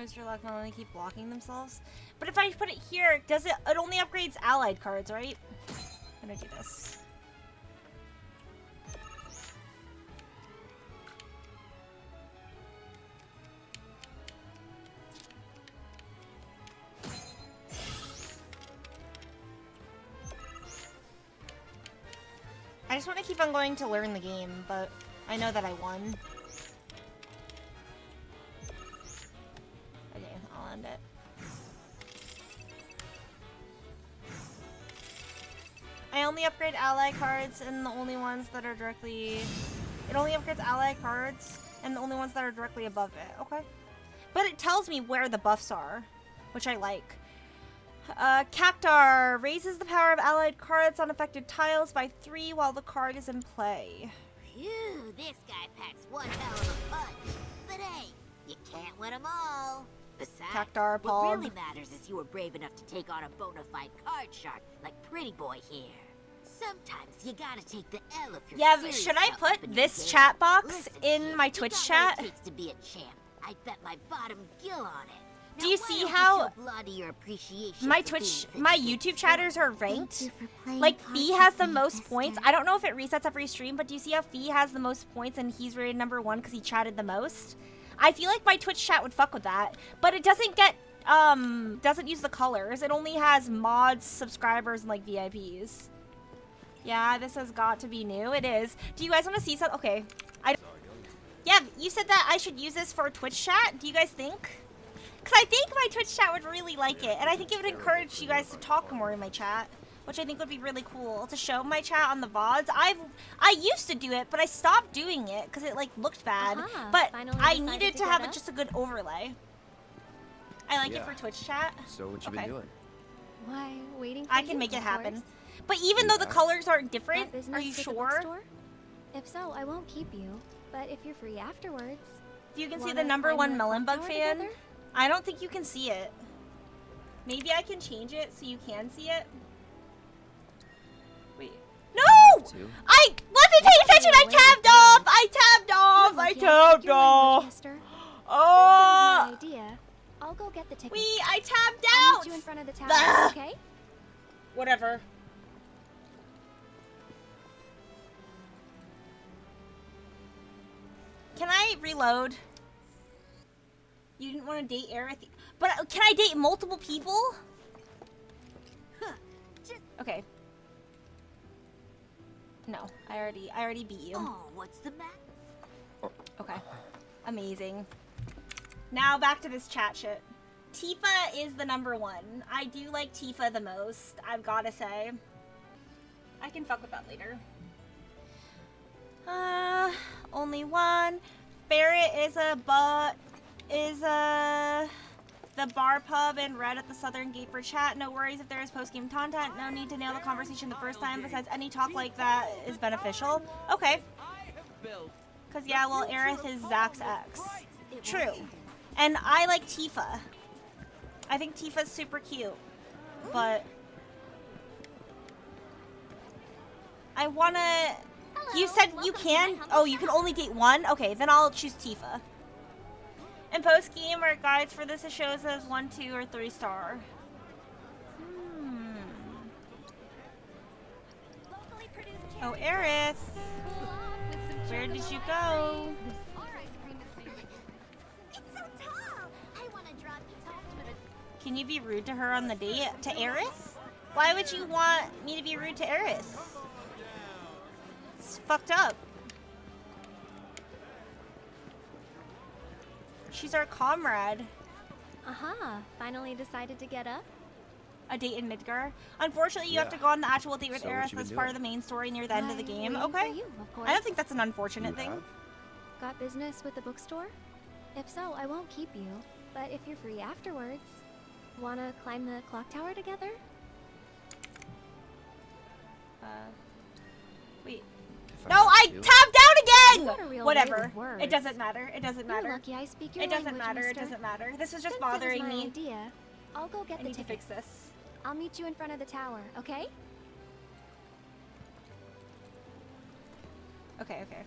Oyster Lock will only keep blocking themselves. But if I put it here, does it? It only upgrades allied cards, right? I'm gonna do this. I just want to keep on going to learn the game, but I know that I won. Okay, I'll end it. I only upgrade ally cards and the only ones that are directly... It only upgrades ally cards and the only ones that are directly above it. Okay. But it tells me where the buffs are, which I like. Cactar raises the power of allied cards on affected tiles by 3 while the card is in play. Phew, this guy packs one hell of a punch. But hey, you can't win them all. Besides, Cactar, what Pog. really matters is you were brave enough to take on a bona fide card shark like Pretty Boy here. Sometimes you gotta take the L if you're Yeah, serious should I about put upping this your game. chat box Listen, in kid, my you Twitch got chat? what it takes to be a champ. I bet my bottom gill on it. Do you see how my Twitch, my YouTube chatters are ranked? Like, Fee has the most points. I don't know if it resets every stream, but do you see how Fee has the most points and he's rated #1 because he chatted the most? I feel like my Twitch chat would fuck with that, but it doesn't get, doesn't use the colors. It only has mods, subscribers, and, like, VIPs. Yeah, this has got to be new. It is. Do you guys want to see something? Okay. Yeah, you said that I should use this for Twitch chat. Do you guys think? Because I think my Twitch chat would really like it, and I think it would encourage you guys to talk more in my chat, which I think would be really cool, to show my chat on the VODs. I used to do it, but I stopped doing it because it, like, looked bad, but I needed to have just a good overlay. I like it for Twitch chat. So what you been doing? Why, waiting for I can you, make it of happen. course. But even though the colors aren't different, Got business are you with the sure? bookstore? If so, I won't keep you. But if you're free afterwards... You can see wanna the climb #1 the Mellonbug clock fan. together? I don't think you can see it. Maybe I can change it so you can see it. Wait. No! I wasn't paying attention! I tabbed off! I tabbed off! I tabbed off! Oh! Since it was my idea, I'll go get the tickets. Wait, I tabbed I'll out! meet you in front of the tower, Ugh. okay? Whatever. Can I reload? You didn't want to date Aerith, but can I date multiple people? Okay. No, I already beat you. Oh, what's the matter? Okay. Amazing. Now back to this chat shit. Tifa is the #1. I do like Tifa the most, I've gotta say. I can fuck with that later. Only one. Barrett is the bar pub in red at the southern gate for chat. No worries if there is post-game content. No need to nail the conversation the first time. Besides, any talk like that is beneficial. Okay. Because, yeah, well, Aerith is Zach's ex. True. And I like Tifa. I think Tifa's super cute. But I want to... You said you can... Oh, you can only date one? Okay, then I'll choose Tifa. In post-game, our guides for this, it shows us 1, 2, or 3 star. Oh, Aerith. Where did you go? Can you be rude to her on the date? To Aerith? Why would you want me to be rude to Aerith? It's fucked up. She's our comrade. Finally decided to get up? A date in Midgar. Unfortunately, you have to go on the actual date with So what Aerith you as been part of doing? the main story near the end of the game. waiting for Okay. you, of course. I don't think that's an unfortunate thing. Got business with the bookstore? If so, I won't keep you. But if you're free afterwards, wanna climb the clock tower together? Wait. If No, have I to. tabbed out You got a again! real way Whatever. with words. It doesn't matter. It doesn't You're matter. lucky I speak your It doesn't language, matter. It mister. doesn't matter. This was just Since bothering it was my me. idea, I'll go get I the need to tickets. fix this. I'll meet you in front of the tower, okay? Okay, okay.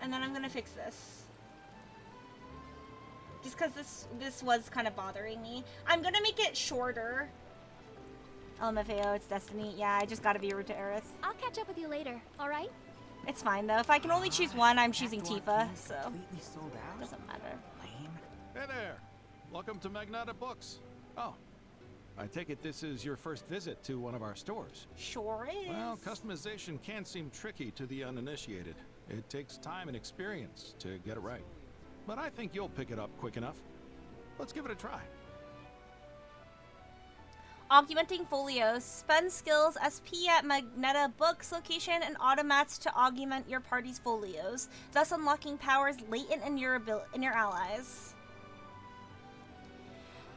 And then I'm gonna fix this. Just because this was kind of bothering me. I'm gonna make it shorter. LMFAO, it's Destiny. Yeah, I just gotta be rude to Aerith. I'll catch up with you later, alright? It's fine though. If I can only choose one, I'm choosing Tifa, so it doesn't matter. Hey there! Welcome to Magnata Books. Oh, I take it this is your first visit to one of our stores. Sure is. Well, customization can seem tricky to the uninitiated. It takes time and experience to get it right. But I think you'll pick it up quick enough. Let's give it a try. Augmenting Folios. Spend skills SP at Magneta Books location and automats to augment your party's folios, thus unlocking powers latent in your allies.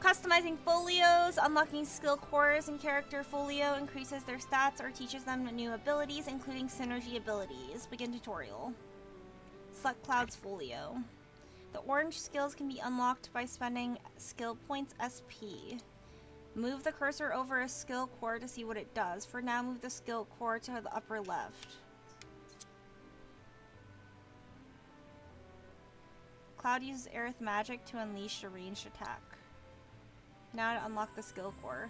Customizing folios, unlocking skill cores and character folio increases their stats or teaches them new abilities, including synergy abilities. Begin tutorial. Select Cloud's folio. The orange skills can be unlocked by spending skill points SP. Move the cursor over a skill core to see what it does. For now, move the skill core to the upper left. Cloud uses Aerith magic to unleash a ranged attack. Now to unlock the skill core.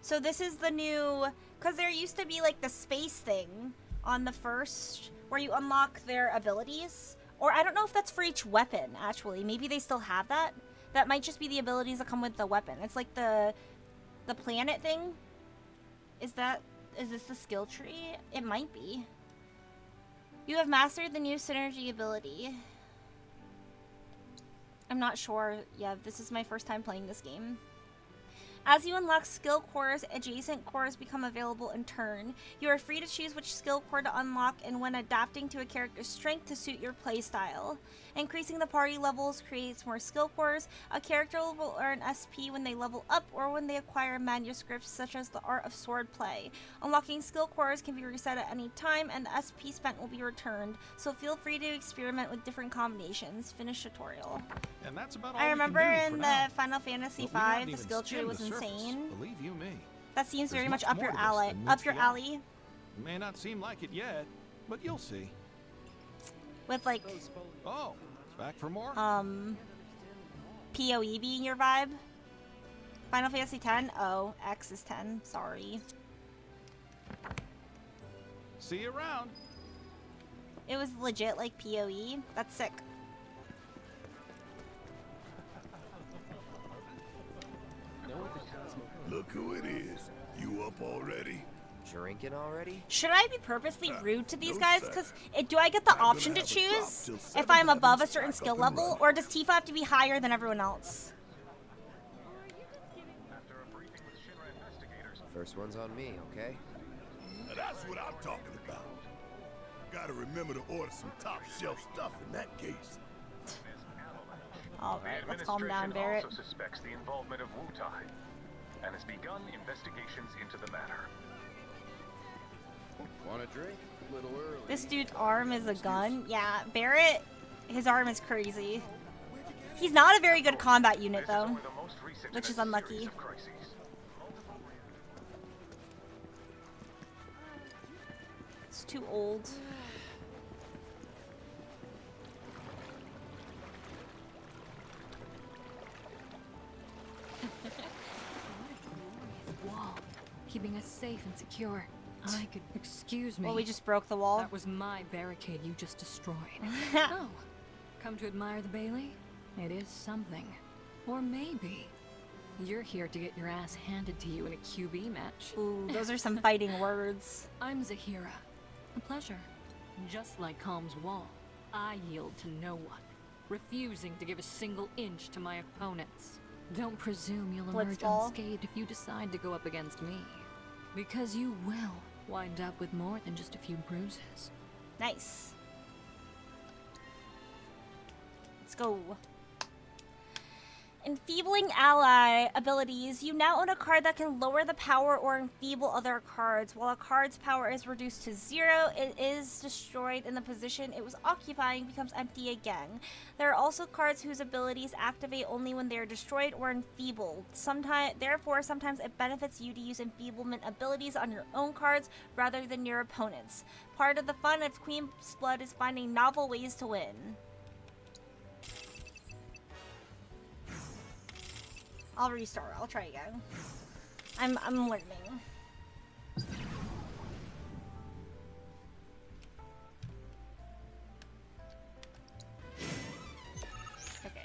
So this is the new, because there used to be like the space thing on the first where you unlock their abilities. Or I don't know if that's for each weapon, actually. Maybe they still have that. That might just be the abilities that come with the weapon. It's like the planet thing. Is this the skill tree? It might be. You have mastered the new synergy ability. I'm not sure. Yeah, this is my first time playing this game. As you unlock skill cores, adjacent cores become available in turn. You are free to choose which skill core to unlock and when adapting to a character's strength to suit your playstyle. Increasing the party levels creates more skill cores. A character will earn SP when they level up or when they acquire manuscripts such as the Art of Swordplay. Unlocking skill cores can be reset at any time and the SP spent will be returned, so feel free to experiment with different combinations. Finish tutorial. And that's about all I remember we can do in for now. the Final Fantasy But we haven't V, the even skill tree skimmed was the surface, insane. Believe you me. That seems There's very much much up more your to this alley. than Up meets your the eye. alley. May not seem like it yet, but you'll see. With like Oh, back for more? PoE being your vibe. Final Fantasy X? Oh, X is 10. Sorry. See you around. It was legit like PoE. That's sick. Look who it is. You up already? Drinking already? Should I be purposely rude to these no, guys? sir. Because do I get the Not gonna option to have a drop choose till if 7 I'm above a heavens certain back skill up and level? running. Or does Tifa have to be higher than everyone else? First one's on me, okay? Now that's what I'm talking about. Gotta remember to order some top shelf stuff in that case. Alright, The let's calm down, Barrett. also suspects the involvement of Wu-Tai and has begun investigations into the matter. Want a drink? A little early. This dude's arm is a gun. Yeah, Barrett, his arm is crazy. He's not a very good combat unit, though, which is unlucky. It's too old. Wall, keeping us safe and secure. I could excuse me. Well, we just broke the wall. That was my barricade you just destroyed. Oh, come to admire the Bailey? It is something. Or maybe you're here to get your ass handed to you in a QB match. Ooh, those are some fighting words. I'm Zahira. A pleasure. Just like Calm's wall, I yield to no one, refusing to give a single inch to my opponents. Don't presume you'll emerge Blitzball. unscathed if you decide to go up against me. Because you will wind up with more than just a few bruises. Nice. Let's go. Enfeebling ally abilities. You now own a card that can lower the power or enfeeble other cards. While a card's power is reduced to 0, it is destroyed in the position it was occupying becomes empty again. There are also cards whose abilities activate only when they are destroyed or enfeebled. Therefore, sometimes it benefits you to use enfeeblement abilities on your own cards rather than your opponent's. Part of the fun of Queen's Blood is finding novel ways to win. I'll restart. I'll try again. I'm learning. Okay.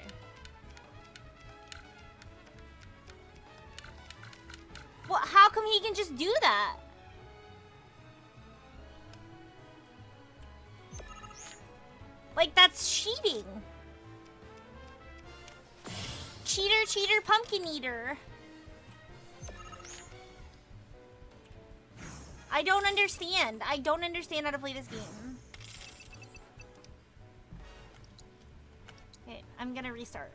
Well, how come he can just do that? Like, that's cheating. Cheater, cheater, pumpkin eater. I don't understand. I don't understand how to play this game. Okay, I'm gonna restart.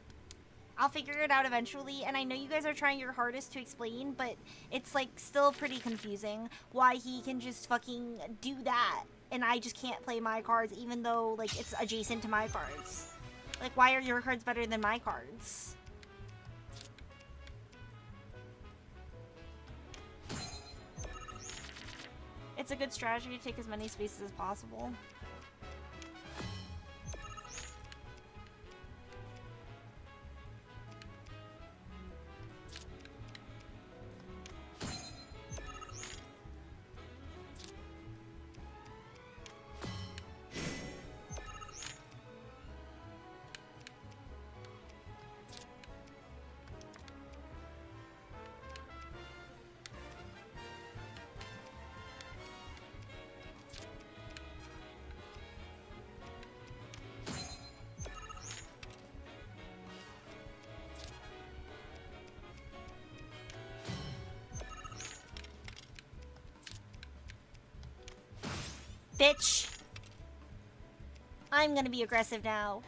I'll figure it out eventually, and I know you guys are trying your hardest to explain, but it's like still pretty confusing why he can just fucking do that, and I just can't play my cards even though like it's adjacent to my cards. Like, why are your cards better than my cards? It's a good strategy to take as many spaces as possible. Bitch. I'm gonna be aggressive now.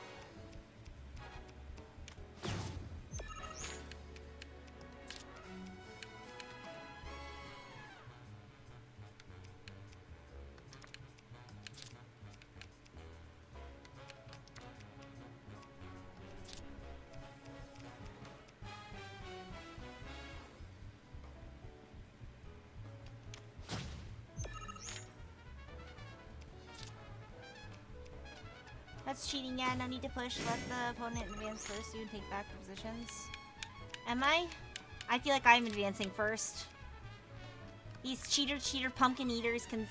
That's cheating, yeah, no need to push. Let the opponent advance first, you can take back the positions. Am I? I feel like I'm advancing first. These cheater pumpkin eaters can...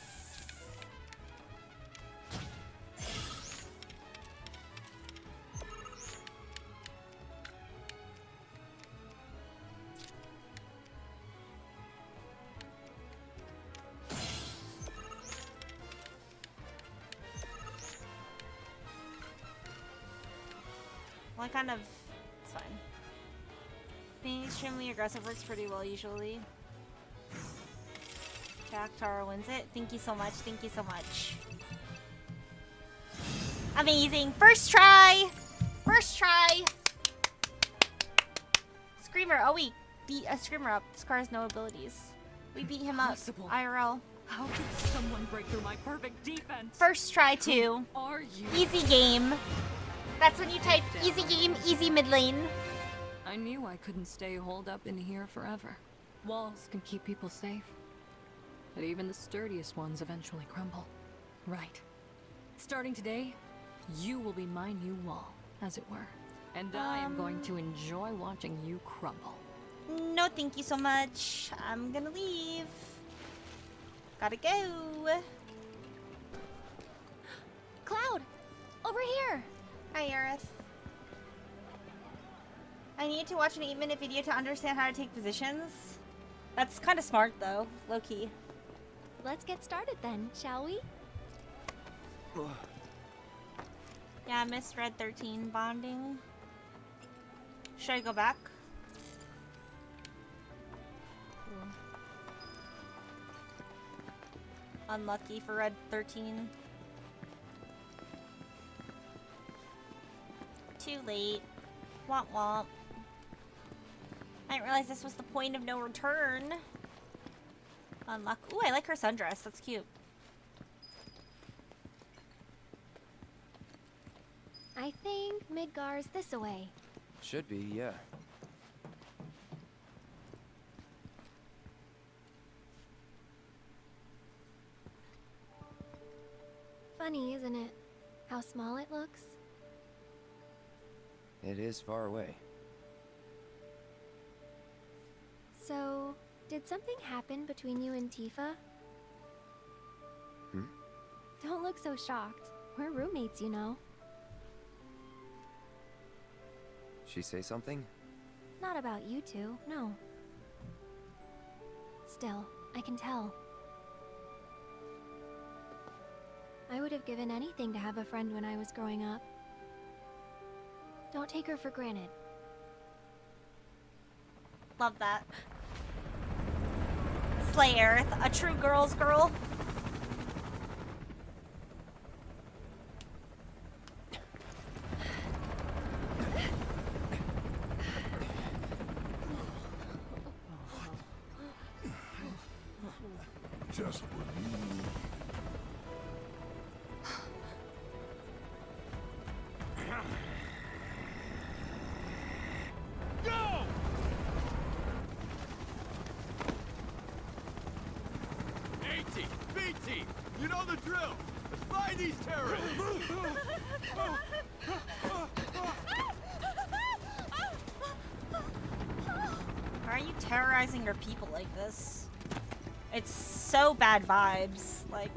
Well, I kind of... It's fine. Being extremely aggressive works pretty well, usually. Jack Taro wins it. Thank you so much. Thank you so much. Amazing. First try! First try! Screamer. Oh, we beat a Screamer up. Scar has no abilities. We beat him up. IRL. How could someone break through my perfect defense? First try, too. Who are you? Easy game. That's when you type easy game, easy mid lane. I knew I couldn't stay holed up in here forever. Walls can keep people safe, but even the sturdiest ones eventually crumble. Right. Starting today, you will be my new wall, as it were. And I am going to enjoy watching you crumble. No, thank you so much. I'm gonna leave. Gotta go. Cloud! Over here! Hi, Aerith. I need to watch an 8-minute video to understand how to take positions. That's kind of smart, though. Low-key. Let's get started then, shall we? Yeah, I missed Red 13 bonding. Should I go back? Unlucky for Red 13. Too late. Womp womp. I didn't realize this was the point of no return. Unluck. Ooh, I like her sundress. That's cute. I think Midgar's this away. Should be, yeah. Funny, isn't it? How small it looks? It is far away. So, did something happen between you and Tifa? Hmm? Don't look so shocked. We're roommates, you know. She say something? Not about you two, no. Still, I can tell. I would have given anything to have a friend when I was growing up. Don't take her for granted. Love that. Slay Aerith, a true girl's girl. Just what you need. Go! A-team, B-team, you know the drill. Let's find these terrorists. Why are you terrorizing your people like this? It's so bad vibes, like...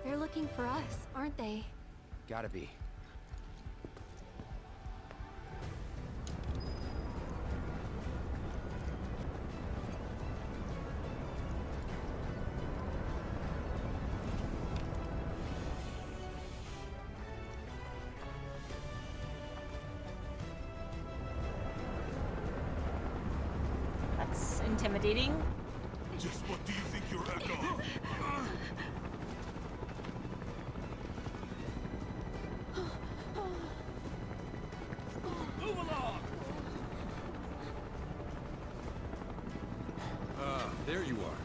They're looking for us, aren't they? Gotta be. That's intimidating. Just what do you think you're echo? Move along. Ah, there you are.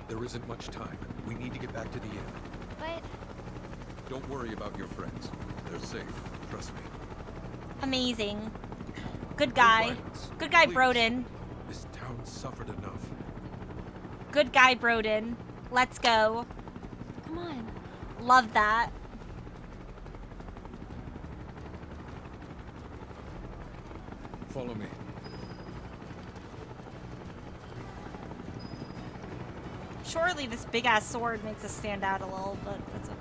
There isn't much time. We need to get back to the inn. But Don't worry about your friends. They're safe. Trust me. Amazing. Good guy. violence, Good guy, please. Broden. This town suffered enough. Good guy, Broden. Let's go. come on. Love that. Follow me. Surely this big-ass sword makes us stand out a little, but that's okay.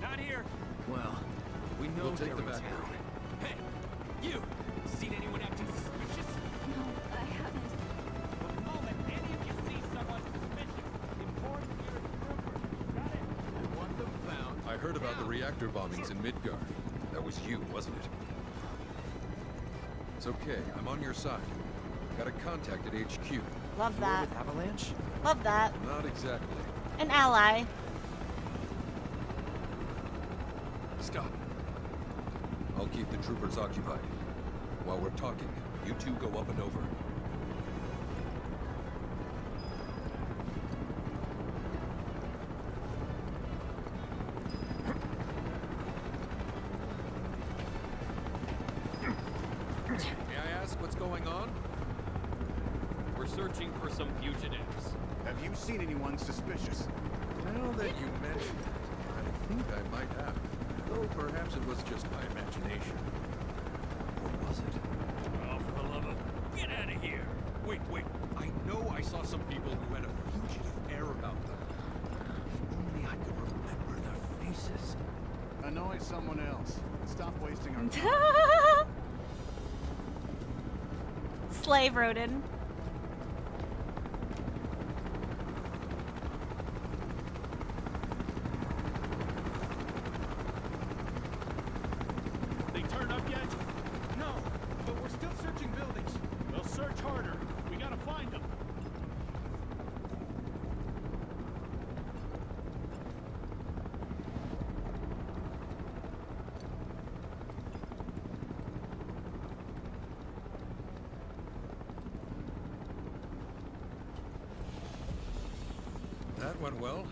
Not here. Well, we know We'll take they're the in back town. road. Hey, you. Seen anyone acting suspicious? No, I haven't. The moment any of you see someone suspicious, inform the nearest trooper. Got it? I want them found. I heard about the reactor bombings in Midgard. That was you, wasn't it? It's okay. I'm on your side. Got a contact at HQ. Love You were that. with Avalanche? Love that. Not exactly. An ally. Stop. I'll keep the troopers occupied. While we're talking, you two go up and over. May I ask what's going on? We're searching for some fugitives. Have you seen anyone suspicious? Now that you mention it, I think I might have. Though perhaps it was just my imagination. Or was it? Oh, for the love of... Get out of here! Wait. I know I saw some people who had a fugitive air about them. If only I could remember their faces. Annoy someone else. Stop wasting our time. Slave Roden. They turn up yet? No, but we're still searching buildings. They'll search harder. We gotta find them. That went well.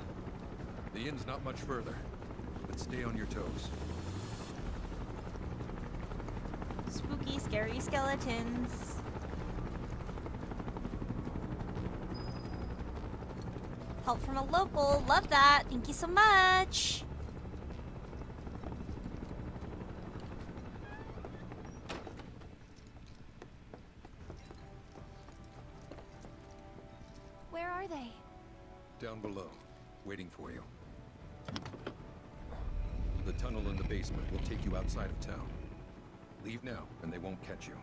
The inn's not much further, but stay on your toes. Spooky, scary skeletons. Help from a local. Love that. Thank you so much. Where are they? Down below, waiting for you. The tunnel in the basement will take you outside of town. Leave now, and they won't catch you.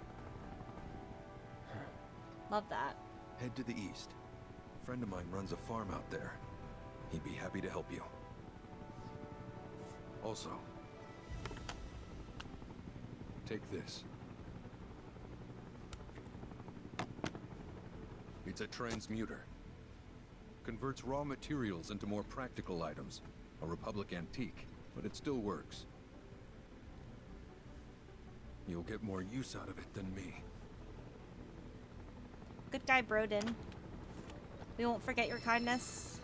Love that. Head to the east. A friend of mine runs a farm out there. He'd be happy to help you. Also, take this. It's a transmuter. Converts raw materials into more practical items. A Republic antique, but it still works. You'll get more use out of it than me. Good guy, Broden. We won't forget your kindness.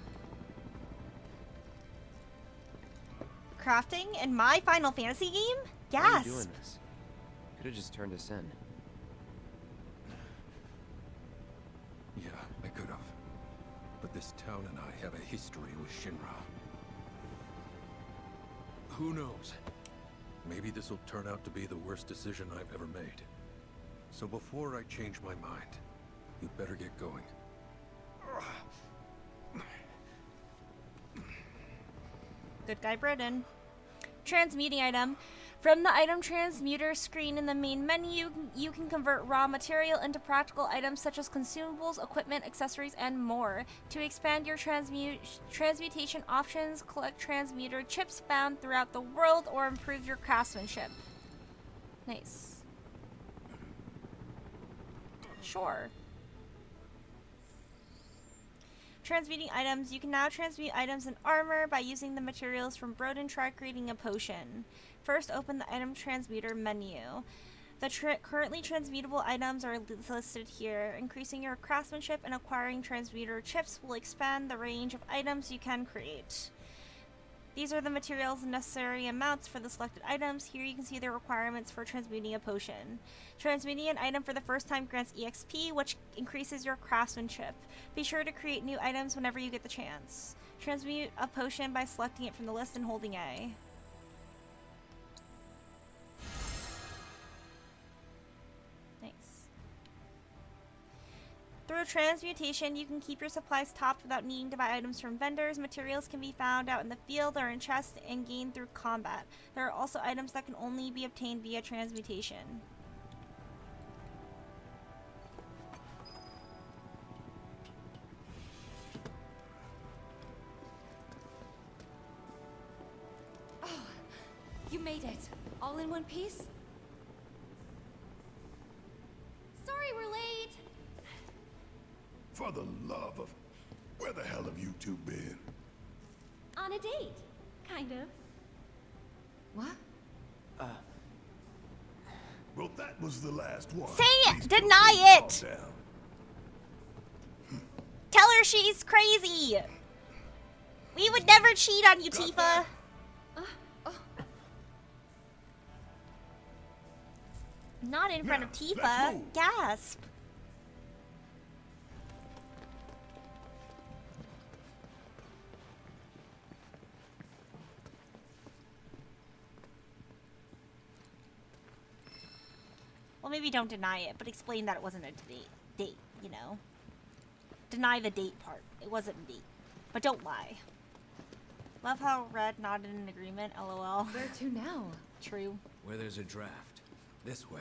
Crafting in my Final Fantasy game? Why are Yes. you doing this? Could have just turned us in. Yeah, I could have. But this town and I have a history with Shinra. Who knows? Maybe this will turn out to be the worst decision I've ever made. So before I change my mind, you'd better get going. Good guy, Broden. Transmuting item. From the item transmuter screen in the main menu, you can convert raw material into practical items such as consumables, equipment, accessories, and more. To expand your transmutation options, collect transmuter chips found throughout the world or improve your craftsmanship. Nice. Sure. Transmuting items. You can now transmute items and armor by using the materials from Broden. Try creating a potion. First, open the item transmuter menu. The currently transmutable items are listed here. Increasing your craftsmanship and acquiring transmuter chips will expand the range of items you can create. These are the materials and necessary amounts for the selected items. Here you can see the requirements for transmuting a potion. Transmuting an item for the first time grants EXP, which increases your craftsmanship. Be sure to create new items whenever you get the chance. Transmute a potion by selecting it from the list and holding A. Nice. Through transmutation, you can keep your supplies stocked without needing to buy items from vendors. Materials can be found out in the field or in chests and gained through combat. There are also items that can only be obtained via transmutation. Oh, you made it. All in one piece? Sorry we're late. For the love of... Where the hell have you two been? On a date. Kind of. What? Well, that was the last one. Say it! Please Deny don't it! calm down. Tell her she's crazy! We would never cheat on you, Tifa! Not in front of let's Tifa. move. Gasp. Well, maybe don't deny it, but explain that it wasn't a date, you know? Deny the date part. It wasn't a date. But don't lie. Love how Red nodded in agreement, lol. Where to now? True. Where there's a draft. This way.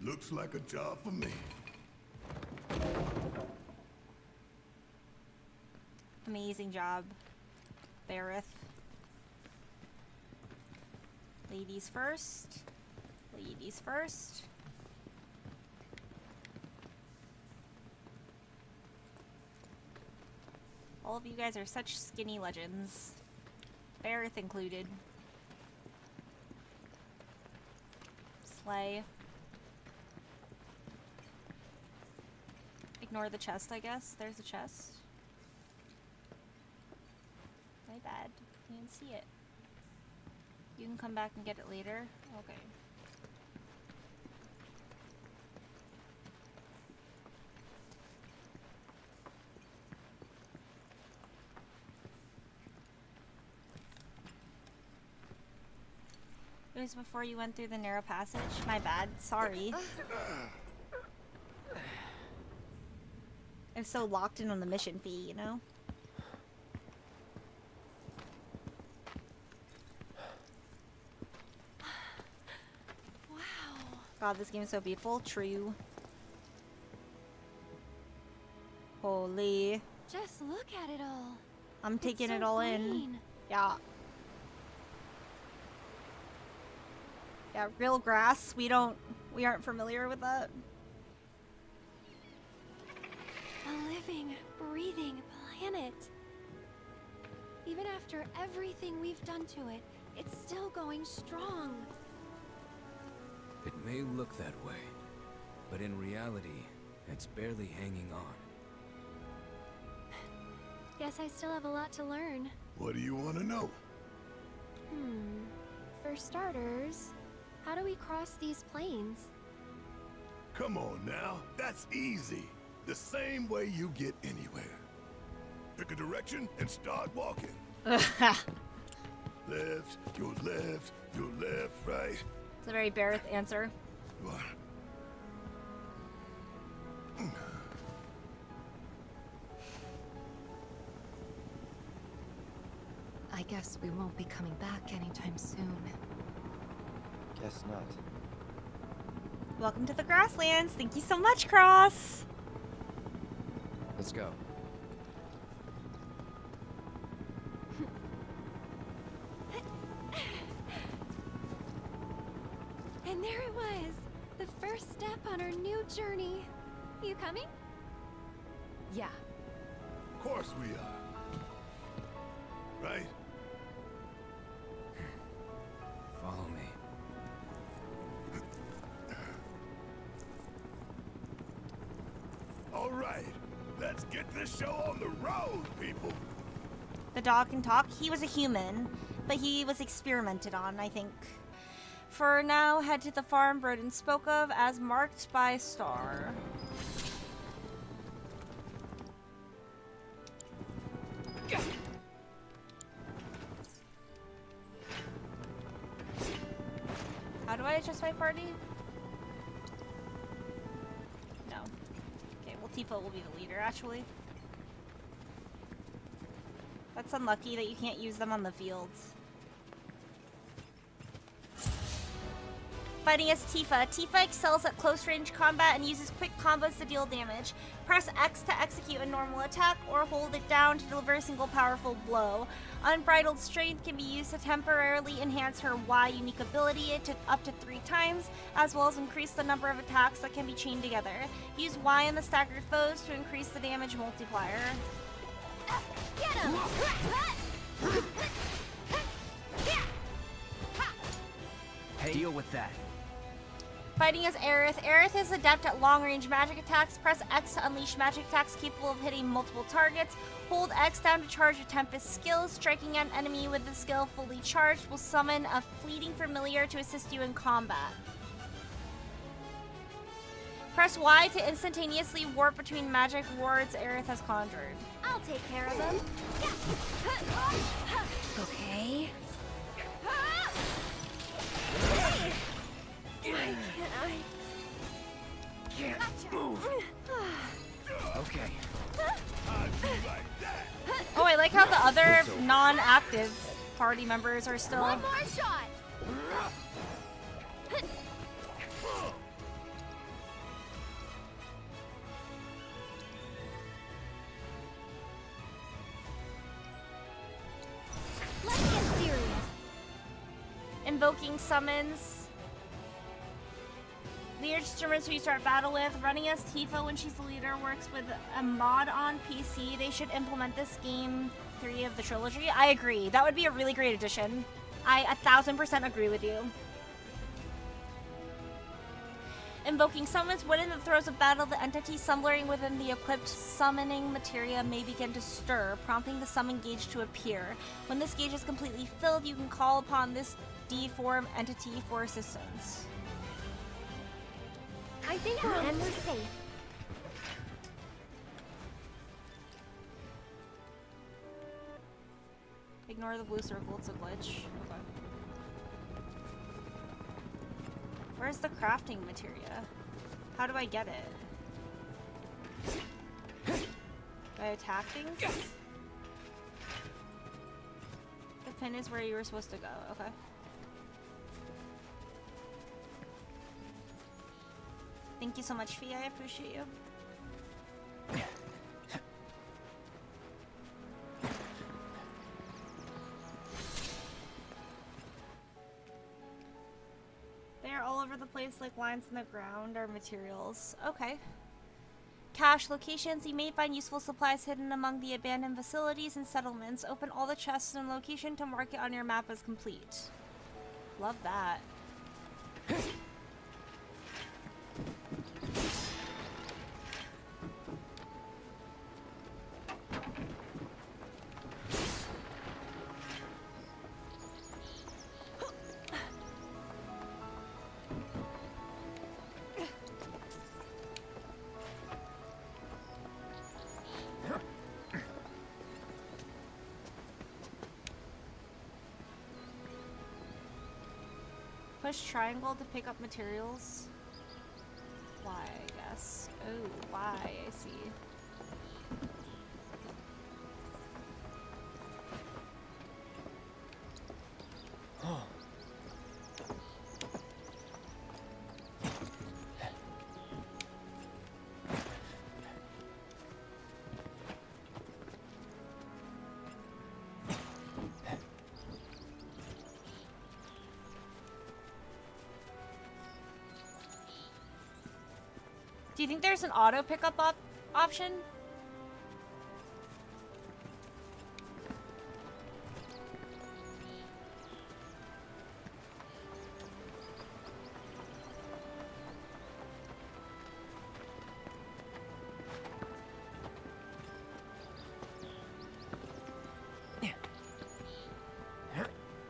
Looks like a job for me. Amazing job, Bareth. Ladies first. Ladies first. All of you guys are such skinny legends. Bareth included. Slay. Ignore the chest, I guess. There's a chest. My bad. You didn't see it. You can come back and get it later. Okay. It was before you went through the narrow passage. My bad. Sorry. I'm so locked in on the mission fee, you know? Wow. God, this game is so beautiful. True. Holy. Just look at it all. I'm taking so it all in. clean. Yeah. Yeah, real grass. We aren't familiar with that. A living, breathing planet. Even after everything we've done to it, it's still going strong. It may look that way, but in reality, it's barely hanging on. Guess I still have a lot to learn. What do you want to know? For starters, how do we cross these plains? Come on now, that's easy. The same way you get anywhere. Pick a direction and start walking. Left, your left, your left, right. It's a very Barrett answer. What? I guess we won't be coming back anytime soon. Guess not. Welcome to the grasslands. Thank you so much, Cross. Let's go. And there it was, the first step on our new journey. You coming? Yeah. Of course we are. Right? Follow me. All right, let's get this show on the road, people. The dog can talk. He was a human, but he was experimented on, I think. For now, head to the farm Broden spoke of as marked by star. How do I adjust my party? No. Okay, well Tifa will be the leader, actually. That's unlucky that you can't use them on the fields. Fighting as Tifa. Tifa excels at close-range combat and uses quick combos to deal damage. Press X to execute a normal attack, or hold it down to deliver a single powerful blow. Unbridled Strength can be used to temporarily enhance her Y unique ability to up to 3 times, as well as increase the number of attacks that can be chained together. Use Y on the staggered foes to increase the damage multiplier. Get him! Hey, deal with that. Fighting as Aerith. Aerith is adept at long-range magic attacks. Press X to unleash magic attacks capable of hitting multiple targets. Hold X down to charge your Tempest skills. Striking an enemy with the skill fully charged will summon a fleeting familiar to assist you in combat. Press Y to instantaneously warp between magic wards Aerith has conjured. I'll take care of him. Okay. Hey! Why can't I? Can't move. Okay. Oh, I like how the other non-active party members are still... One more shot! Let's get serious. Invoking summons. Leader instruments who you start battle with. Running as Tifa when she's the leader works with a mod on PC. They should implement this game 3 of the trilogy. I agree. That would be a really great addition. I 1000% agree with you. Invoking summons. When in the throes of battle, the entity slumbering within the equipped summoning materia may begin to stir, prompting the summon gauge to appear. When this gauge is completely filled, you can call upon this D-form entity for assistance. I think we're safe. Ignore the blue circle, it's a glitch. Okay. Where's the crafting materia? How do I get it? Do I attack things? The pin is where you were supposed to go. Okay. Thank you so much, Fee. I appreciate you. They're all over the place like lines in the ground are materials. Okay. Cache locations. You may find useful supplies hidden among the abandoned facilities and settlements. Open all the chests in location to mark it on your map as complete. Love that. Push triangle to pick up materials. Why, I guess. Oh, why, I see. Do you think there's an auto pickup option?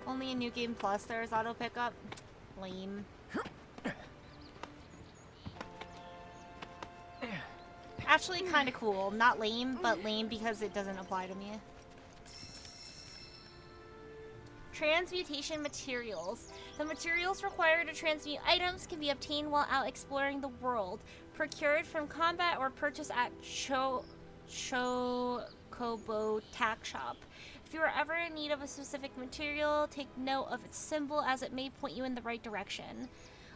Only in New Game Plus there's auto pickup. Lame. Actually kind of cool. Not lame, but lame because it doesn't apply to me. Transmutation materials. The materials required to transmute items can be obtained while out exploring the world. Procured from combat or purchased at Chocobo Tack Shop. If you are ever in need of a specific material, take note of its symbol as it may point you in the right direction.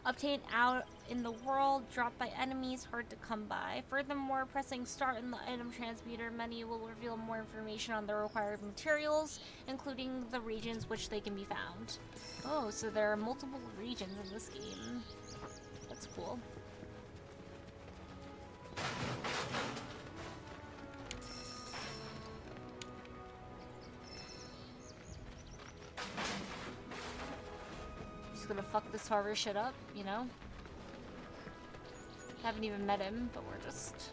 Obtained out in the world, dropped by enemies, hard to come by. Furthermore, pressing start in the item transmuter menu will reveal more information on the required materials, including the regions which they can be found. Oh, so there are multiple regions in this game. That's cool. Gonna fuck this Harvard shit up, you know? Haven't even met him, but we're just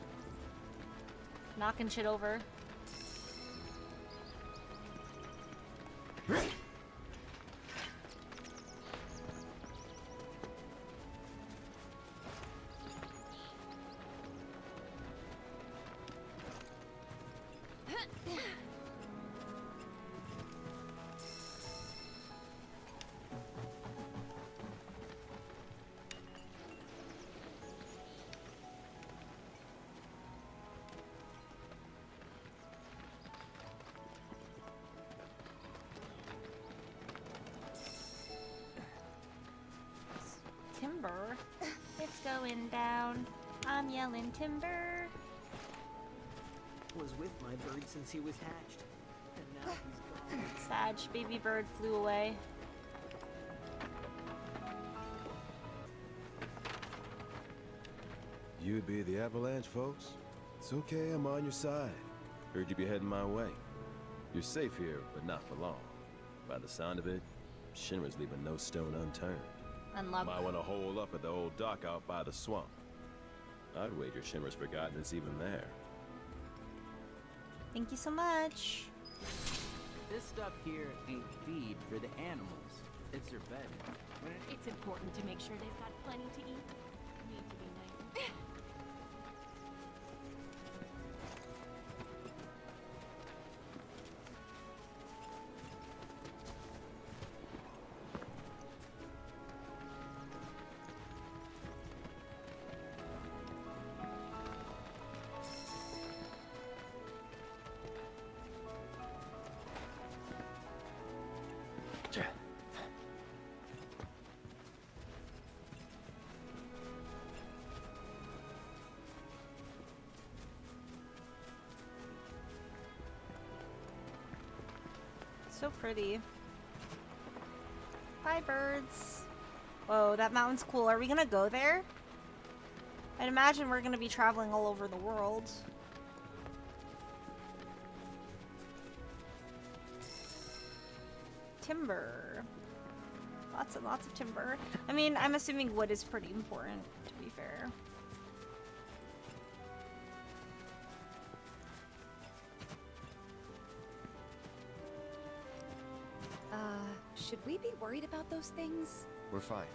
knocking shit over. Timber. It's going down. I'm yelling timber. Was with my bird since he was hatched. And now he's gone. Sag, baby bird flew away. You'd be the Avalanche, folks? It's okay, I'm on your side. Heard you'd be heading my way. You're safe here, but not for long. By the sound of it, Shinra's leaving no stone unturned. Unlock. Might want to hole up at the old dock out by the swamp. I'd wager Shinra's forgotten it's even there. Thank you so much. This stuff here ain't feed for the animals. It's their bed. It's important to make sure they've got plenty to eat. Need to be nice. So pretty. Bye, birds. Whoa, that mountain's cool. Are we gonna go there? I'd imagine we're gonna be traveling all over the world. Timber. Lots and lots of timber. I mean, I'm assuming wood is pretty important, to be fair. Should we be worried about those things? We're fine.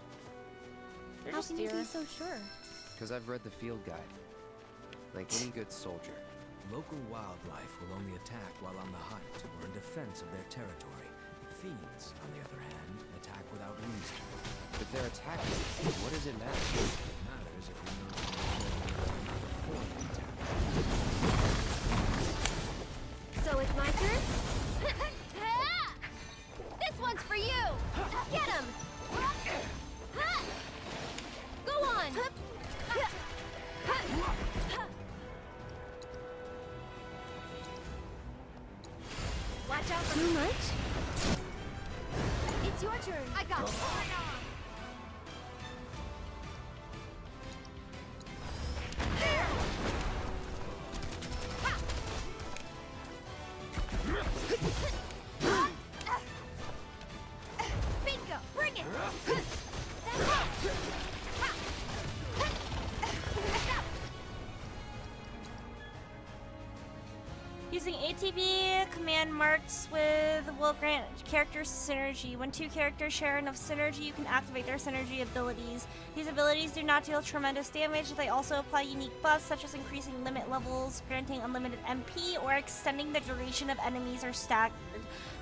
How can you be so sure? Because I've read the field guide. Like any good soldier. Local wildlife will only attack while on the hunt or in defense of their territory. Fiends, on the other hand, attack without reason. If they're attacking, what does it matter? It matters if you know before they attack. So it's my turn? This one's for you! Get him! Go on! Watch out for too much? It's your turn. I got it. Bingo! Bring it! Using ATB command marks will grant characters synergy. When two characters share enough synergy, you can activate their synergy abilities. These abilities do not deal tremendous damage. They also apply unique buffs, such as increasing limit levels, granting unlimited MP, or extending the duration of enemies or staggered.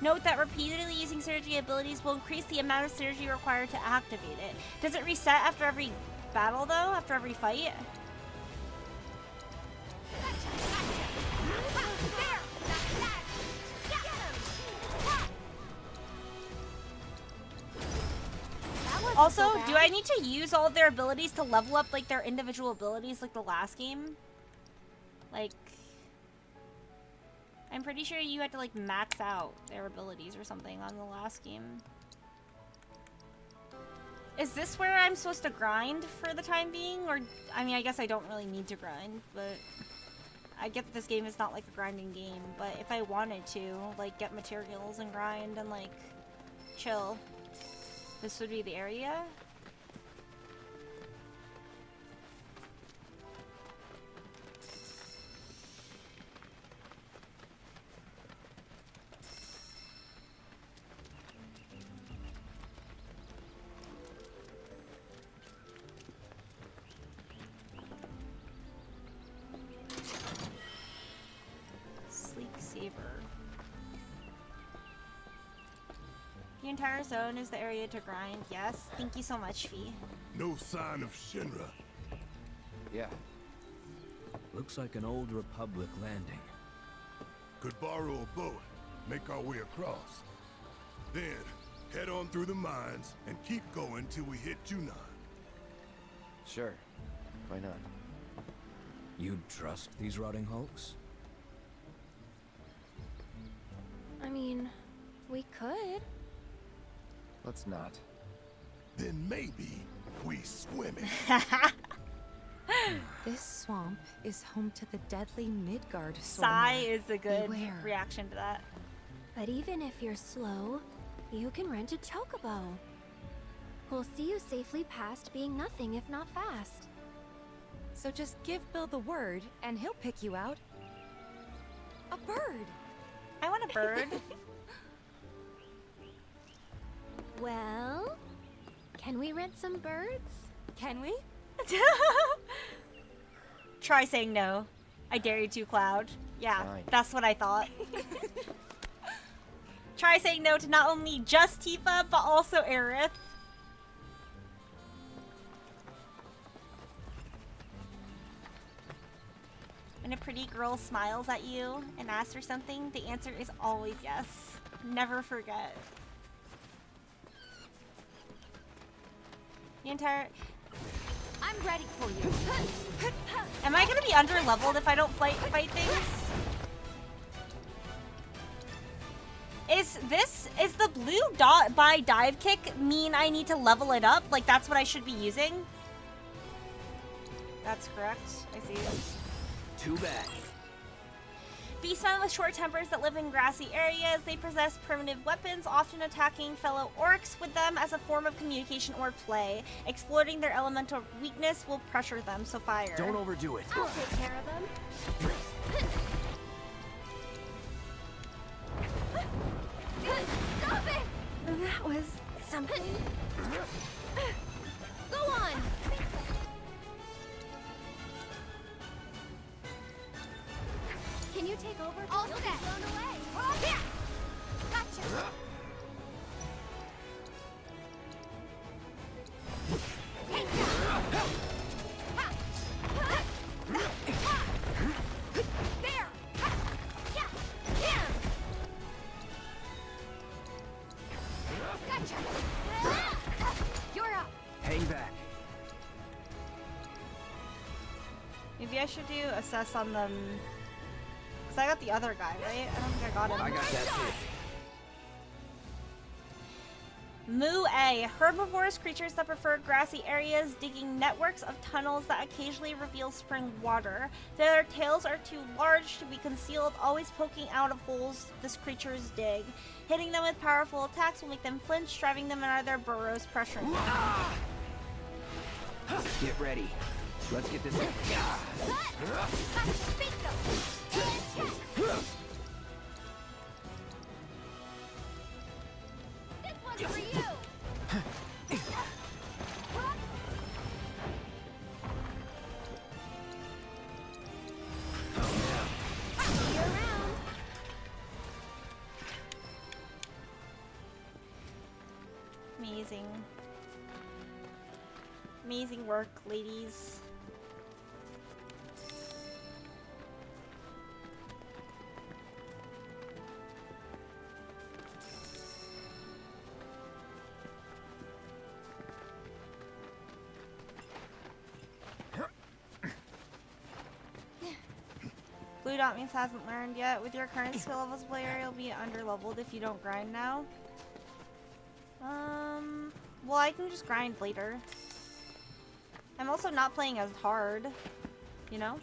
Note that repeatedly using synergy abilities will increase the amount of synergy required to activate it. Does it reset after every battle, though? After every fight? Also, do I need to use all of their abilities to level up, like, their individual abilities like the last game? Like, I'm pretty sure you had to, like, max out their abilities or something on the last game. Is this where I'm supposed to grind for the time being? Or, I mean, I guess I don't really need to grind, but I get that this game is not like a grinding game, but if I wanted to, like, get materials and grind and, like, chill, this would be the area? Sleek Saber. The entire zone is the area to grind. Yes. Thank you so much, Fee. No sign of Shinra. Yeah. Looks like an old Republic landing. Could borrow a boat, make our way across. Then, head on through the mines and keep going till we hit Junon. Sure. Why not? You'd trust these rotting hulks? I mean, we could. Let's not. Then maybe we swim it. This swamp is home to the deadly Midgard Sigh is a good Beware. reaction to that. But even if you're slow, you can rent a chocobo. We'll see you safely past being nothing if not fast. So just give Bill the word, and he'll pick you out. A bird! I want a bird. Well, can we rent some birds? Can we? Try saying no. I dare you to, Cloud. Yeah, Fine. that's what I thought. Try saying no to not only just Tifa, but also Aerith. When a pretty girl smiles at you and asks for something, the answer is always yes. Never forget. The entire... I'm ready for you. Am I gonna be under-leveled if I don't fight things? Is the blue dot by dive kick mean I need to level it up? Like that's what I should be using? That's correct. I see. Too bad. Beastmen with short tempers that live in grassy areas. They possess primitive weapons, often attacking fellow orcs with them as a form of communication or play. Exploiting their elemental weakness will pressure them, so fire. Don't overdo it. I'll take care of them. Stop it! That was something. Go on! Can you take over? All set. Blown away. Yeah. Gotcha. Take that. There. Yeah. Yeah. Gotcha. You're up. Hang back. Maybe I should do assess on them. Cause I got the other guy, right? I don't think I got him. I got that too. Moo A. Herbivorous creatures that prefer grassy areas, digging networks of tunnels that occasionally reveal spring water. Their tails are too large to be concealed, always poking out of holes this creatures dig. Hitting them with powerful attacks will make them flinch, driving them out of their burrows, pressuring them. Get ready. Let's get this. This one's for you. See you around. Amazing. Amazing work, ladies. Blue dot means hasn't learned yet. With your current skill levels player, you'll be under-leveled if you don't grind now. Well, I can just grind later. I'm also not playing as hard, you know?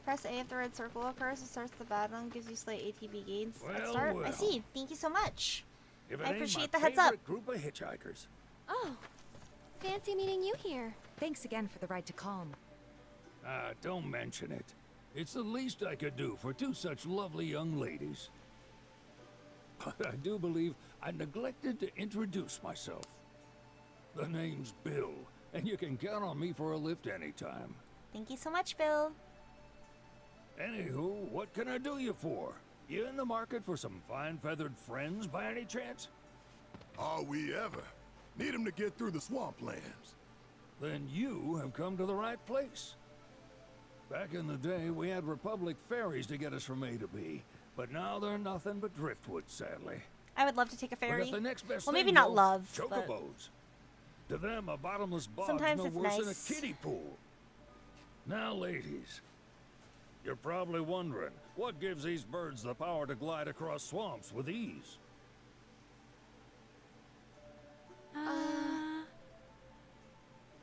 Press A if the red circle occurs. It starts the battle and gives you slight ATB gains at start. I see. Thank you so much. I appreciate the heads up. Group of hitchhikers. Oh, fancy meeting you here. Thanks again for the ride to Calm. Don't mention it. It's the least I could do for two such lovely young ladies. But I do believe I neglected to introduce myself. The name's Bill, and you can count on me for a lift anytime. Thank you so much, Bill. Anywho, what can I do you for? You in the market for some fine feathered friends by any chance? Are we ever? Need 'em to get through the swamplands. Then you have come to the right place. Back in the day, we had Republic ferries to get us from A to B, but now they're nothing but driftwood, sadly. I would love to take a We ferry. got the next best Well, thing, maybe not though, love, but chocobos. To them, a bottomless bog's sometimes no it's worse than a nice. kiddie pool. Now, ladies, you're probably wondering, what gives these birds the power to glide across swamps with ease?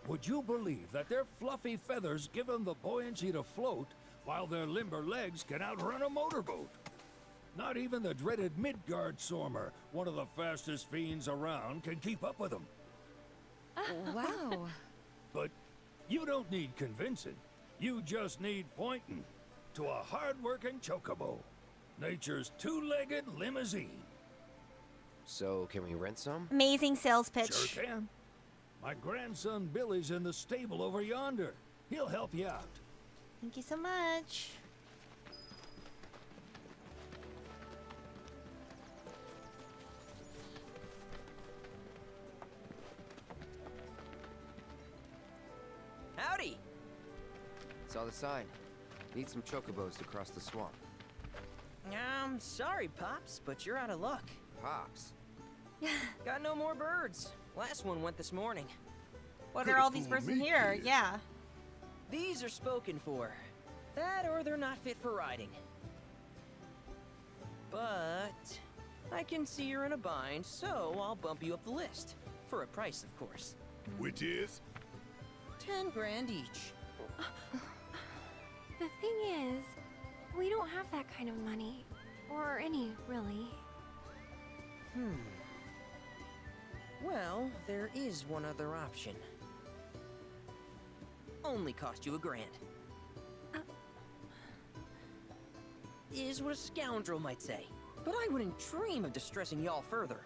Would you believe that their fluffy feathers give them the buoyancy to float, while their limber legs can outrun a motorboat? Not even the dreaded Midgard Sormer, one of the fastest fiends around, can keep up with them. Wow. But you don't need convincing. You just need pointing to a hard-working chocobo. Nature's two-legged limousine. So, can we rent some? Amazing sales pitch. Sure can. My grandson Billy's in the stable over yonder. He'll help you out. Thank you so much. Howdy! Saw the sign. Need some chocobos to cross the swamp. Sorry, Pops, but you're out of luck. Pops? Got no more birds. Last one went this morning. What are all these birds in here? Yeah. These are spoken for. That or they're not fit for riding. But I can see you're in a bind, so I'll bump you up the list. For a price, of course. Which is? 10 grand each. The thing is, we don't have that kind of money. Or any, really. Well, there is one other option. Only cost you $1 grand. Is what a scoundrel might say. But I wouldn't dream of distressing y'all further.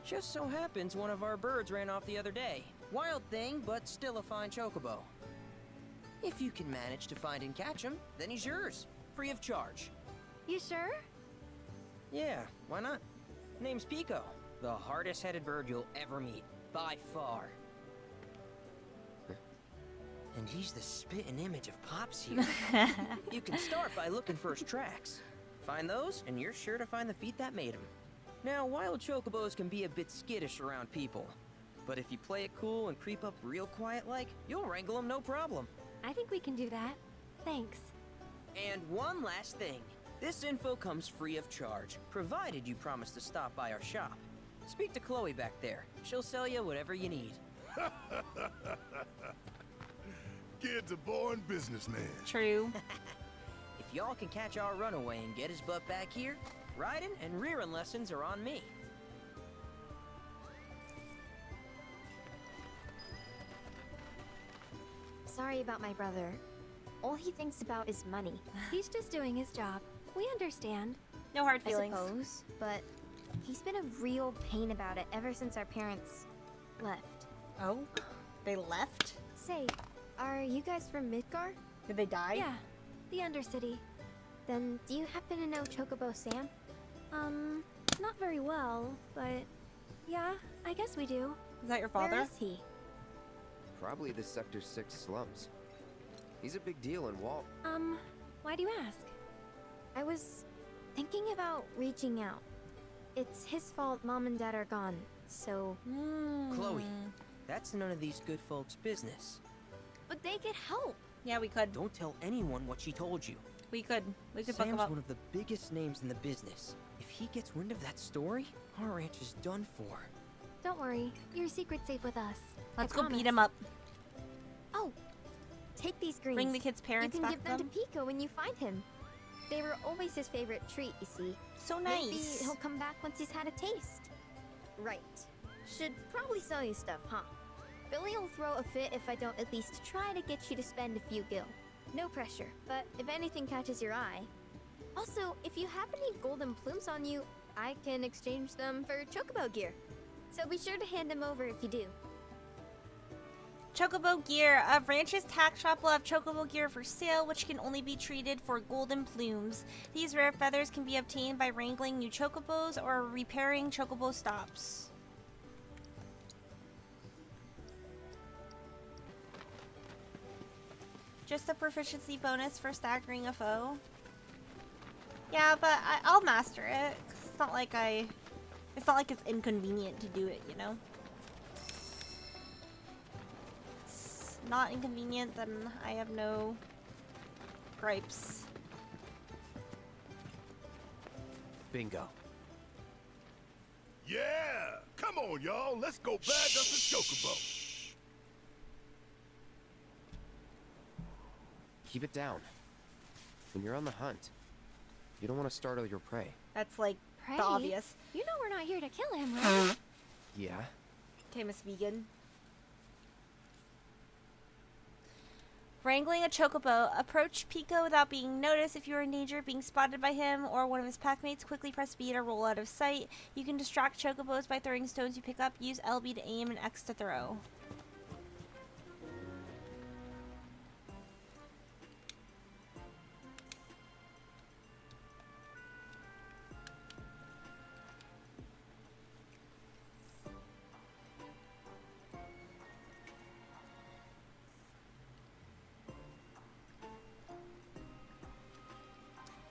Just so happens one of our birds ran off the other day. Wild thing, but still a fine chocobo. If you can manage to find and catch him, then he's yours. Free of charge. You sure? Yeah, why not? Name's Pico. The hardest-headed bird you'll ever meet. By far. And he's the spitting image of Pops here. You can start by looking for his tracks. Find those, and you're sure to find the feet that made him. Now, wild chocobos can be a bit skittish around people. But if you play it cool and creep up real quiet-like, you'll wrangle them no problem. I think we can do that. Thanks. And one last thing. This info comes free of charge, provided you promise to stop by our shop. Speak to Chloe back there. She'll sell you whatever you need. Kid's a born businessman. True. If y'all can catch our runaway and get his butt back here, riding and rearing lessons are on me. Sorry about my brother. All he thinks about is money. He's just doing his job. We understand. No hard feelings. I suppose, but he's been a real pain about it ever since our parents left. Oh? They left? Say, are you guys from Midgar? Did they die? Yeah, the Undercity. Then do you happen to know Chocobo Sam? Not very well, but yeah, I guess we do. Is that your father? Where is he? Probably the Sector 6 slums. He's a big deal in Walt. Why do you ask? I was thinking about reaching out. It's his fault Mom and Dad are gone, so... Chloe, that's none of these good folks' business. But they could help. Yeah, we could. Don't tell anyone what she told you. We could fuck Sam's him up. one of the biggest names in the business. If he gets wind of that story, our ranch is done for. Don't worry, your secret's safe with us. Let's I go promise. beat him up. Oh, take these greens. Bring the kid's parents you can back give them them. to Pico when you find him. They were always his favorite treat, you see. So Maybe nice. he'll come back once he's had a taste. Right. Should probably sell you stuff, huh? Billy will throw a fit if I don't at least try to get you to spend a few gil. No pressure, but if anything catches your eye. Also, if you have any golden plumes on you, I can exchange them for chocobo gear. So be sure to hand them over if you do. Chocobo gear. A ranch's tack shop will have chocobo gear for sale, which can only be traded for golden plumes. These rare feathers can be obtained by wrangling new chocobos or repairing chocobo stops. Just a proficiency bonus for staggering a foe. Yeah, but I'll master it. 'Cause it's not like it's inconvenient to do it, you know? It's not inconvenient, then I have no gripes. Bingo. Yeah! Come on, y'all. Let's go bag us a chocobo. Keep it down. When you're on the hunt, you don't want to startle your prey. That's like Prey? the obvious. You know we're not here to kill him, right? Yeah? Famous vegan. Wrangling a chocobo. Approach Pico without being noticed. If you are in danger of being spotted by him or one of his packmates, quickly press B to roll out of sight. You can distract chocobos by throwing stones you pick up. Use LB to aim and X to throw.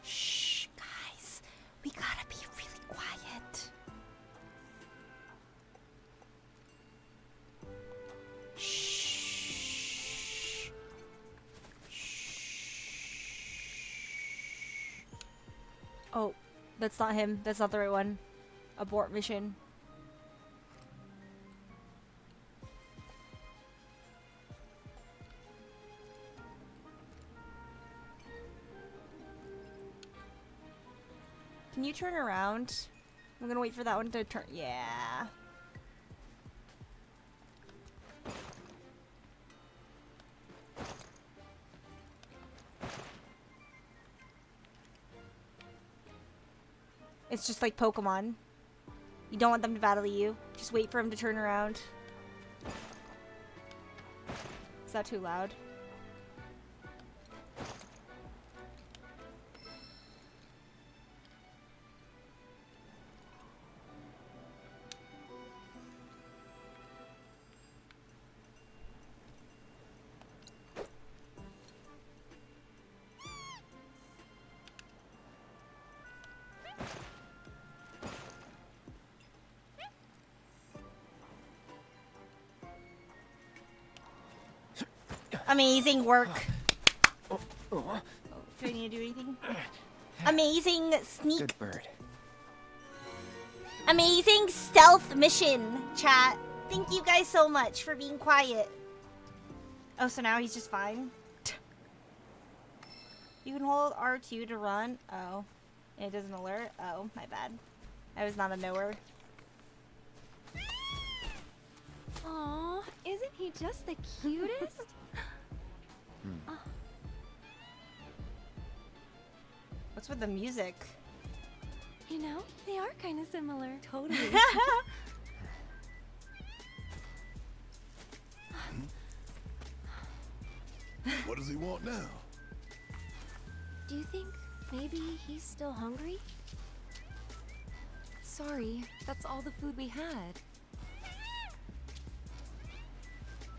Shh, guys. We gotta be really quiet. That's not him. That's not the right one. Abort mission. Can you turn around? I'm gonna wait for that one to turn. Yeah. It's just like Pokemon. You don't want them to battle you. Just wait for him to turn around. Is that too loud? Amazing work. Oh, do I need to do anything? Amazing sneak. Good bird. Amazing stealth mission, chat. Thank you guys so much for being quiet. Oh, so now he's just fine? You can hold R2 to run. Oh. It doesn't alert? Oh, my bad. I was not a knower. Aw, isn't he just the cutest? Oh. What's with the music? You know, they are kind of similar. Totally. What does he want now? Do you think maybe he's still hungry? Sorry, that's all the food we had.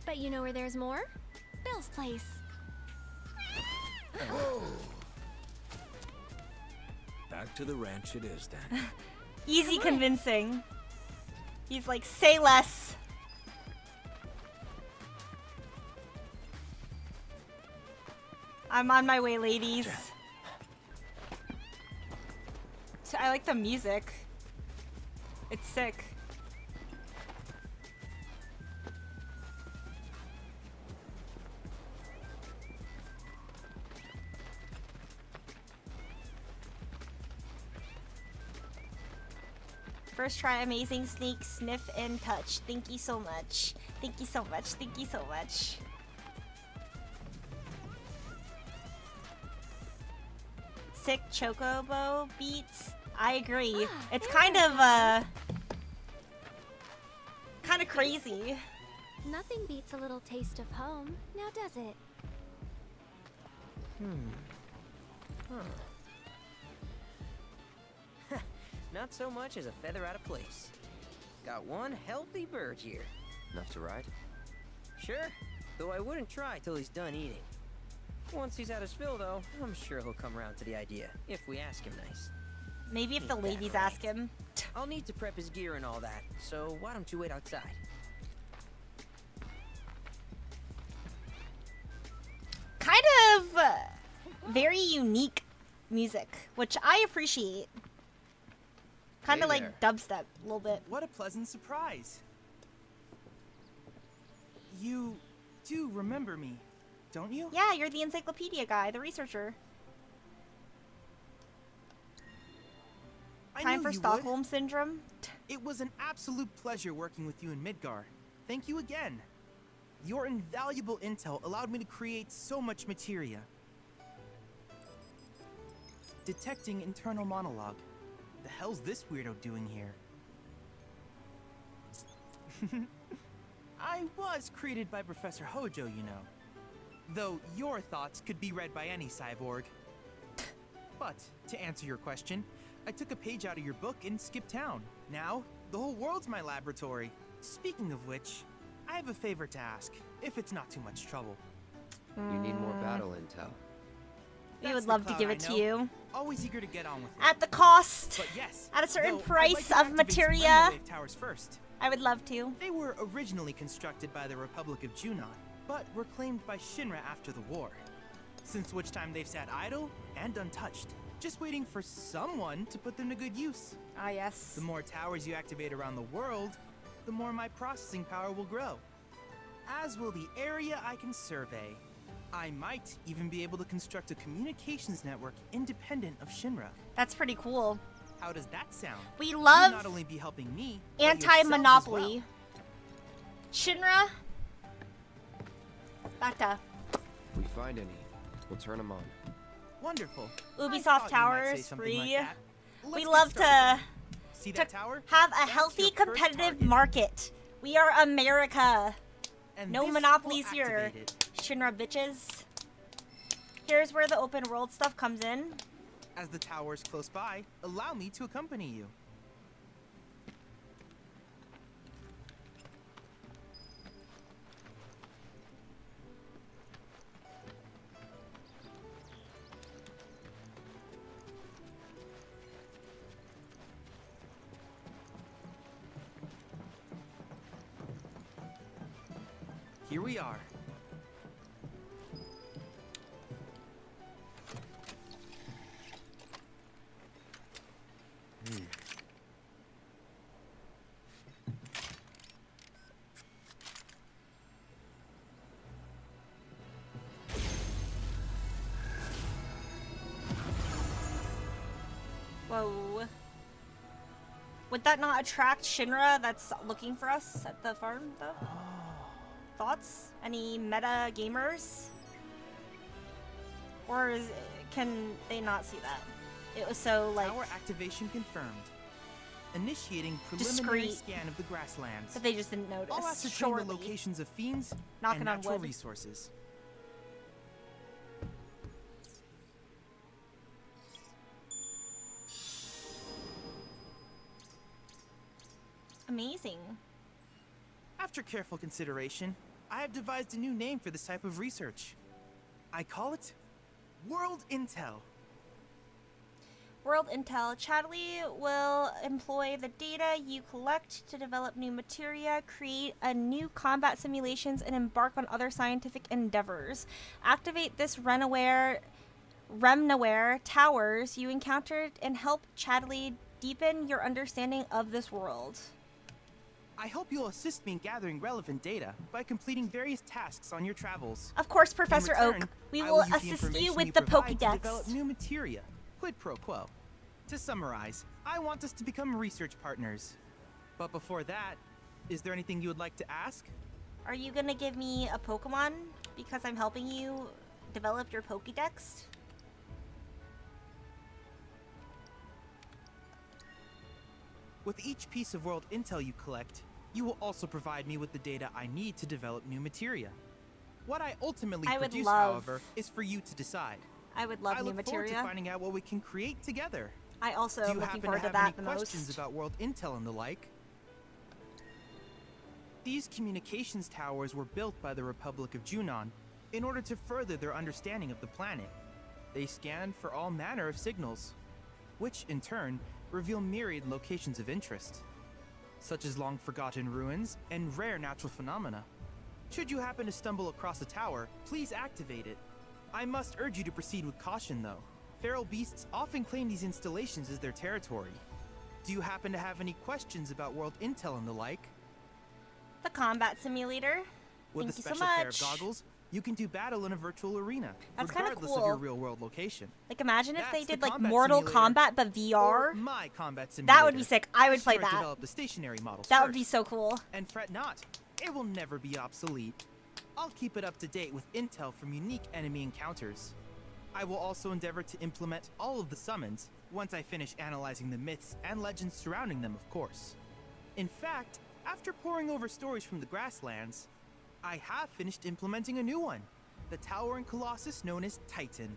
But you know where there's more? Bill's place. Oh. Back to the ranch it is then. Easy convincing. He's like, say less. I'm on my way, ladies. So I like the music. It's sick. First try, amazing sneak, sniff, and touch. Thank you so much. Thank you so much. Thank you so much. Sick chocobo beats. I agree. It's kind of crazy. Nothing beats a little taste of home, now does it? Not so much as a feather out of place. Got one healthy bird here. Enough to ride? Sure, though I wouldn't try till he's done eating. Once he's had his fill, though, I'm sure he'll come around to the idea, if we ask him nice. Maybe if the Ain't that ladies right? ask him. I'll need to prep his gear and all that, so why don't you wait outside? Kind of very unique music, which I appreciate. Kind of Hey like dubstep a little bit. What a pleasant surprise. You do remember me, don't you? Yeah, you're the encyclopedia guy, the researcher. I Time knew for you Stockholm would. Syndrome. It was an absolute pleasure working with you in Midgar. Thank you again. Your invaluable intel allowed me to create so much materia. Detecting internal monologue. The hell's this weirdo doing here? I was created by Professor Hojo, you know. Though your thoughts could be read by any cyborg. But, to answer your question, I took a page out of your book and skipped town. Now, the whole world's my laboratory. Speaking of which, I have a favor to ask, if it's not too much trouble. You need more battle intel. We That's would the love to cloud give I it to know. you. Always eager to get on with it. At the cost. But yes, At a certain though, I'd price like to of activate some materia. radio wave towers first. I would love to. They were originally constructed by the Republic of Junon, but were claimed by Shinra after the war. Since which time they've sat idle and untouched. Just waiting for someone to put them to good use. Ah, yes. The more towers you activate around the world, the more my processing power will grow. As will the area I can survey. I might even be able to construct a communications network independent of Shinra. That's pretty cool. How does that sound? We You'd love not only be helping me, but yourselves as anti-monopoly. well. Shinra. Bata. If we find any, we'll turn them on. Wonderful. Ubisoft I thought you might say Towers something free. like that. Let's We get love started to, See that tower? have a That's healthy your first competitive target. market. We are America. And No this monopolies will here. activate it. Shinra bitches. Here's where the open world stuff comes in. As the tower's close by, allow me to accompany you. Here we are. Whoa. Would that not attract Shinra that's looking for us at the farm, though? Thoughts? Any meta gamers? Or can they not see that? It was so, like, Tower activation confirmed. Initiating preliminary discreet scan of the grasslands. that they just didn't notice. I'll ascertain Shortly. the locations of fiends Knocking and on natural wood. resources. Amazing. After careful consideration, I have devised a new name for this type of research. I call it World Intel. World Intel. Chadley will employ the data you collect to develop new materia, create a new combat simulations, and embark on other scientific endeavors. Activate this Remnaware towers you encountered and help Chadley deepen your understanding of this world. I hope you'll assist me in gathering relevant data by completing various tasks on your travels. Of course, In Professor return, Oak. We I will use the assist you information with the provide to Pokédex. develop new materia. Quid pro quo. To summarize, I want us to become research partners. But before that, is there anything you would like to ask? Are you gonna give me a Pokemon because I'm helping you develop your Pokédex? With each piece of world intel you collect, you will also provide me with the data I need to develop new materia. What I ultimately I would produce, love- however, is for you to decide. I would love I new look forward to materia. finding out what we can create together. I also Do am you looking happen forward to to have that any the questions most. about world intel and the like? These communications towers were built by the Republic of Junon in order to further their understanding of the planet. They scan for all manner of signals, which in turn reveal myriad locations of interest, such as long-forgotten ruins and rare natural phenomena. Should you happen to stumble across a tower, please activate it. I must urge you to proceed with caution, though. Feral beasts often claim these installations as their territory. Do you happen to have any questions about world intel and the like? The combat simulator. With Thank a you so special pair of much. goggles, you can do battle in a virtual arena, That's kinda regardless of cool. your real-world location. Like, imagine if they That's the did like combat Mortal simulator, Kombat but or VR. my combat simulator. That would be sick. I would play Sure, that. develop the stationary models That would be first. so cool. And fret not, it will never be obsolete. I'll keep it up to date with intel from unique enemy encounters. I will also endeavor to implement all of the summons once I finish analyzing the myths and legends surrounding them, of course. In fact, after poring over stories from the grasslands, I have finished implementing a new one, the towering colossus known as Titan.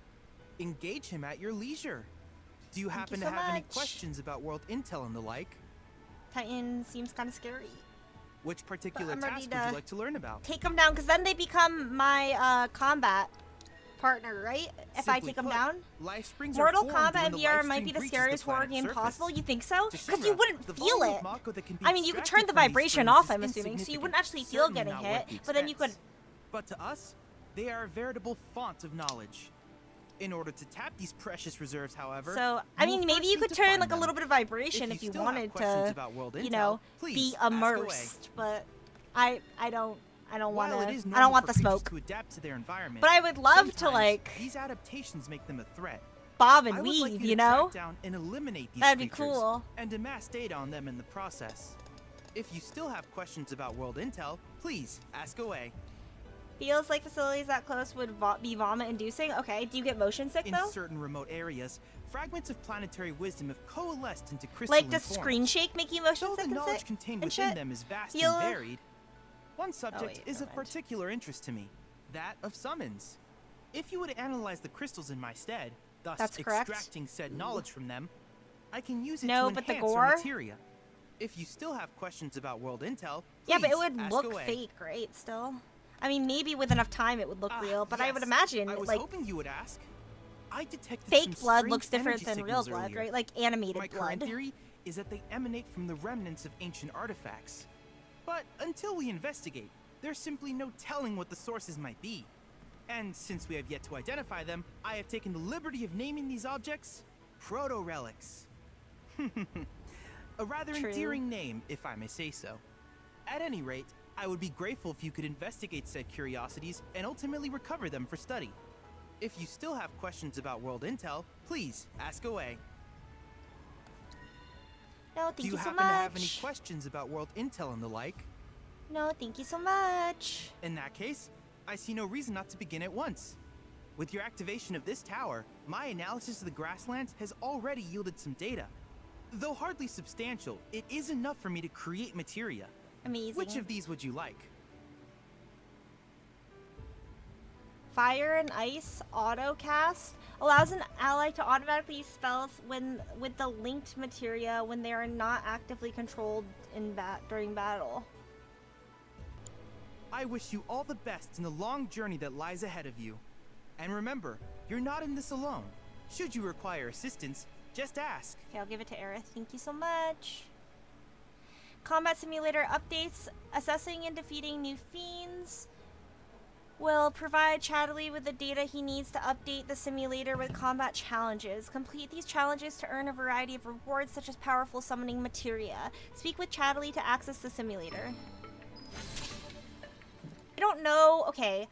Engage him at your leisure. Do you happen you to so have any much. questions about world intel and the like? Titan seems kind of scary. Which particular I'm ready task would you to like to learn about? Take them down, because then they become my combat partner, right? If I Simply take them put, down. life springs are Mortal formed Kombat when in the VR life might stream be the breaches scariest horror planet's game surface. possible. You think so? To Because Shinra, you wouldn't the feel volume it. of Mako that can be I mean, you could turn extracted the from these vibration springs off, is I'm assuming, so you insignificant, wouldn't actually feel certainly getting not worth hit. the But then you could. expense. But to us, they are a veritable font of knowledge. In order to tap these precious reserves, however, So, I mean, maybe you could turn like a little bit of vibration If if you you still have wanted questions to, about world you intel, know, please be ask away. immersed. But I don't want While it to. is I normal don't want for the creatures smoke. to adapt to their environment, But I would love to sometimes like these adaptations make them a threat. bob and I would like weave, you you to know? track down and eliminate these That'd be creatures cool. and amass data on them in the process. If you still have questions about world intel, please ask away. Feels like facilities that close would be vomit-inducing. Okay, do you get motion sick In though? certain remote areas, fragments of planetary wisdom have coalesced into crystalline Like, does forms. screen shake make you motion Though sick the and knowledge sick contained and within shit? them is vast Feel- and varied. One subject wait, is of never mind. particular interest to me, that of summons. If you would analyze the crystals in my stead, thus That's correct. extracting said knowledge from them, I can use it No, to but the enhance our gore? materia. If you still have questions about world intel, Yeah, but it please would ask look away. fake, right? Still. I mean, maybe with enough time it would look real, but I would Yes, imagine I was like hoping you would ask. I detected fake some blood strange looks different energy than real signals blood, earlier. right? Like animated My blood. current theory is that they emanate from the remnants of ancient artifacts. But until we investigate, there's simply no telling what the sources might be. And since we have yet to identify them, I have taken the liberty of naming these objects proto-relics. A rather True. endearing name, if I may say so. At any rate, I would be grateful if you could investigate said curiosities and ultimately recover them for study. If you still have questions about world intel, please ask away. No, thank Do you so happen much. to have any questions about world intel and the like? No, thank you so much. In that case, I see no reason not to begin at once. With your activation of this tower, my analysis of the grasslands has already yielded some data. Though hardly substantial, it is enough for me to create materia. Amazing. Which of these would you like? Fire and Ice Autocast allows an ally to automatically use spells with the linked materia when they are not actively controlled during battle. I wish you all the best in the long journey that lies ahead of you. And remember, you're not in this alone. Should you require assistance, just ask. Okay, I'll give it to Aerith. Thank you so much. Combat Simulator updates. Assessing and defeating new fiends will provide Chatterley with the data he needs to update the simulator with combat challenges. Complete these challenges to earn a variety of rewards such as powerful summoning materia. Speak with Chatterley to access the simulator. I don't know, okay,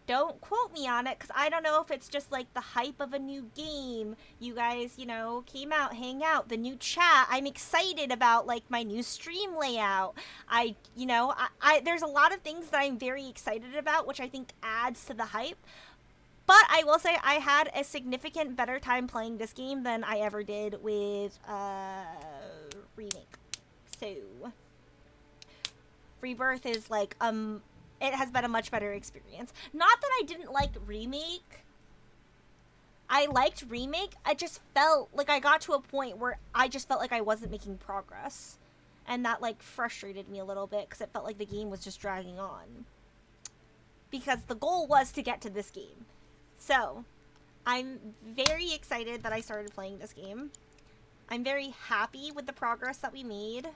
don't quote me on it because I don't know if it's just like the hype of a new game. You guys, you know, came out, hang out, the new chat. I'm excited about like my new stream layout. You know, there's a lot of things that I'm very excited about, which I think adds to the hype. But I will say I had a significant better time playing this game than I ever did with Remake. So Rebirth is like it has been a much better experience. Not that I didn't like Remake. I liked Remake. I just felt like I got to a point where I just felt like I wasn't making progress. And that like frustrated me a little bit because it felt like the game was just dragging on. Because the goal was to get to this game. So, I'm very excited that I started playing this game. I'm very happy with the progress that we made.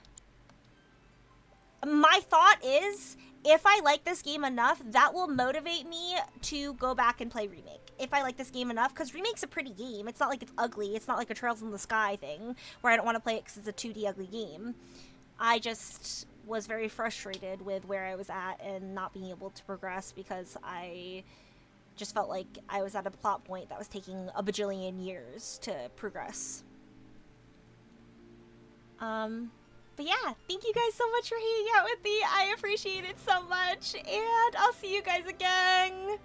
My thought is, if I like this game enough, that will motivate me to go back and play Remake. If I like this game enough, because Remake's a pretty game. It's not like it's ugly. It's not like a Trails in the Sky thing, where I don't want to play it because it's a 2D ugly game. I just was very frustrated with where I was at and not being able to progress because I just felt like I was at a plot point that was taking a bajillion years to progress. But yeah, thank you guys so much for hanging out with me. I appreciate it so much. And I'll see you guys again.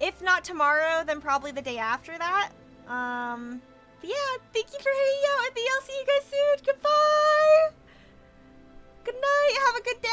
If not tomorrow, then probably the day after that. But yeah, thank you for hanging out with me. I'll see you guys soon. Goodbye. Good night. Have a good day.